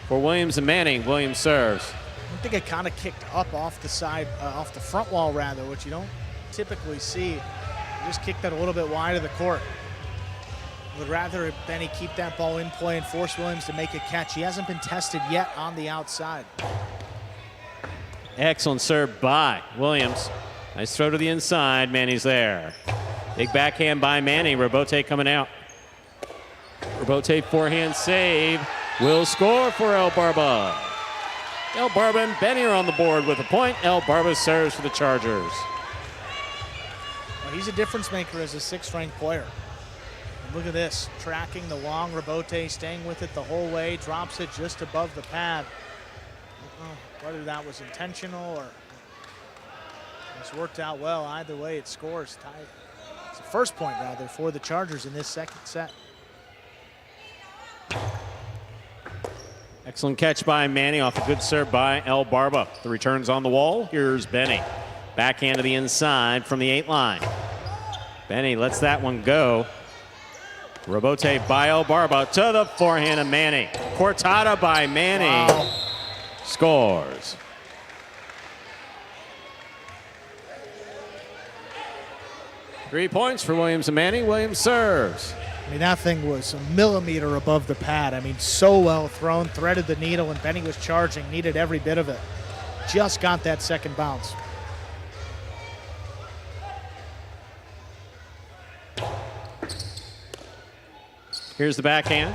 for Williams and Manny. Williams serves. I think it kind of kicked up off the side, off the front wall, rather, which you don't typically see. It just kicked that a little bit wide of the court. Would rather Benny keep that ball in play and force Williams to make a catch. He hasn't been tested yet on the outside. Excellent serve by Williams. Nice throw to the inside. Manny's there. Big backhand by Manny. Robote coming out. Robote forehand save. Will score for Elbarba. Elbarba and Benny are on the board with a point. Elbarba serves for the Chargers. Well, he's a difference maker as a 6th-ranked player. Look at this, tracking the long Robote, staying with it the whole way, drops it just above the pad. I don't know whether that was intentional or it's worked out well. Either way, it scores. Tied. It's the first point, rather, for the Chargers in this second set. Excellent catch by Manny off a good serve by Elbarba. The return's on the wall. Here's Benny. Backhand to the inside from the 8 line. Benny lets that one go. Robote by Elbarba to the forehand of Manny. Cortada by Manny. Wow. Scores. Three points for Williams and Manny. Williams serves. I mean, that thing was a millimeter above the pad. I mean, so well thrown, threaded the needle, and Benny was charging, needed every bit of it. Just got that second bounce. Here's the backhand.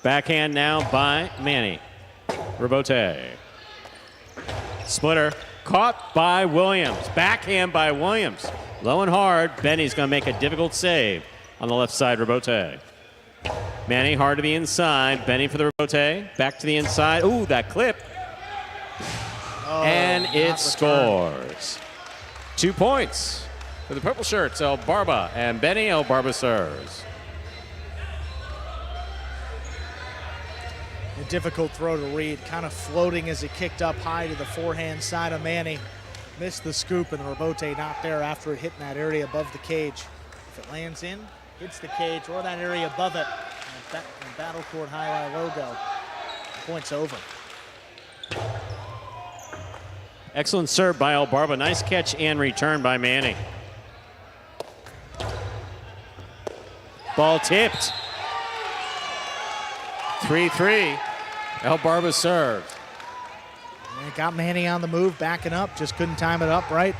Backhand now by Manny. Robote. Splitter caught by Williams. Backhand by Williams. Low and hard. Benny's going to make a difficult save on the left side. Robote. Manny hard to the inside. Benny for the Robote. Back to the inside. Ooh, that clip. Oh, and it scores. 2 points for the purple shirts. Elbarba and Benny. Elbarba serves. A difficult throw to read, kind of floating as it kicked up high to the forehand side of Manny. Missed the scoop, and the Robote not there after it hit in that area above the cage. If it lands in, hits the cage, or that area above it, and Battle Court Jai-Alai logo, point's over. Excellent serve by Elbarba. Nice catch and return by Manny. Ball tipped. 3-3. Elbarba served. And it got Manny on the move, backing up, just couldn't time it up right.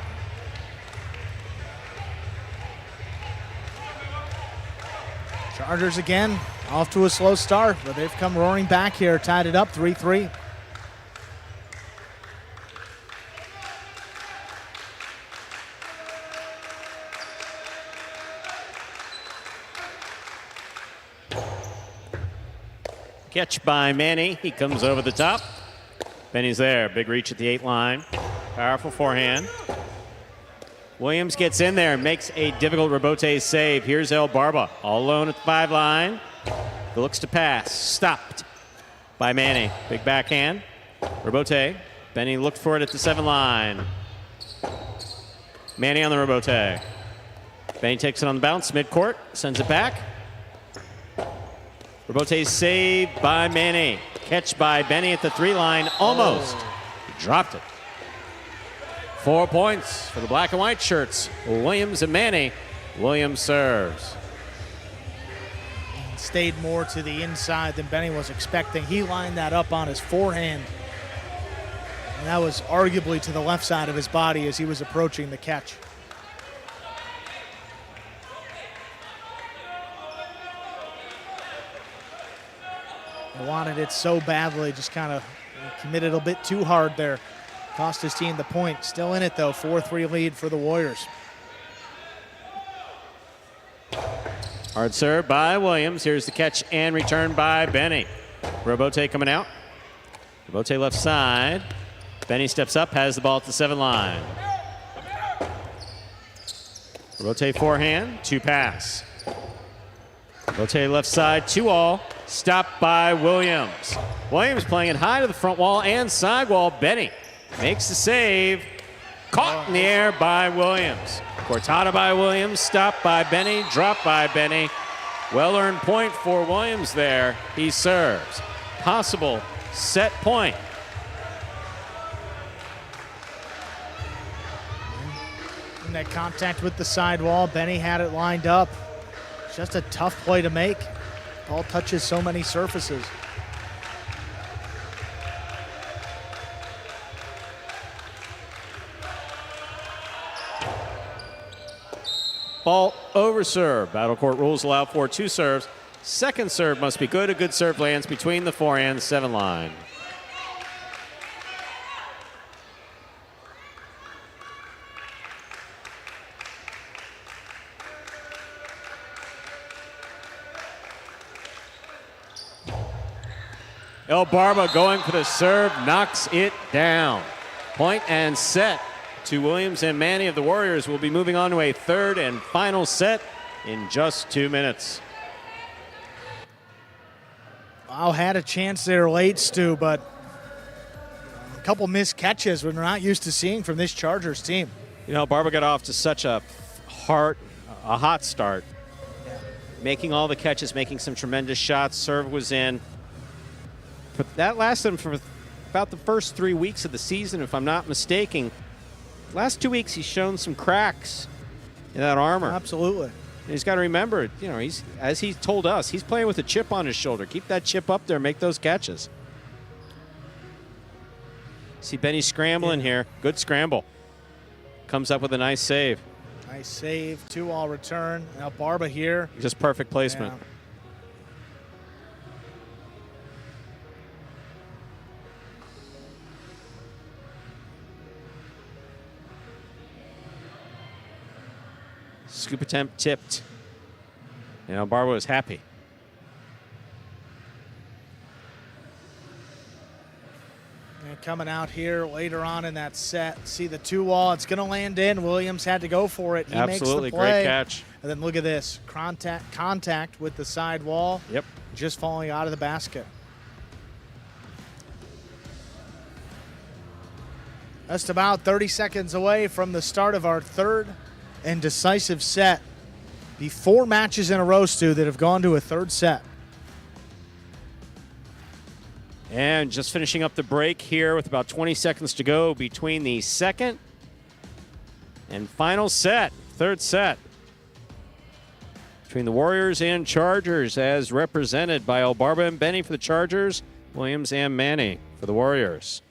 Chargers again, Off to a slow start, but they've come roaring back here, tied it up 3-3. Catch by Manny. He comes over the top. Benny's there. Big reach at the 8 line. Powerful forehand. Williams gets in there and makes a difficult Rebote save. Here's El Barba, all alone at the 5 line. Looks to pass. Stopped by Manny. Big backhand. Rebote. Benny looked for it at the 7 line. Manny on the Rebote. Benny takes it on the bounce, midcourt, sends it back. Rebote saved by Manny. Catch by Benny at the 3 line, almost. He dropped it. 4 points for the black and white shirts. Williams and Manny. Williams serves. Stayed more to the inside than Benny was expecting. He lined that up on his forehand. And that was arguably to the left side of his body as he was approaching the catch. He wanted it so badly, just kind of committed a bit too hard there. Cost his team the point. Still in it though, 4-3 lead for the Warriors. Hard serve by Williams. Here's the catch and return by Benny. Rebote coming out. Rebote left side. Benny steps up, has the ball at the 7 line. Rebote forehand, 2 pass. Rebote left side, 2-all. Stopped by Williams. Williams playing it high to the front wall and side wall. Benny makes the save. Caught in the air by Williams. Cortada by Williams, stopped by Benny, dropped by Benny. Well-earned point for Williams there. He serves. Possible set point. In that contact with the sidewall, Benny had it lined up. Just a tough play to make. Ball touches so many surfaces. Ball over serve. Battle court rules allow for 2 serves. Second serve must be good. A good serve lands between the 4 and 7 line. El Barba going for the serve, knocks it down. Point and set to Williams and Manny of the Warriors. Will be moving on to a 3rd and final set in just 2 minutes. Wow, had a chance there late, Stu, but a couple missed catches we're not used to seeing from this Chargers team. You know, Barba got off to such a hot start. Making all the catches, making some tremendous shots. Serve was in. But that lasted him for about the first 3 weeks of the season, if I'm not mistaken. Last 2 weeks, he's shown some cracks in that armor. Absolutely. And he's got to remember, you know, he's, as he told us, he's playing with a chip on his shoulder. Keep that chip up there, make those catches. See Benny scrambling here. Good scramble. Comes up with a nice save. Nice save, 2-all return. Now Barba here. Just perfect placement. Yeah. Scoop attempt tipped. You know, Barba was happy. And coming out here later on in that set, see the 2-all. It's going to land in. Williams had to go for it. He Absolutely, makes the play. great catch. And then look at this. Contact with the side wall. Yep. Just falling out of the basket. Just about 30 seconds away from the start of our 3rd and decisive set. Be 4 matches in a row, Stu, that have gone to a 3rd set. And just finishing up the break here with about 20 seconds to go between the 2nd and final set, 3rd set. Between the Warriors and Chargers, as represented by El Barba and Benny for the Chargers, Williams and Manny for the Warriors.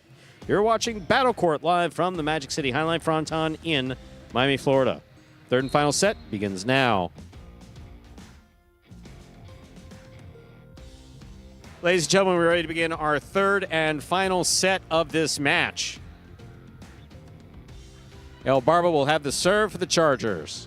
You're watching Battle Court live from the Magic City Fronton in Miami, Florida. 3rd and final set begins now. Ladies and gentlemen, we're ready to begin our third and final set of this match. El Barba will have the serve for the Chargers.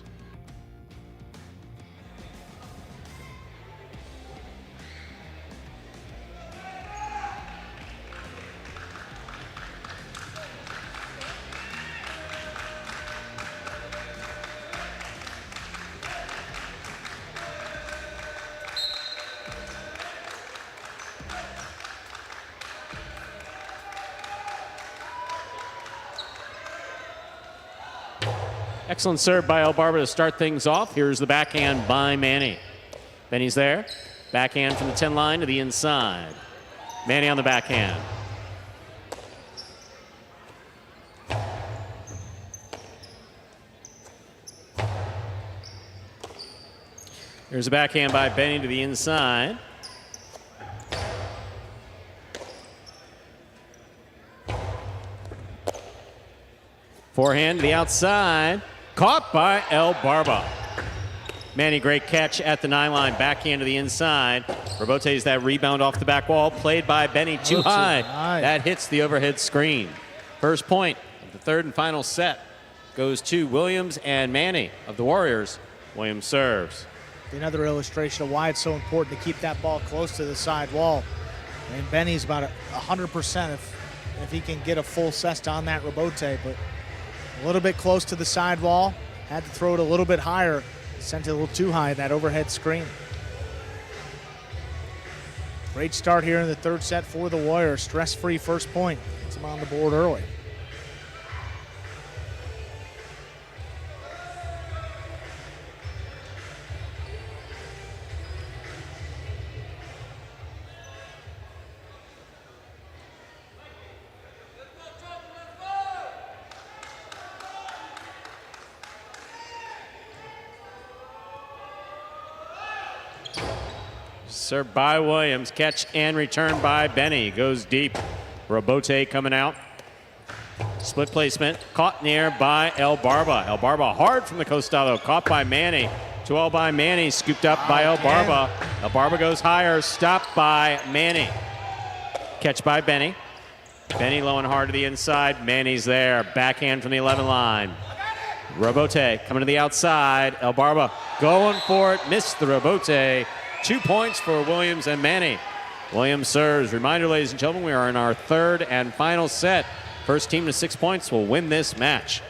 Excellent serve by El Barba to start things off. Here's the backhand by Manny. Benny's there. Backhand from the 10 line to the inside. Manny on the backhand. Here's a backhand by Benny to the inside. Forehand to the outside. Caught by El Barba. Manny, great catch at the 9 line. Backhand to the inside. Rebotes that rebound off the back wall. Played by Benny too high. That hits the overhead screen. First point of the third and final set goes to Williams and Manny of the Warriors. Williams serves. Another illustration of why it's so important to keep that ball close to the side wall. And Benny's about 100% if he can get a full cesta on that rebote, but a little bit close to the side wall. Had to throw it a little bit higher. Sent it a little too high in that overhead screen. Great start here in the third set for the Warriors. Stress-free first point. Gets them on the board early. Served by Williams. Catch and return by Benny. Goes deep. Rebote coming out. Split placement. Caught in the air by El Barba. El Barba hard from the costado. Caught by Manny. 2-all by Manny. Scooped up by El Barba. El Barba goes higher. Stopped by Manny. Catch by Benny. Benny low and hard to the inside. Manny's there. Backhand from the 11 line. Rebote coming to the outside. El Barba going for it. Missed the rebote. 2 points for Williams and Manny. Williams serves. Reminder, ladies and gentlemen, we are in our third and final set. First team to 6 points will win this match.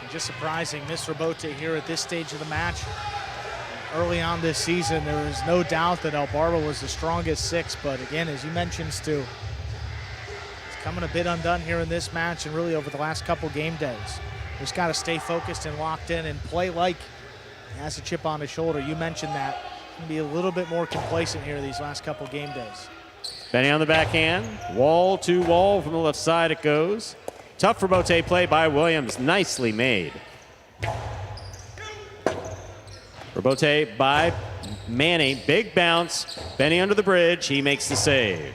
And just surprising, Miss Rebote here at this stage of the match. Early on this season, there was no doubt that El Barba was the strongest 6, but again, as you mentioned, Stu, it's coming a bit undone here in this match and really over the last couple game days. Just got to stay focused and locked in and play like he has a chip on his shoulder. You mentioned that. Going to be a little bit more complacent here these last couple game days. Benny on the backhand. Wall to wall from the left side it goes. Tough rebote play by Williams. Nicely made. Rebote by Manny. Big bounce. Benny under the bridge. He makes the save.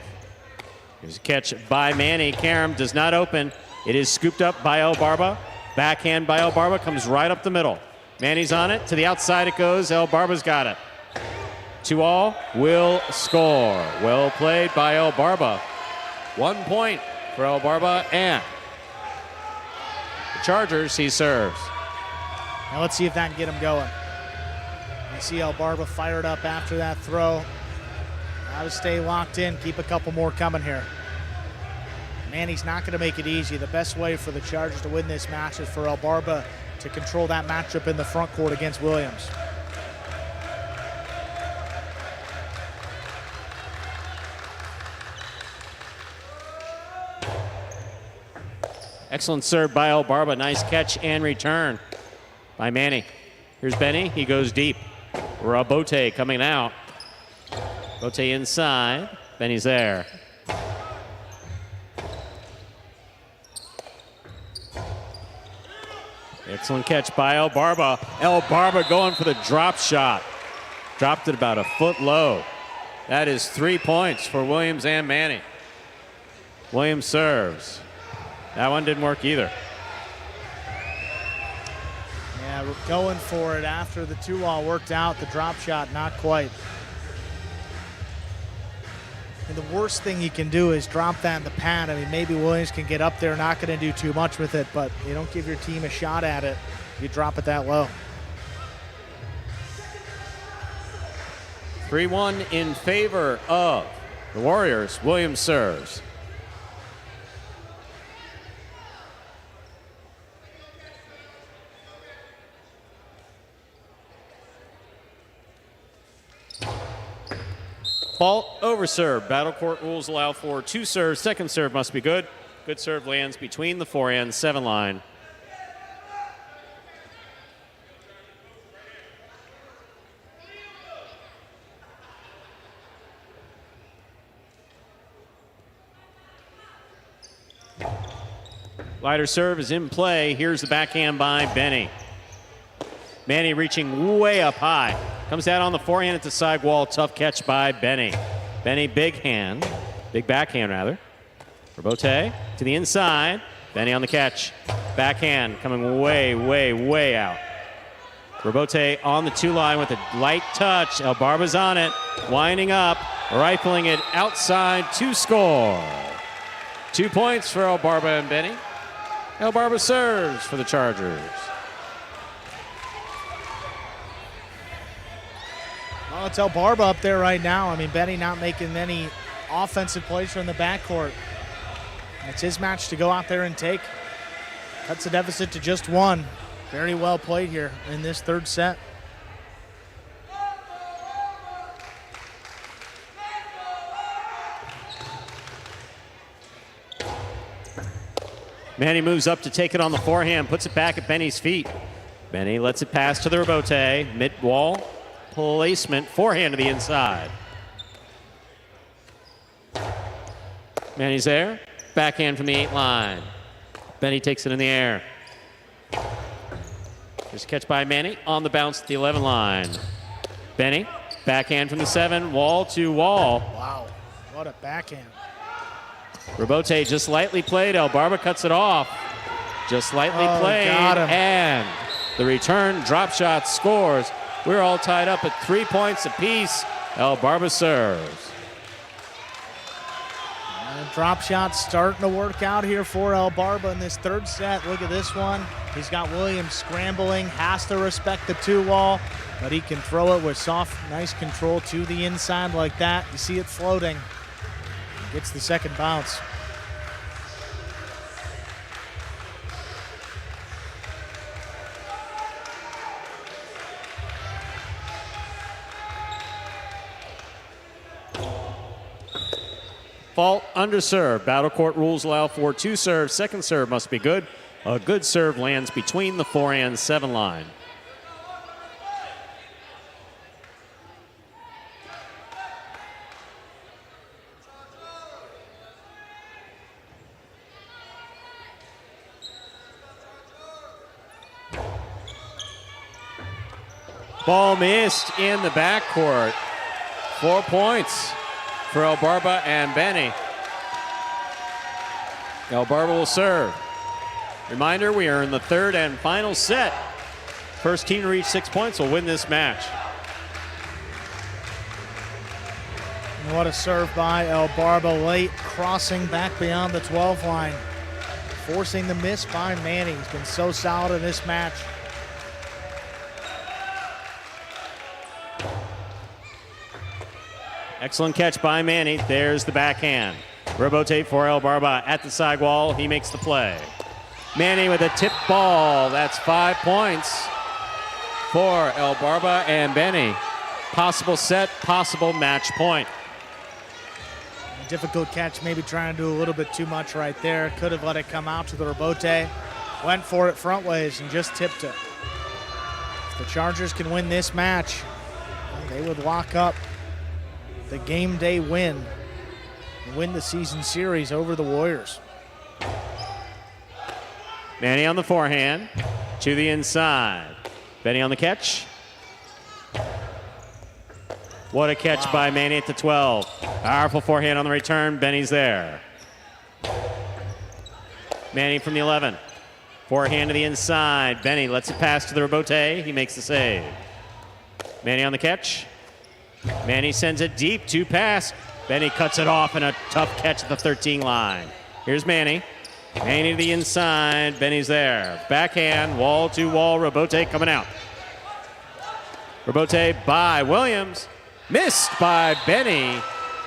Here's a catch by Manny. Karam does not open. It is scooped up by El Barba. Backhand by El Barba comes right up the middle. Manny's on it. To the outside it goes. El Barba's got it. 2-all will score. Well played by El Barba. 1 point for El Barba and the Chargers. He serves. Now let's see if that can get him going. You see El Barba fired up after that throw. Got to stay locked in. Keep a couple more coming here. Manny's not going to make it easy. The best way for the Chargers to win this match is for El Barba to control that matchup in the front court against Williams. Excellent serve by El Barba. Nice catch and return by Manny. Here's Benny. He goes deep. Rebote coming out. Bote inside. Benny's there. Excellent catch by El Barba. El Barba going for the drop shot. Dropped it about a foot low. That is 3 points for Williams and Manny. Williams serves. That one didn't work either. Yeah, we're going for it after the 2-all worked out. The drop shot, not quite. And the worst thing you can do is drop that in the pad. I mean, maybe Williams can get up there, not going to do too much with it, but you don't give your team a shot at it. You drop it that low. 3-1 in favor of the Warriors. Williams serves. Fault over serve. Battle court rules allow for 2 serves. Second serve must be good. Good serve lands between the 4 and 7 line. Lighter serve is in play. Here's the backhand by Benny. Manny reaching way up high. Comes out on the forehand at the side wall. Tough catch by Benny. Benny, big hand. Big backhand, rather. Robote to the inside. Benny on the catch. Backhand coming way, way, way out. Robote on the 2 line with a light touch. El Barba's on it. Winding up. Rifling it outside to score. 2 points for El Barba and Benny. El Barba serves for the Chargers. Well, it's El Barba up there right now. I mean, Benny not making any offensive plays from the backcourt. It's his match to go out there and take. Cuts the deficit to just 1. Very well played here in this 3rd set. Manny moves up to take it on the forehand, puts it back at Benny's feet. Benny lets it pass to the Robote. Mid-wall placement, forehand to the inside. Manny's there. Backhand from the 8 line. Benny takes it in the air. There's a catch by Manny on the bounce at the 11 line. Benny, backhand from the 7, wall to wall. Wow, what a backhand. Robote just lightly played. El Barba cuts it off. Just lightly played. Got him. And the return drop shot scores. We're all tied up at 3 points apiece. El Barba serves. And drop shot starting to work out here for El Barba in this 3rd set. Look at this one. He's got Williams scrambling, has to respect the 2 wall, but he can throw it with soft, nice control to the inside like that. You see it floating. Gets the 2nd bounce. Fault under serve. Battle court rules allow for 2 serves. Second serve must be good. A good serve lands between the 4 and 7 line. Ball missed in the backcourt. 4 points for El Barba and Benny. El Barba will serve. Reminder, we are in the 3rd and final set. First team to reach 6 points will win this match. And what a serve by El Barba late, crossing back beyond the 12 line. Forcing the miss by Manny. He's been so solid in this match. Excellent catch by Manny. There's the backhand. Robote for El Barba at the side wall. He makes the play. Manny with a tip ball. That's 5 points for El Barba and Benny. Possible set, possible match point. A difficult catch, maybe trying to do a little bit too much right there. Could have let it come out to the Robote. Went for it front ways and just tipped it. If the Chargers can win this match, they would lock up the game day win and win the season series over the Warriors. Manny on the forehand to the inside. Benny on the catch. What a catch by Manny at the 12. Powerful forehand on the return. Benny's there. Manny from the 11. Forehand to the inside. Benny lets it pass to the Robote. He makes the save. Manny on the catch. Manny sends it deep to pass. Benny cuts it off and a tough catch at the 13 line. Here's Manny. Manny to the inside. Benny's there. Backhand, wall to wall. Robote coming out. Robote by Williams. Missed by Benny.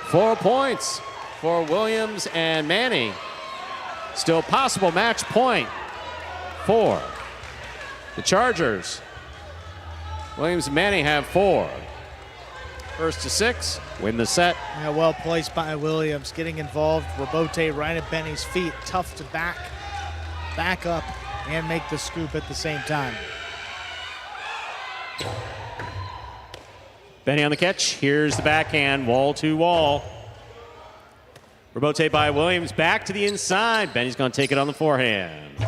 4 points for Williams and Manny. Still possible match point for the Chargers. Williams and Manny have 4. First to 6, win the set. Yeah, well placed by Williams, getting involved. Robote right at Benny's feet. Tough to back up and make the scoop at the same time. Benny on the catch. Here's the backhand, wall to wall. Robote by Williams, back to the inside. Benny's going to take it on the forehand.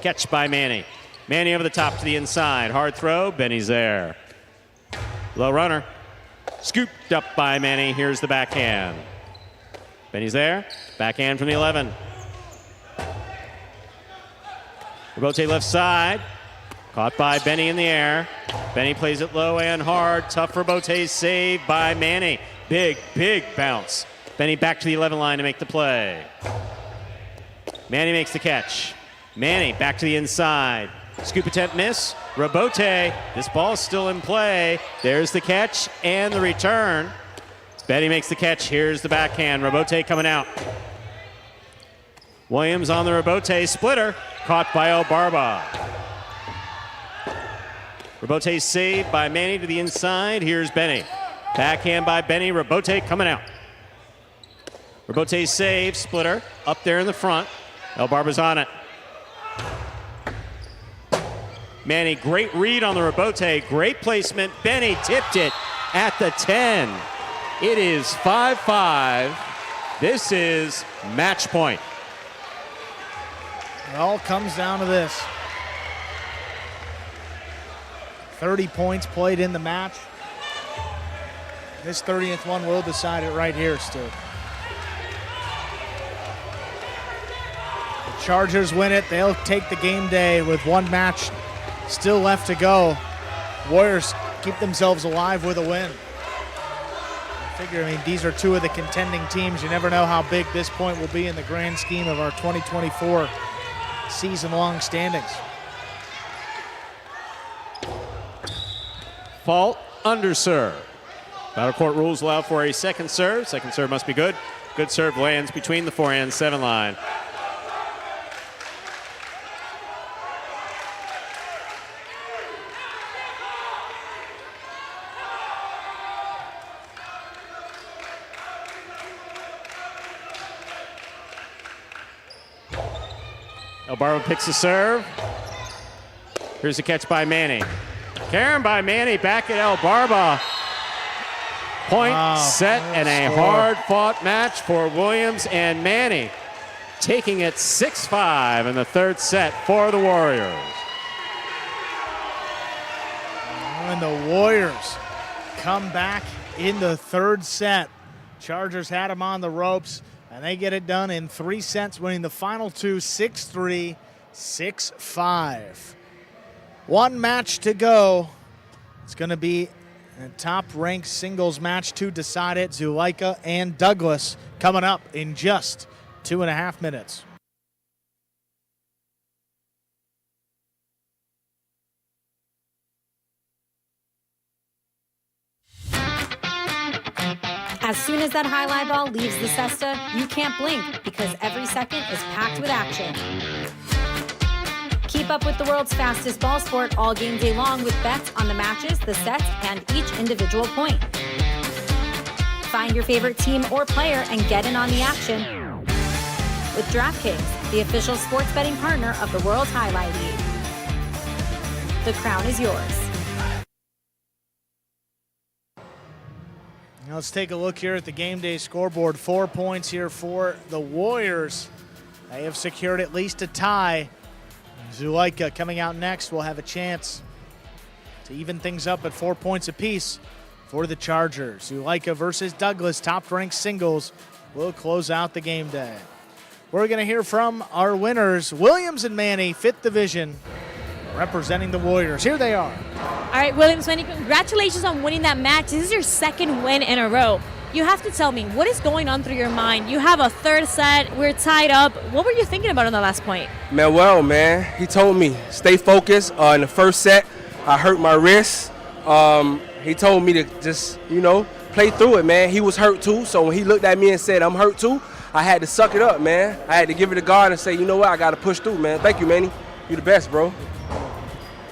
Catch by Manny. Manny over the top to the inside. Hard throw. Benny's there. Low runner. Scooped up by Manny. Here's the backhand. Benny's there. Backhand from the 11. Robote left side. Caught by Benny in the air. Benny plays it low and hard. Tough Robote save by Manny. Big, big bounce. Benny back to the 11 line to make the play. Manny makes the catch. Manny back to the inside. Scoop attempt miss. Robote, this ball is still in play. There's the catch and the return. Benny makes the catch. Here's the backhand. Robote coming out. Williams on the Robote splitter. Caught by El Barba. Robote saved by Manny to the inside. Here's Benny. Backhand by Benny. Robote coming out. Robote save, splitter, up there in the front. El Barba's on it. Manny, great read on the Robote, great placement. Benny tipped it at the 10. It is 5-5. This is match point. It all comes down to this. 30 points played in the match. This 30th one will decide it right here, Stu. The Chargers win it. They'll take the game day with one match still left to go. Warriors keep themselves alive with a win. I mean, these are two of the contending teams. You never know how big this point will be in the grand scheme of our 2024 season-long standings. Fault, under serve. Battle court rules allow for a second serve. Second serve must be good. Good serve lands between the forehand 7 line. El Barba picks the serve. Here's the catch by Manny. Karen by Manny back at El Barba. Point, set, and a hard-fought match for Williams and Manny. Taking it 6-5 in the third set for the Warriors. And the Warriors come back in the third set. Chargers had them on the ropes, and they get it done in 3 sets, winning the final two 6-3, 6-5. One match to go. It's going to be a top-ranked singles match to decide it. Zulaika and Douglas coming up in just 2.5 minutes. As soon as that high-lie ball leaves the cesta, you can't blink because every second is packed with action. Keep up with the world's fastest ball sport all game day long with bets on the matches, the sets, and each individual point. Find your favorite team or player and get in on the action with DraftKings, the official sports betting partner of the World Jai-Alai League. The crown is yours. Now let's take a look here at the game day scoreboard. 4 points here for the Warriors. They have secured at least a tie. Zulaika coming out next will have a chance to even things up at 4 points apiece for the Chargers. Zulaika versus Douglas, top-ranked singles, will close out the game day. We're going to hear from our winners, Williams and Manny, 5th division, representing the Warriors. Here they are. All right, Williams, Manny, congratulations on winning that match. This is your second win in a row. You have to tell me, what is going on through your mind? You have a third set, we're tied up. What were you thinking about on the last point? Manuel, man, he told me, stay focused. In the first set, I hurt my wrist. He told me to just, play through it, man. He was hurt too, so when he looked at me and said, I'm hurt too, I had to suck it up, man. I had to give it a guard and say, you know what, I got to push through, man. Thank you, Manny. You're the best, bro.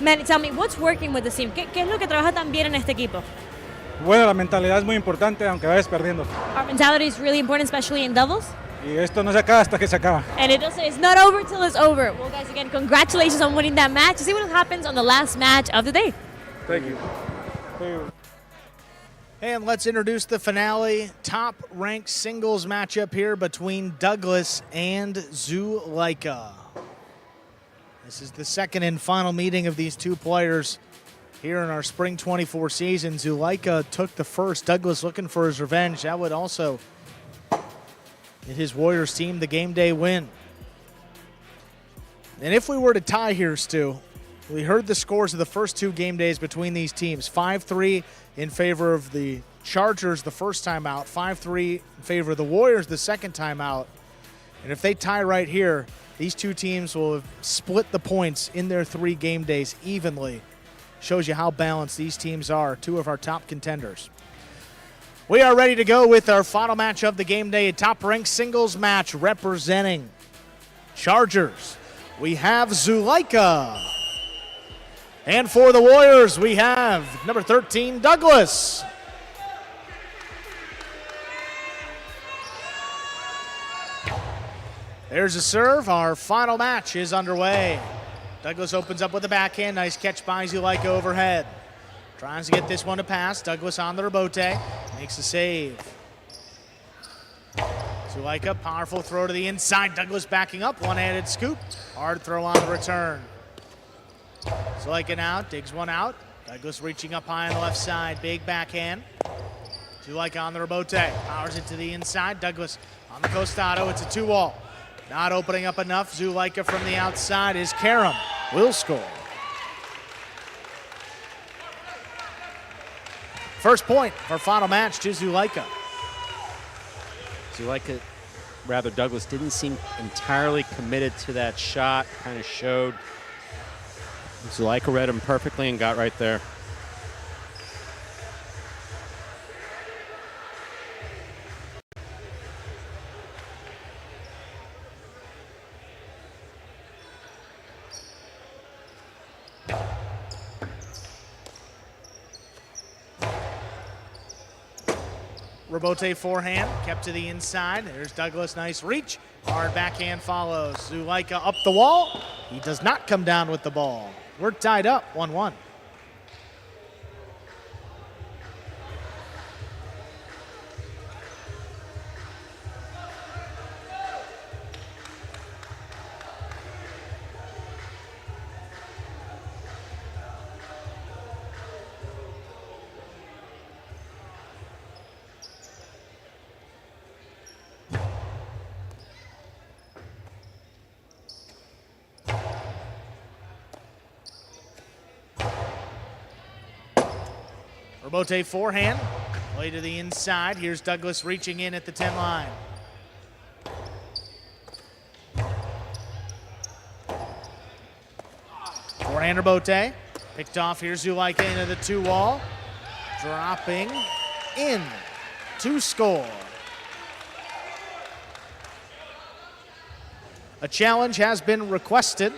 Manny, tell me, what's working with the team? ¿Qué es lo que trabaja tan bien en este equipo? Bueno, la mentalidad es muy importante, aunque vayas perdiendo. Our mentality is really important, especially in doubles. Y esto no se acaba hasta que se acaba. And it doesn't, it's not over till it's over. Well, guys, again, congratulations on winning that match. See what happens on the last match of the day. Thank you. And let's introduce the finale top-ranked singles matchup here between Douglas and Zulaika. This is the second and final meeting of these two players here in our Spring 24 season. Zulaika took the first. Douglas looking for his revenge. That would also get his Warriors team the game day win. And if we were to tie here, Stu, we heard the scores of the first two game days between these teams. 5-3 in favor of the Chargers the first time out. 5-3 in favor of the Warriors the second time out. And if they tie right here, these two teams will have split the points in their 3 game days evenly. Shows you how balanced these teams are, two of our top contenders. We are ready to go with our final match of the game day, a top-ranked singles match representing Chargers. We have Zulaika. And for the Warriors, we have number 13, Douglas. There's a serve. Our final match is underway. Douglas opens up with a backhand. Nice catch by Zulaika overhead. Tries to get this one to pass. Douglas on the rebote. Makes a save. Zulaika, powerful throw to the inside. Douglas backing up. One-handed scoop. Hard throw on the return. Zulaika now digs one out. Douglas reaching up high on the left side. Big backhand. Zulaika on the rebote. Powers it to the inside. Douglas on the costado. It's a 2-wall. Not opening up enough. Zulaika from the outside is Karam. Will score. First point for final match to Zulaika. Douglas didn't seem entirely committed to that shot. Kind of showed. Zulaika read him perfectly and got right there. Rebote forehand, kept to the inside. There's Douglas, nice reach. Hard backhand follows. Zulaika up the wall. He does not come down with the ball. We're tied up, 1-1. Rebote forehand, play to the inside. Here's Douglas reaching in at the 10 line. Forehand rebote, picked off. Here's Zulaika into the 2-wall. Dropping in to score. A challenge has been requested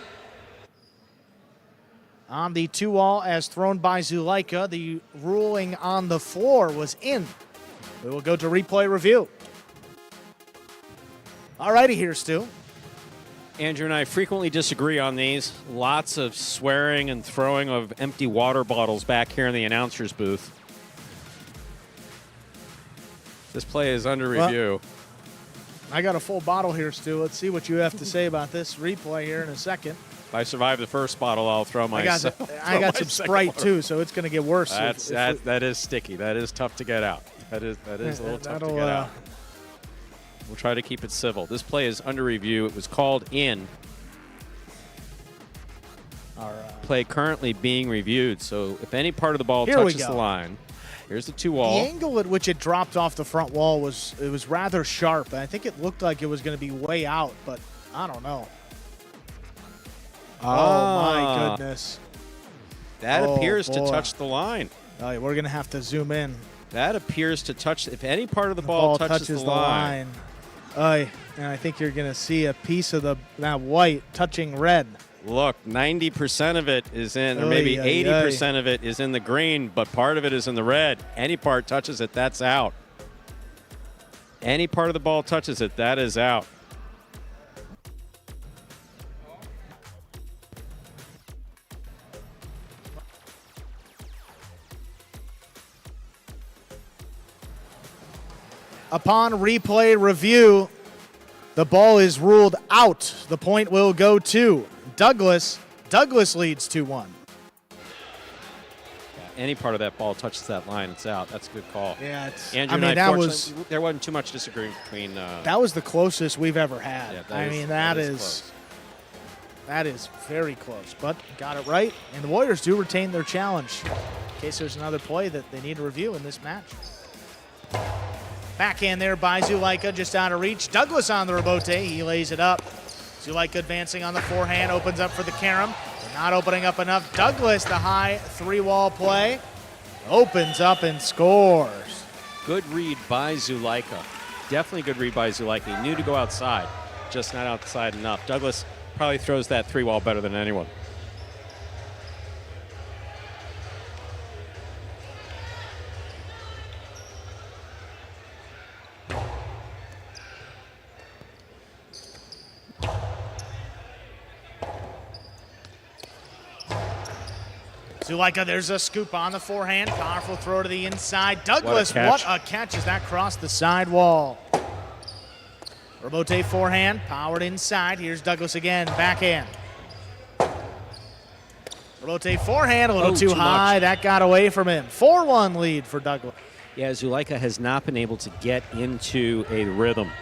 on the 2-wall as thrown by Zulaika. The ruling on the floor was in. We will go to replay review. All righty here, Stu. Andrew and I frequently disagree on these. Lots of swearing and throwing of empty water bottles back here in the announcer's booth. This play is under review. I got a full bottle here, Stu. Let's see what you have to say about this replay here in a second. If I survive the first bottle, I'll throw myself. I got some Sprite too, so it's going to get worse. That is sticky. That is tough to get out. That is a little tough to get out. We'll try to keep it civil. This play is under review. It was called in. All right. Play currently being reviewed. So if any part of the ball touches the line, Here's the 2 The wall. angle at which it dropped off the front wall was rather sharp. I think it looked like it was going to be way out, but I don't know. Oh my goodness. That Oh, appears to boy. touch the line. Oh, yeah, we're going to have to zoom in. That appears to touch, if any part of the The ball touches the line. And I think you're going to see a piece of that white touching red. Look, 90% of it is in, or Oy, maybe oy, 80% of it is in the green, but part of it is in the red. Any part touches it, that's out. Any part of the ball touches it, that is out. Upon replay review, the ball is ruled out. The point will go to Douglas. Douglas leads 2-1. Any part of that ball touches that line, it's out. That's a good call. Yeah, it's, Andrew I mean, and that fortunately, there wasn't too much disagreement between. That was the closest we've ever had. Yeah, I mean, that is very close, but got it right. And the Warriors do retain their challenge in case there's another play that they need to review in this match. Backhand there by Zulaika, just out of reach. Douglas on the rebote. He lays it up. Zulaika advancing on the forehand, opens up for the carom. Not opening up enough. Douglas, the high 3-wall play, opens up and scores. Good read by Zulaika. Definitely good read by Zulaika. He knew to go outside, just not outside enough. Douglas probably throws that 3-wall better than anyone. Zulaika, there's a scoop on the forehand. Powerful throw to the inside. Douglas, what a catch as that crossed the side wall. Rebote forehand, powered inside. Here's Douglas again, backhand. Rebote forehand, a little too high. Much. That got away from him. 4-1 lead for Douglas. Yeah, Zulaika has not been able to get into a rhythm.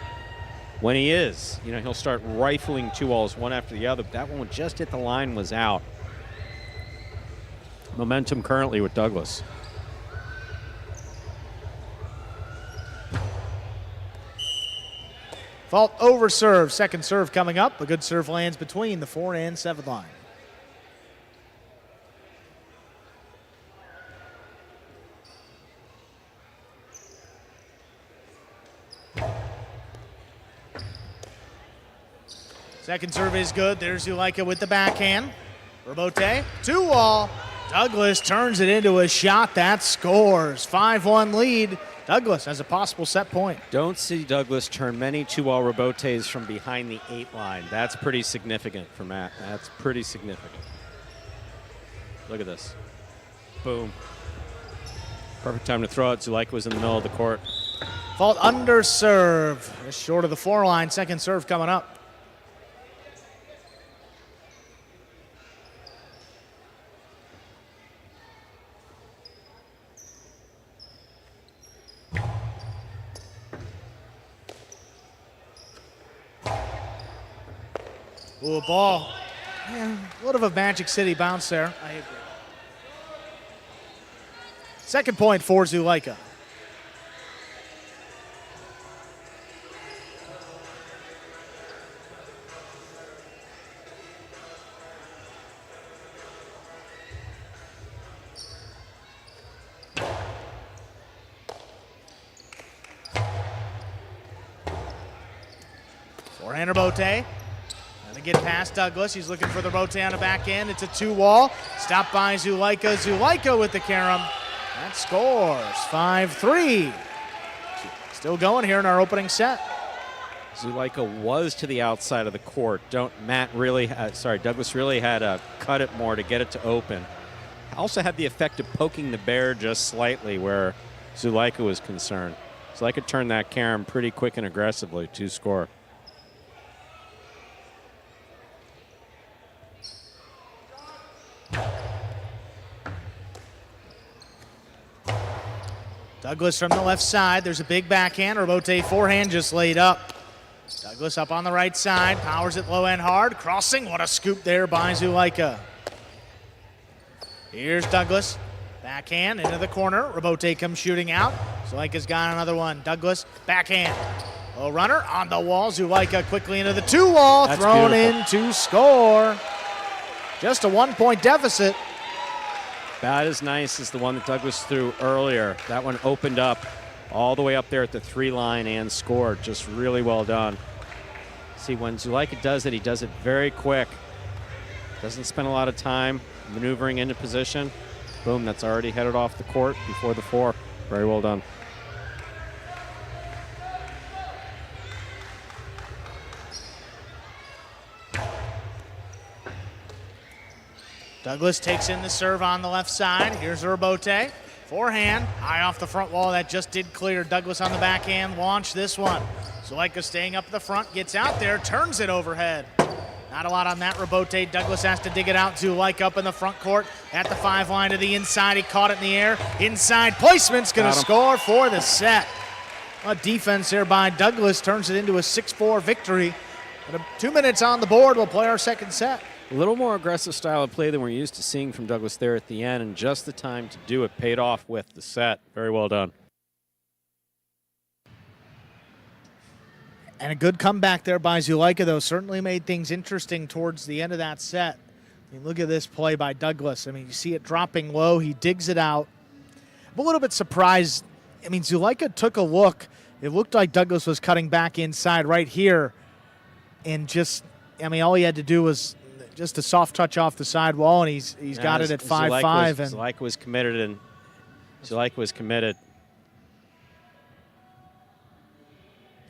When he is, he'll start rifling 2 walls one after the other. But that one just hit the line, was out. Momentum currently with Douglas. Fault over serve. Second serve coming up. A good serve lands between the 4 and 7 line. Second serve is good. There's Zulaika with the backhand. Rebote, 2-wall. Douglas turns it into a shot that scores. 5-1 lead. Douglas has a possible set point. Don't see Douglas turn many 2-wall rebotes from behind the 8 line. That's pretty significant for Matt. That's pretty significant. Look at this. Boom. Perfect time to throw it. Zulaika was in the middle of the court. Fault under serve. Just short of the 4 line. Second serve coming up. Ooh, a ball. Yeah, a little of a Magic City bounce there. I agree. Second point for Zulaika. Forehand rebote. Get past Douglas. He's looking for the rotate on the back end. It's a 2-wall. Stopped by Zulaika. Zulaika with the carom. That scores 5-3. Still going here in our opening set. Zulaika was to the outside of the court. Douglas really had to cut it more to get it to open. Also had the effect of poking the bear just slightly where Zulaika was concerned. Zulaika turned that carom pretty quick and aggressively to score. Douglas from the left side. There's a big backhand. Rebote forehand just laid up. Douglas up on the right side. Powers it low end hard. Crossing. What a scoop there by Zulaika. Here's Douglas. Backhand into the corner. Rebote comes shooting out. Zuleika's got another one. Douglas, backhand. Low runner on the wall. Zuleika quickly into the 2-wall. That's thrown beautiful. in to score. Just a 1-point deficit. About as nice as the one that Douglas threw earlier. That one opened up all the way up there at the 3 line and scored. Just really well done. See, when Zuleika does it, he does it very quick. Doesn't spend a lot of time maneuvering into position. Boom, that's already headed off the court before the 4. Very well done. Douglas takes in the serve on the left side. Here's Rebote. Forehand, high off the front wall. That just did clear. Douglas on the backhand, launch this one. Zuleika staying up the front, gets out there, turns it overhead. Not a lot on that Rebote. Douglas has to dig it out. Zuleika up in the front court at the 5 line to the inside. He caught it in the air. Inside placement's going to score for the set. A defense there by Douglas turns it into a 6-4 victory. 2 minutes on the board. We'll play our second set. A little more aggressive style of play than we're used to seeing from Douglas there at the end, and just the time to do it paid off with the set. Very well done. And a good comeback there by Zuleika, though, certainly made things interesting towards the end of that set. I mean, look at this play by Douglas. I mean, you see it dropping low. He digs it out. I'm a little bit surprised. I mean, Zuleika took a look. It looked like Douglas was cutting back inside right here. And just, I mean, all he had to do was just a soft touch off the side wall, and he's got it at 5-5. Zuleika was committed, and Zuleika was committed.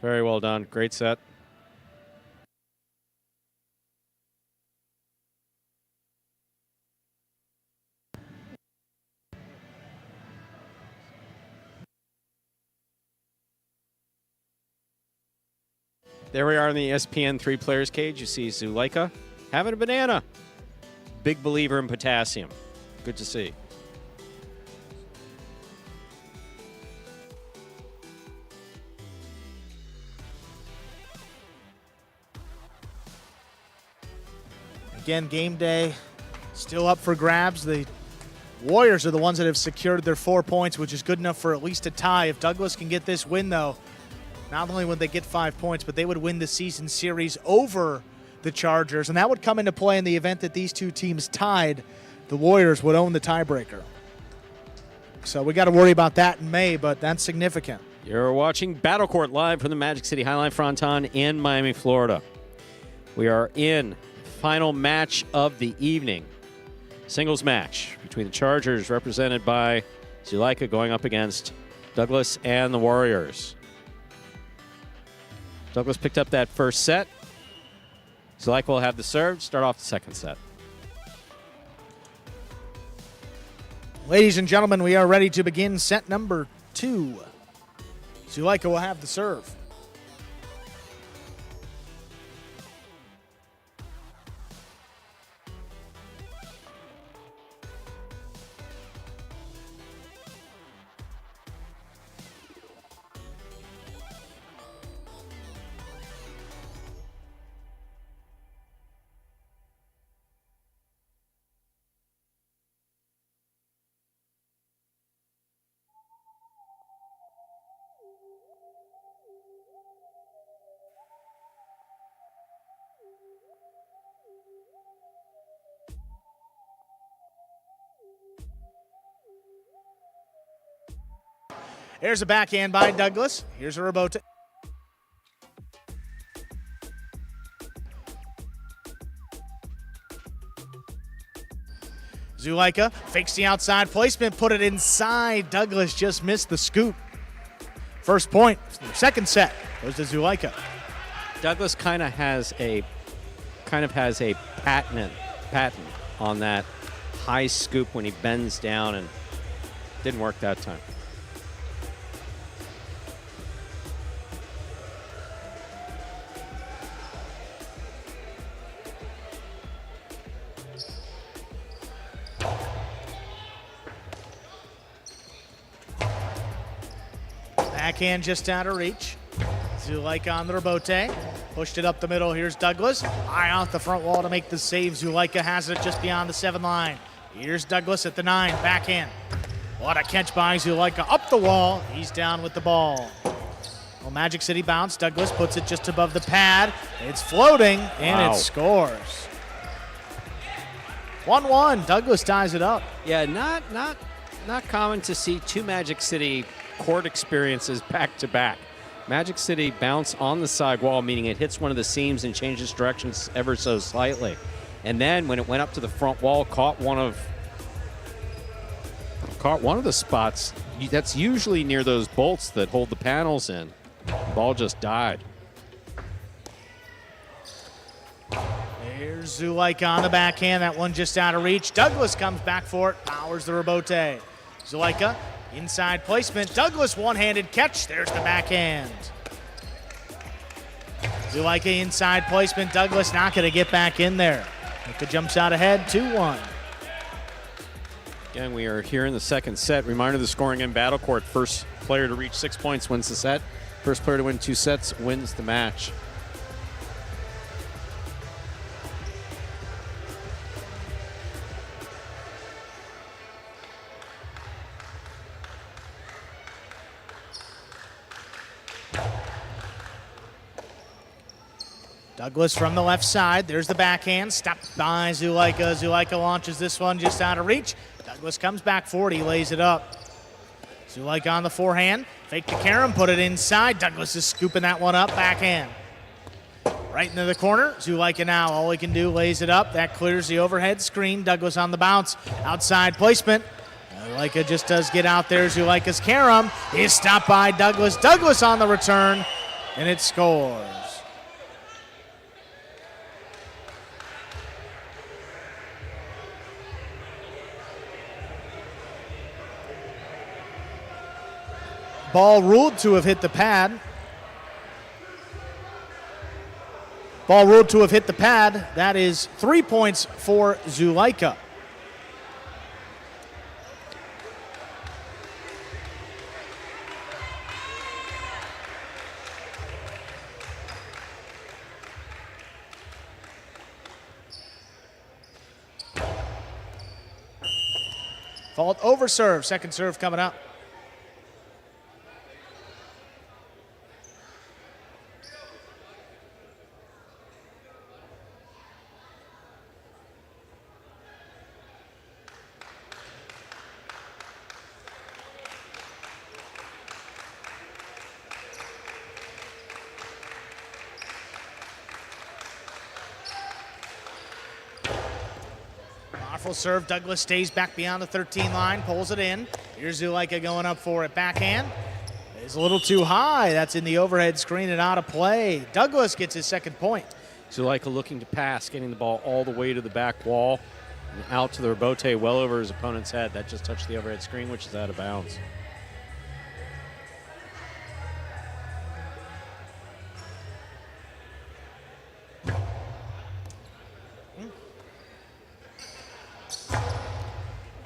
Very well done. Great set. There we are in the ESPN 3 players cage. You see Zuleika having a banana. Big believer in potassium. Good to see. Again, game day still up for grabs. The Warriors are the ones that have secured their 4 points, which is good enough for at least a tie. If Douglas can get this win, though, not only would they get 5 points, but they would win the season series over the Chargers, and that would come into play in the event that these two teams tied. The Warriors would own the tiebreaker. So we got to worry about that in May, but that's significant. You're watching Battle Court live from the Magic City Fronton in Miami, Florida. We are in final match of the evening. Singles match between the Chargers, represented by Zuleika, going up against Douglas and the Warriors. Douglas picked up that first set. Zuleika will have the serve, start off the second set. Ladies and gentlemen, we are ready to begin set number 2. Zuleika will have the serve. Here's a backhand by Douglas. Here's a Rebote. Zuleika fakes the outside placement, put it inside. Douglas just missed the scoop. First point, second set goes to Zuleika. Douglas kind of has a patent on that high scoop when he bends down, and didn't work that time. Backhand just out of reach. Zuleika on the Rebote. Pushed it up the middle. Here's Douglas. High off the front wall to make the save. Zuleika has it just beyond the 7 line. Here's Douglas at the 9. Backhand. What a catch by Zuleika up the wall. He's down with the ball. Well, Magic City bounce. Douglas puts it just above the pad. It's floating, and it scores. 1-1. Douglas ties it up. Yeah, not common to see two Magic City court experiences back to back. Magic City bounce on the side wall, meaning it hits one of the seams and changes directions ever so slightly. And then when it went up to the front wall, caught one of the spots. That's usually near those bolts that hold the panels in. The ball just died. There's Zuleika on the backhand. That one just out of reach. Douglas comes back for it. Powers the rebote. Zuleika, inside placement. Douglas one-handed catch. There's the backhand. Zuleika inside placement. Douglas not going to get back in there. Zuleika jumps out ahead, 2-1. Again, we are here in the second set. Reminder, the scoring in Battle Court. First player to reach 6 points wins the set. First player to win 2 sets wins the match. Douglas from the left side. There's the backhand. Stopped by Zuleika. Zuleika launches this one just out of reach. Douglas comes back for it. He lays it up. Zuleika on the forehand. Fake to Karam. Put it inside. Douglas is scooping that one up. Backhand. Right into the corner. Zuleika now. All he can do, lays it up. That clears the overhead screen. Douglas on the bounce. Outside placement. Zuleika just does get out there. Zuleika's Karam is stopped by Douglas. Douglas on the return. And it scores. Ball ruled to have hit the pad. Ball ruled to have hit the pad. That is 3 points for Zuleika. Fault over serve. Second serve coming up. Powerful serve. Douglas stays back beyond the 13 line, pulls it in. Here's Zuleika going up for it. Backhand is a little too high. That's in the overhead screen and out of play. Douglas gets his second point. Zuleika looking to pass, getting the ball all the way to the back wall and out to the rebote, well over his opponent's head. That just touched the overhead screen, which is out of bounds.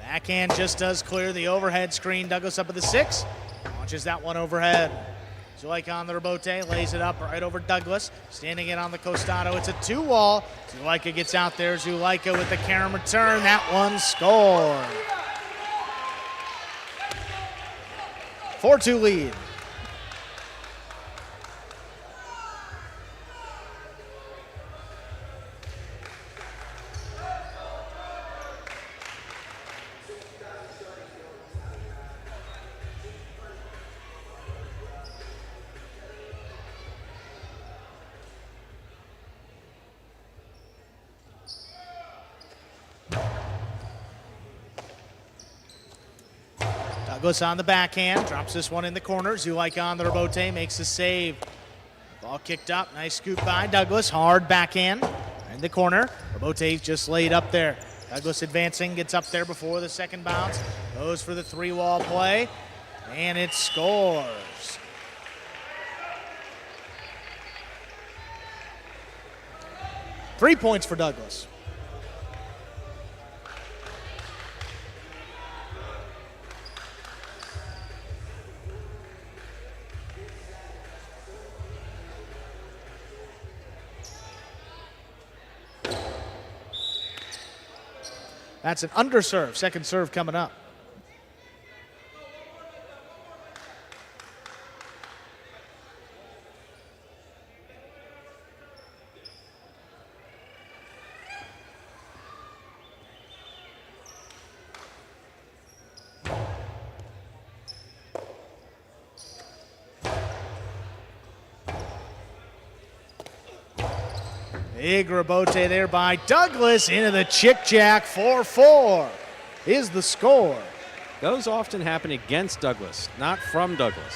Backhand just does clear the overhead screen. Douglas up at the 6. Launches that one overhead. Zuleika on the rebote, lays it up right over Douglas. Standing in on the costado. It's a 2-wall. Zuleika gets out there. Zuleika with the Karam return. That one scored. 4-2 lead. Douglas on the backhand, drops this one in the corner. Zuleika on the rebote, makes the save. Ball kicked up, nice scoop by Douglas. Hard backhand in the corner. Rebote just laid up there. Douglas advancing, gets up there before the second bounce. Goes for the 3-wall play, and it scores. Three points for Douglas. That's an underserve. Second serve coming up. Big rebote there by Douglas into the chick jack. 4-4 is the score. Those often happen against Douglas, not from Douglas.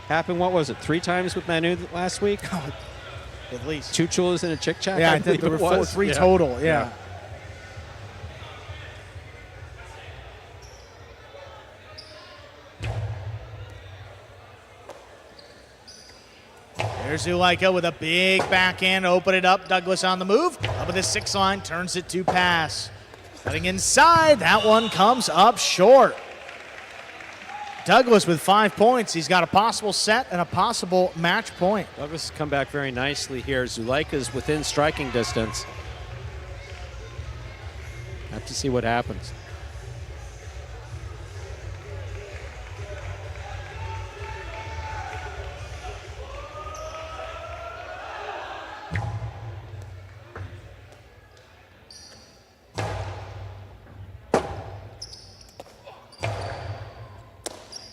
Happened, what was it, 3 times with Manu last week? At least. 2 chulas and a chick jack? Yeah, I think there were 3 total, yeah. There's Zulaika with a big backhand, open it up. Douglas on the move, up with his 6 line, turns it to pass. Cutting inside, that one comes up short. Douglas with 5 points. He's got a possible set and a possible match point. Douglas has come back very nicely here. Zulaika's within striking distance. Have to see what happens.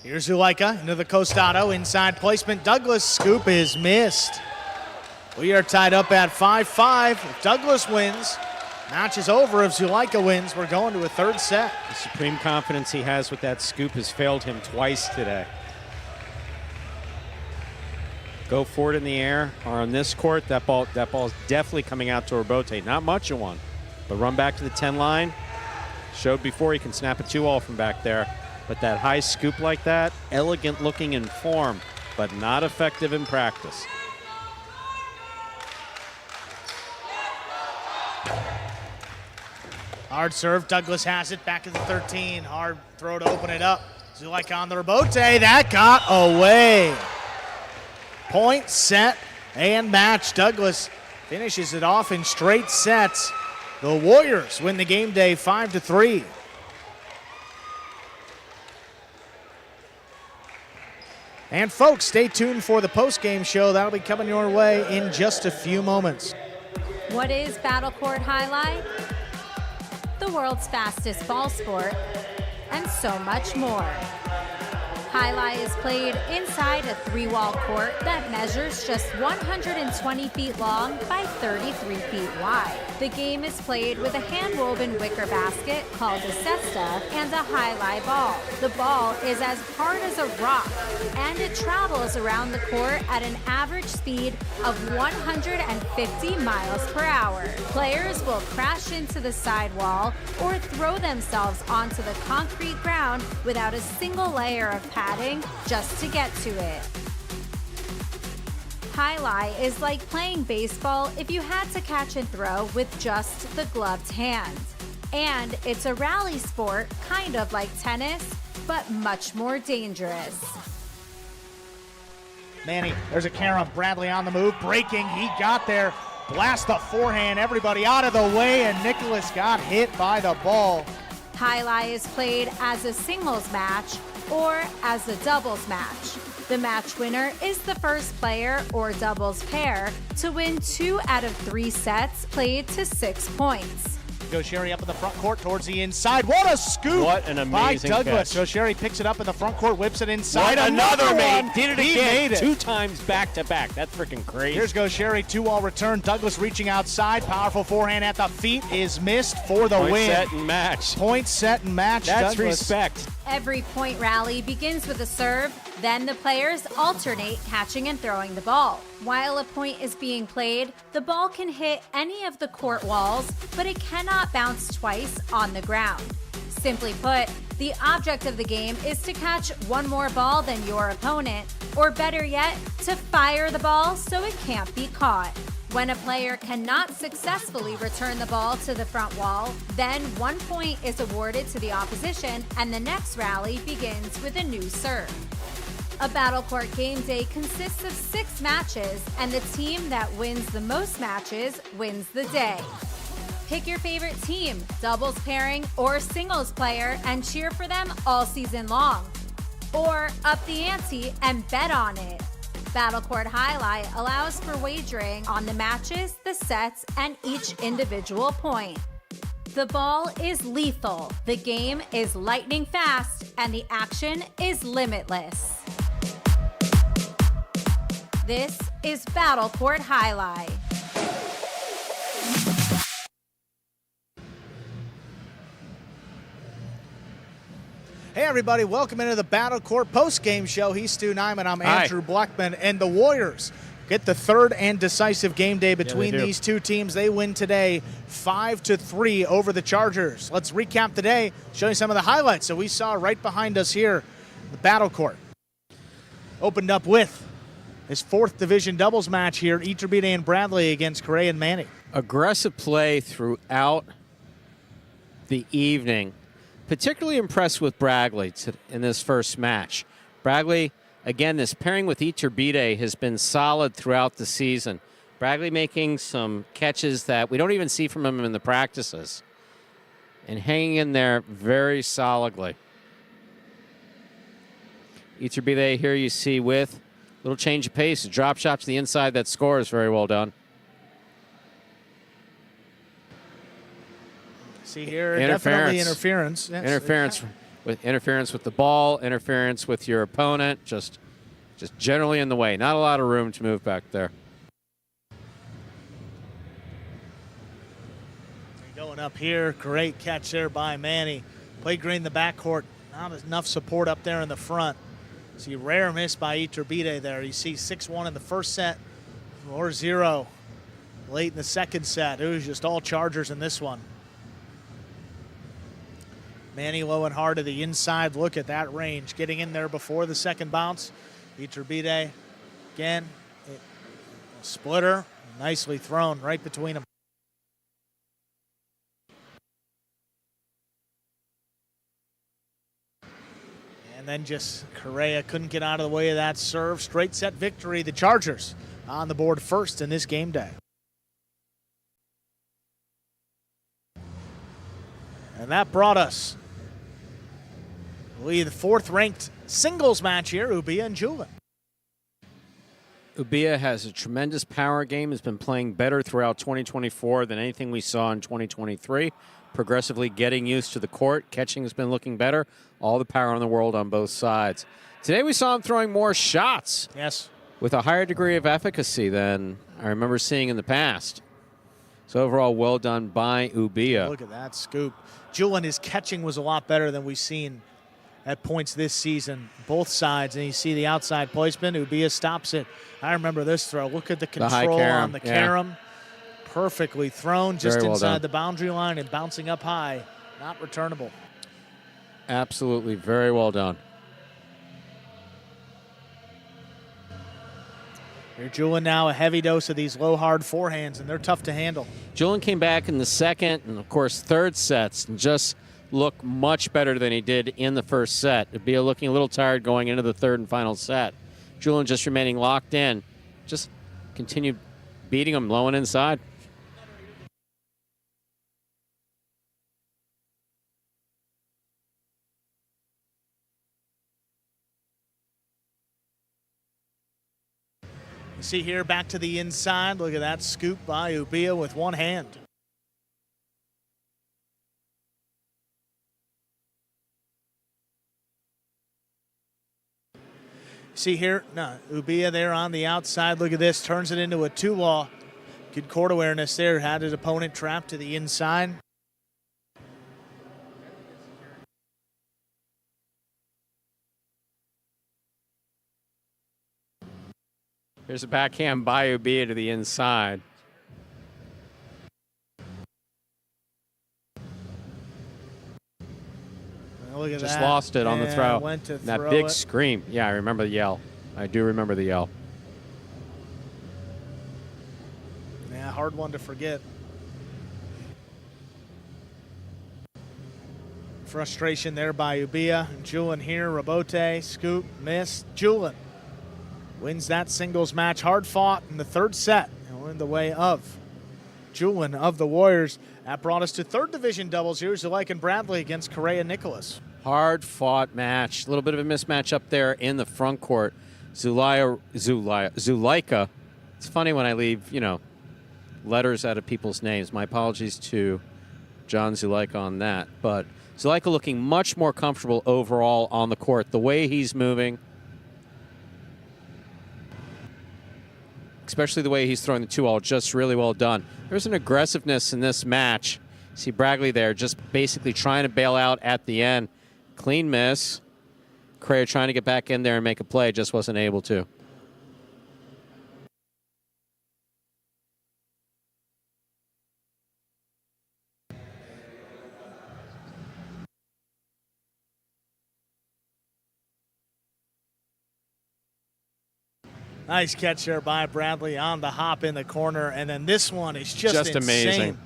Here's Zulaika into the costado, inside placement. Douglas scoop is missed. We are tied up at 5-5. If Douglas wins, match is over. If Zulaika wins, we're going to a 3rd set. The supreme confidence he has with that scoop has failed him twice today. Go forward in the air, or on this court, that ball is definitely coming out to Rebote. Not much of one, but run back to the 10 line. Showed before he can snap a 2-all from back there. But that high scoop like that, elegant looking in form, but not effective in practice. Hard serve, Douglas has it, back to the 13. Hard throw to open it up. Zulaika on the rebote, that got away. Point, set, and match. Douglas finishes it off in straight sets. The Warriors win the game day 5-3. And folks, stay tuned for the post-game show. That'll be coming your way in just a few moments. What is Battle Court Jai-Alai? The world's fastest ball sport, and so much more. Jai-Alai is played inside a 3-wall court that measures just 120 feet long by 33 feet wide. The game is played with a hand-woven wicker basket called a cesta and a Jai-Alai ball. The ball is as hard as a rock, and it travels around the court at an average speed of 150 miles per hour. Players will crash into the sidewall or throw themselves onto the concrete ground without a single layer of padding just to get to it. Jai-Alai is like playing baseball if you had to catch and throw with just the gloved hand. And it's a rally sport, kind of like tennis, but much more dangerous. Manny, there's a carom. Bradley on the move, breaking. He got there. Blast the forehand. Everybody out of the way, and Nicholas got hit by the ball. Jai-Alai is played as a singles match or as a doubles match. The match winner is the first player or doubles pair to win 2 out of 3 sets played to 6 points. Gaucheri up in the front court towards the inside. What a scoop! What an amazing by Douglas. catch. Gaucheri picks it up in the front court, whips it inside. Right, another one. one. Did it He again. made it. 2 times back to back. That's freaking crazy. Here's Gaucheri, 2-all return. Douglas reaching outside. Powerful forehand at the feet is missed for the Point, win. set, and match. Point, set, and match. That's Douglas. respect. Every point rally begins with a serve, then the players alternate catching and throwing the ball. While a point is being played, the ball can hit any of the court walls, but it cannot bounce twice on the ground. Simply put, the object of the game is to catch one more ball than your opponent, or better yet, to fire the ball so it can't be caught. When a player cannot successfully return the ball to the front wall, then 1 point is awarded to the opposition and the next rally begins with a new serve. A Battle Court game day consists of 6 matches, and the team that wins the most matches wins the day. Pick your favorite team, doubles pairing, or singles player, and cheer for them all season long. Or up the ante and bet on it. Battle Court Jai-Alai allows for wagering on the matches, the sets, and each individual point. The ball is lethal, the game is lightning fast, and the action is limitless. This is Battle Court Jai-Alai. Hey everybody, welcome into the Battle Court post-game show. He's Stu Nyman, I'm Andrew Blackman, and the Warriors get the third and decisive game day between these two teams. They win today 5-3 over the Chargers. Let's recap the day, show you some of the highlights that we saw right behind us here, the Battle Court. Opened up with his fourth division doubles match here, Iturbide and Bradley against Correa and Manny. Aggressive play throughout the evening. Particularly impressed with Bradley in this first match. Bradley, again, this pairing with Iturbide has been solid throughout the season. Bradley making some catches that we don't even see from him in the practices and hanging in there very solidly. Iturbide here you see with a little change of pace, a drop shot to the inside that scores. Very well done. See here, definitely interference. Yes. Interference with the ball, interference with your opponent, just generally in the way. Not a lot of room to move back there. Going up here, great catch there by Manny. Played green in the backcourt, not enough support up there in the front. See, rare miss by Iturbide there. You see 6-1 in the first set, 4-0 late in the second set. It was just all Chargers in this one. Manny low and hard to the inside. Look at that range. Getting in there before the second bounce. Iturbide, again, splitter. Nicely thrown right between them. And then just Correa couldn't get out of the way of that serve. Straight set victory. The Chargers on the board first in this game day. And that brought us the fourth-ranked singles match here, Ubia and Julin. Ubia has a tremendous power game, has been playing better throughout 2024 than anything we saw in 2023. Progressively getting used to the court. Catching has been looking better. All the power in the world on both sides. Today we saw him throwing more shots. Yes. With a higher degree of efficacy than I remember seeing in the past. So overall, well done by Ubia. Look at that scoop. Julin, his catching was a lot better than we've seen at points this season, both sides, and you see the outside placement. Ubia stops it. I remember this throw. Look at the control on the carom. Perfectly thrown, just inside the boundary line and bouncing up high. Not returnable. Absolutely, very well done. Here, Julin now a heavy dose of these low, hard forehands, and they're tough to handle. Julin came back in the second and, of course, third sets and just looked much better than he did in the first set. Ubia looking a little tired going into the third and final set. Julin just remaining locked in. Just continued beating him low and inside. You see here, back to the inside. Look at that scoop by Ubia with one hand. See here, Ubia there on the outside. Look at this, turns it into a two-law. Good court awareness there, had his opponent trapped to the inside. Here's a backhand by Ubia to the inside. Look at Just that. lost it on the throw. Went to that throw big it. scream. Yeah, I remember the yell. I do remember the yell. Yeah, hard one to forget. Frustration there by Ubia. Julin here, Rabote, scoop, miss. Julin wins that singles match. Hard fought in the third set. And in the way of Julin of the Warriors. That brought us to third division doubles here. Zulaika and Bradley against Correa and Nicholas. Hard fought match. A little bit of a mismatch up there in the front court. Zulaika. It's funny when I leave, letters out of people's names. My apologies to John Zulaika on that. But Zulaika looking much more comfortable overall on the court. The way he's moving. especially the way he's throwing the 2-all, just really well done. There's an aggressiveness in this match. See Bragley there just basically trying to bail out at the end. Clean miss. Crayer trying to get back in there and make a play, just wasn't able to. Nice catch there by Bradley on the hop in the corner, and then this one is just amazing.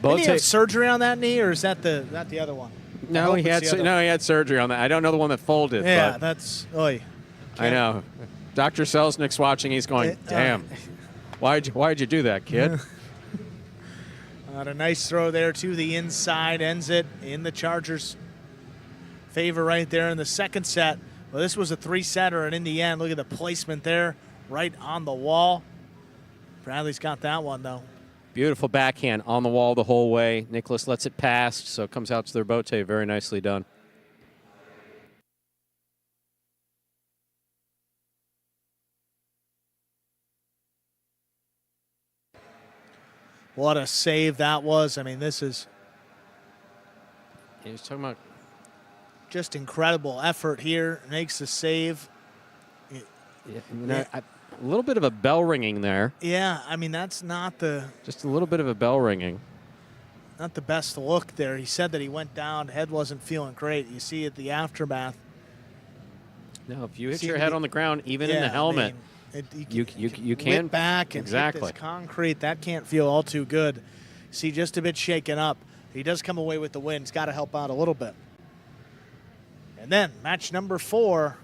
Did he have surgery on that knee, or is that the other one? No, he had surgery on that. I don't know the one that folded. Yeah, but that's. Oy. I know. Dr. Selznick's watching. He's going, damn. Why'd you do that, kid? A nice throw there to the inside, ends it in the Chargers' favor right there in the second set. Well, this was a 3-setter, and in the end, look at the placement there, right on the wall. Bradley's got that one, though. Beautiful backhand on the wall the whole way. Nicholas lets it pass, so it comes out to their bote. Very nicely done. What a save that was. I mean, this is He was talking about just incredible effort here. Makes the save. a little bit of a bell ringing there. Yeah, I mean, that's not the Just a little bit of a bell ringing. not the best look there. He said that he went down, head wasn't feeling great. You see at the aftermath. No, if you hit your head on the ground, even in the helmet, you can whip back and hit this concrete. That can't feel all too good. See, just a bit shaken up. He does come away with the win. He's got to help out a little bit. And then match number 4,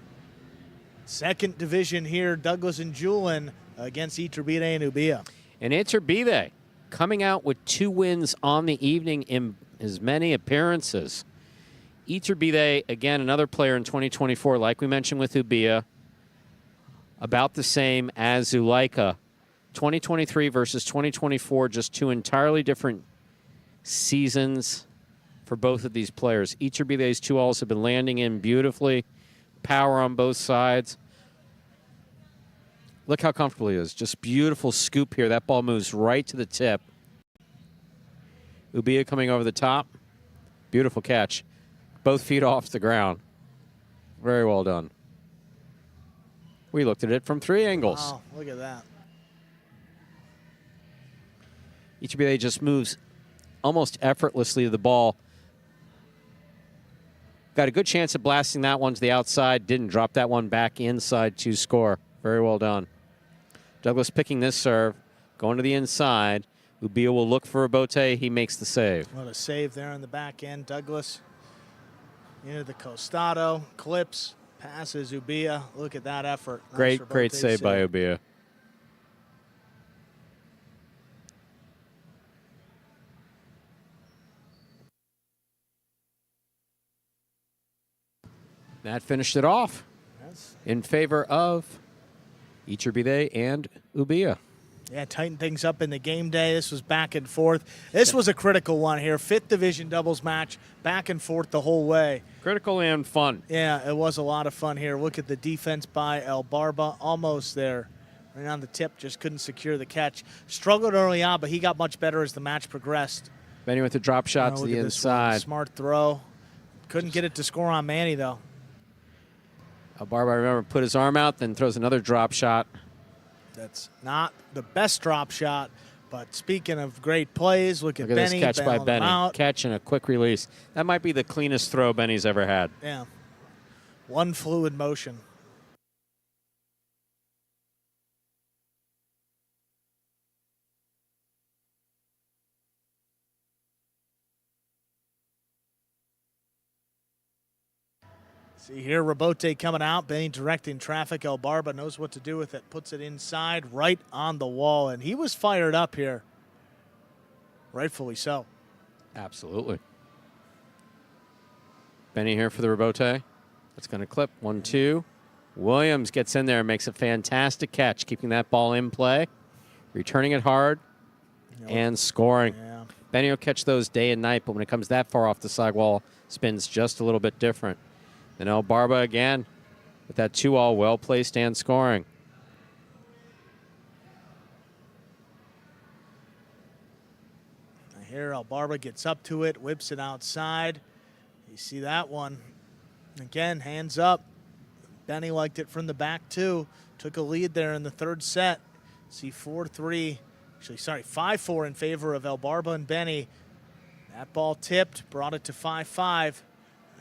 second division here, Douglas and Julin against Iturbide and Ubia. And Iturbide coming out with 2 wins on the evening in as many appearances. Iturbide, again, another player in 2024, like we mentioned with Ubia, about the same as Zuleika. 2023 versus 2024, just 2 entirely different seasons for both of these players. Iturbide's 2-alls have been landing in beautifully. Power on both sides. Look how comfortable he is. Just beautiful scoop here. That ball moves right to the tip. Ubia coming over the top. Beautiful catch. Both feet off the ground. Very well done. We looked at it from 3 angles. Wow, look at that. Iturbide just moves almost effortlessly to the ball. Got a good chance of blasting that one to the outside. Didn't drop that one back inside to score. Very well done. Douglas picking this serve. Going to the inside. Ubia will look for a bote. He makes the save. What a save there on the back end. Douglas into the costado. Clips. Passes Ubia. Look at that effort. Nice Great save by Ubia. That finished it off in favor of Iturbide and Ubia. Yeah, tighten things up in the game day. This was back and forth. This was a critical one here. 5th division doubles match, back and forth the whole way. Critical and fun. Yeah, it was a lot of fun here. Look at the defense by El Barba, almost there. Right on the tip, just couldn't secure the catch. Struggled early on, but he got much better as the match progressed. Benny with the drop shot to the inside. Smart throw. Couldn't get it to score on Manny, though. El Barba, I remember, put his arm out, then throws another drop shot. That's not the best drop shot, but speaking of great plays, look at Benny. This catch by Benny. Catch and a quick release. That might be the cleanest throw Benny's ever had. Yeah. One fluid motion. See here, Rabote coming out, Benny directing traffic. El Barba knows what to do with it, puts it inside, right on the wall, and he was fired up here. Rightfully so. Absolutely. Benny here for the Rabote. That's going to clip. 1-2. Williams gets in there and makes a fantastic catch, keeping that ball in play, returning it hard, and scoring. Yeah. Benny will catch those day and night, but when it comes that far off the sidewall, spins just a little bit different. Then El Barba again with that 2-all, well placed and scoring. Here, Albarba gets up to it, whips it outside. You see that one. Again, hands up. Benny liked it from the back, too. Took a lead there in the third set. See 4-3, actually, sorry, 5-4 in favor of Albarba and Benny. That ball tipped, brought it to 5-5.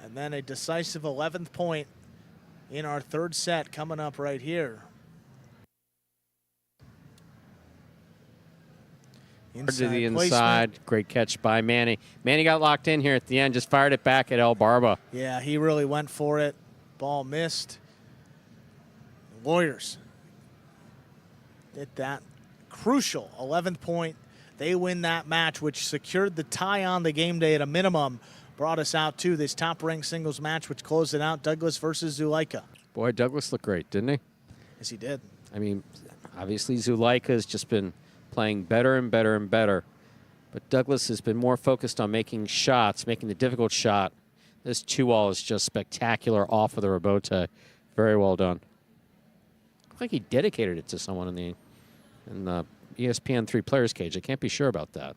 And then a decisive 11th point in our third set coming up right here. To the inside, great catch by Manny. Manny got locked in here at the end, just fired it back at Albarba. Yeah, he really went for it. Ball missed. The Warriors did that crucial 11th point. They win that match, which secured the tie on the game day at a minimum. Brought us out to this top-ranked singles match, which closed it out, Douglas versus Zulaika. Boy, Douglas looked great, didn't he? Yes, he did. I mean, obviously Zulaika has just been playing better and better and better. But Douglas has been more focused on making shots, making the difficult shot. This 2-all is just spectacular off of the rebote. Very well done. I think he dedicated it to someone in the ESPN 3 players cage. I can't be sure about that.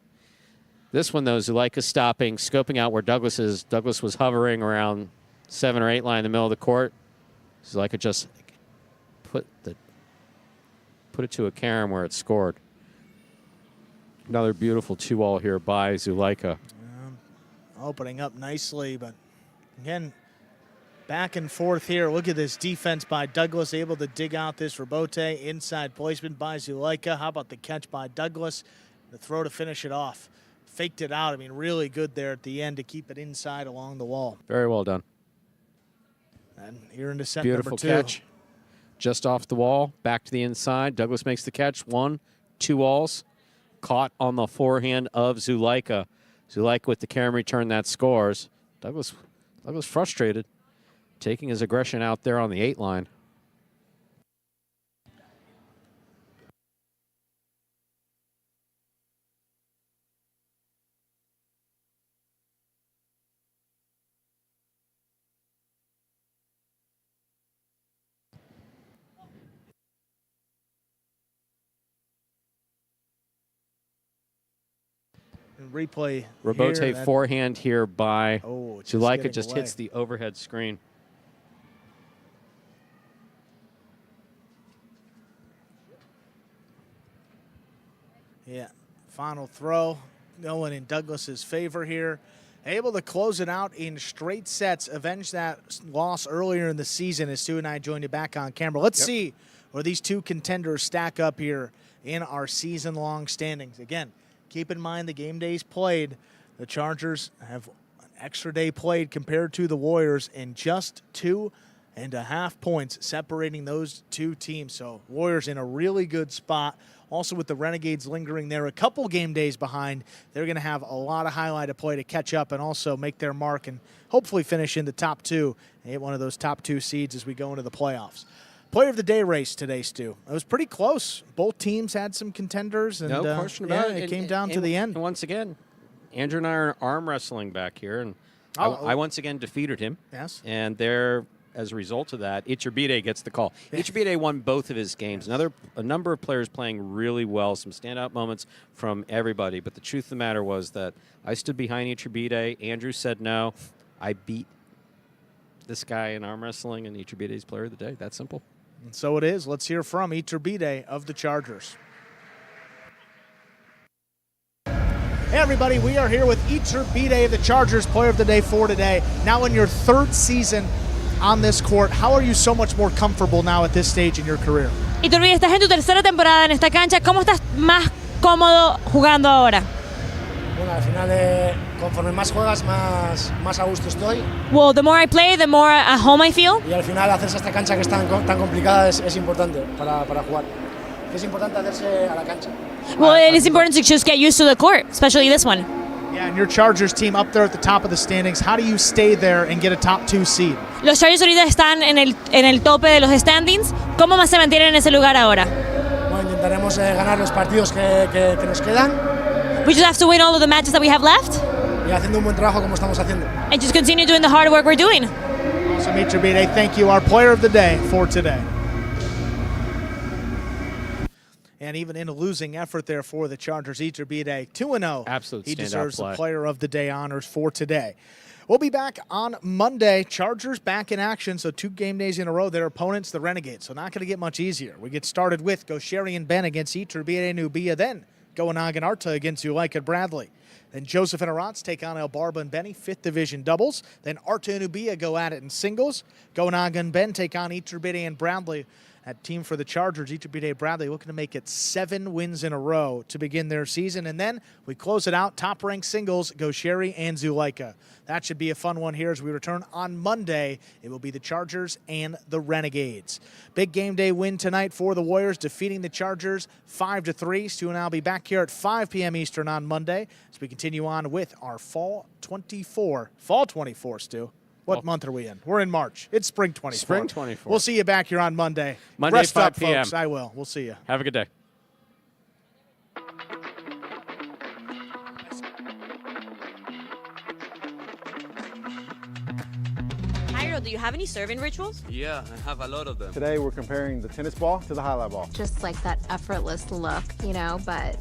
This one, though, Zulaika stopping, scoping out where Douglas is. Douglas was hovering around 7 or 8 line in the middle of the court. Zulaika just put it to a carom where it scored. Another beautiful 2-all here by Zulaika. Opening up nicely, but again, back and forth here. Look at this defense by Douglas, able to dig out this rebote. Inside placement by Zulaika. How about the catch by Douglas? The throw to finish it off. Faked it out. I mean, really good there at the end to keep it inside along the wall. Very well done. And here into set beautiful number 2. Catch. Just off the wall, back to the inside. Douglas makes the catch. 1, 2-alls. Caught on the forehand of Zulaika. Zulaika with the carom return that scores. Douglas frustrated, taking his aggression out there on the 8 line. Replay. Rebote here, forehand here by Zulaika, just away. hits the overhead screen. Yeah, final throw going in Douglas's favor here. Able to close it out in straight sets, avenge that loss earlier in the season as Stu and I joined you back on camera. Let's see where these two contenders stack up here in our season-long standings. Again, keep in mind the game days played. The Chargers have an extra day played compared to the Warriors, and just 2.5 points separating those two teams. So Warriors in a really good spot. Also with the Renegades lingering there a couple game days behind, they're going to have a lot of highlight to play to catch up and also make their mark and hopefully finish in the top 2 and get one of those top 2 seeds as we go into the playoffs. Player of the day race today, Stu. It was pretty close. Both teams had some contenders. And, no question about it. It came down to the end. And once again, Andrew and I are arm wrestling back here, and I once again defeated him. Yes. And there, as a result of that, Iturbide gets the call. Iturbide won both of his games. A number of players playing really well, some standout moments from everybody. But the truth of the matter was that I stood behind Iturbide. Andrew said no. I beat this guy in arm wrestling, and Iturbide's player of the day. That simple. And so it is. Let's hear from Iturbide of the Chargers. Hey everybody, we are here with Iturbide of the Chargers, player of the day for today. Now in your 3rd season on this court, how are you so much more comfortable now at this stage in your career? Iturbide, estás en tu 3ª temporada en esta cancha. ¿Cómo estás más cómodo jugando ahora? Bueno, al final, conforme más juegas, más a gusto estoy. Well, the more I play, the more at home I feel. Y al final, hacerse esta cancha que es tan complicada es importante para jugar. Es importante hacerse a la cancha. Well, it is important to just get used to the court, especially this one. Yeah, and your Chargers team up there at the top of the standings. How do you stay there and get a top 2 seed? Los Chargers ahorita están en el tope de los standings. ¿Cómo más se mantienen en ese lugar ahora? Bueno, intentaremos ganar los partidos que nos quedan. We just have to win all of the matches that we have left. Y haciendo un buen trabajo como estamos haciendo. And just continue doing the hard work we're doing. Awesome, Iturbide. Thank you, our player of the day for today. and even in a losing effort there for the Chargers. Iturbide 2-0. Absolute He standout deserves play. the Player of the Day honors for today. We'll be back on Monday. Chargers back in action, so 2 game days in a row. Their opponents, the Renegades, so not going to get much easier. We get started with Gosheri and Ben against Iturbide Nubia, then Goanagan Arta against Zuleika Bradley. Then Joseph and Arantz take on El Barba and Benny, 5th Division doubles. Then Arta and Nubia go at it in singles. Goanagan and Ben take on Iturbide and Bradley. That team for the Chargers, Iturbide Bradley, looking to make it 7 wins in a row to begin their season. And then we close it out, top-ranked singles, Gosheri and Zuleika. That should be a fun one here as we return on Monday. It will be the Chargers and the Renegades. Big game day win tonight for the Warriors, defeating the Chargers 5-3. Stu and I will be back here at 5 p.m. Eastern on Monday as we continue on with our Fall 24. Fall 24, Stu. What month are we in? We're in March. It's Spring 24. Spring 24. We'll see you back here on Monday. Monday, Rest 5 up, p.m. folks. I will. We'll see you. Have a good day. Jairo, do you have any serving rituals? Yeah, I have a lot of them. Today we're comparing the tennis ball to the highlight ball. Just like that effortless look, you know, but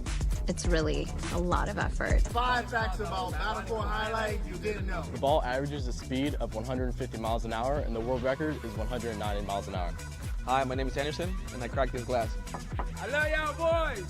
it's really a lot of effort. 5 facts about Battlefield highlight you didn't know. The ball averages a speed of 150 miles an hour, and the world record is 190 miles an hour. Hi, my name is Anderson, and I cracked this glass. I love y'all boys.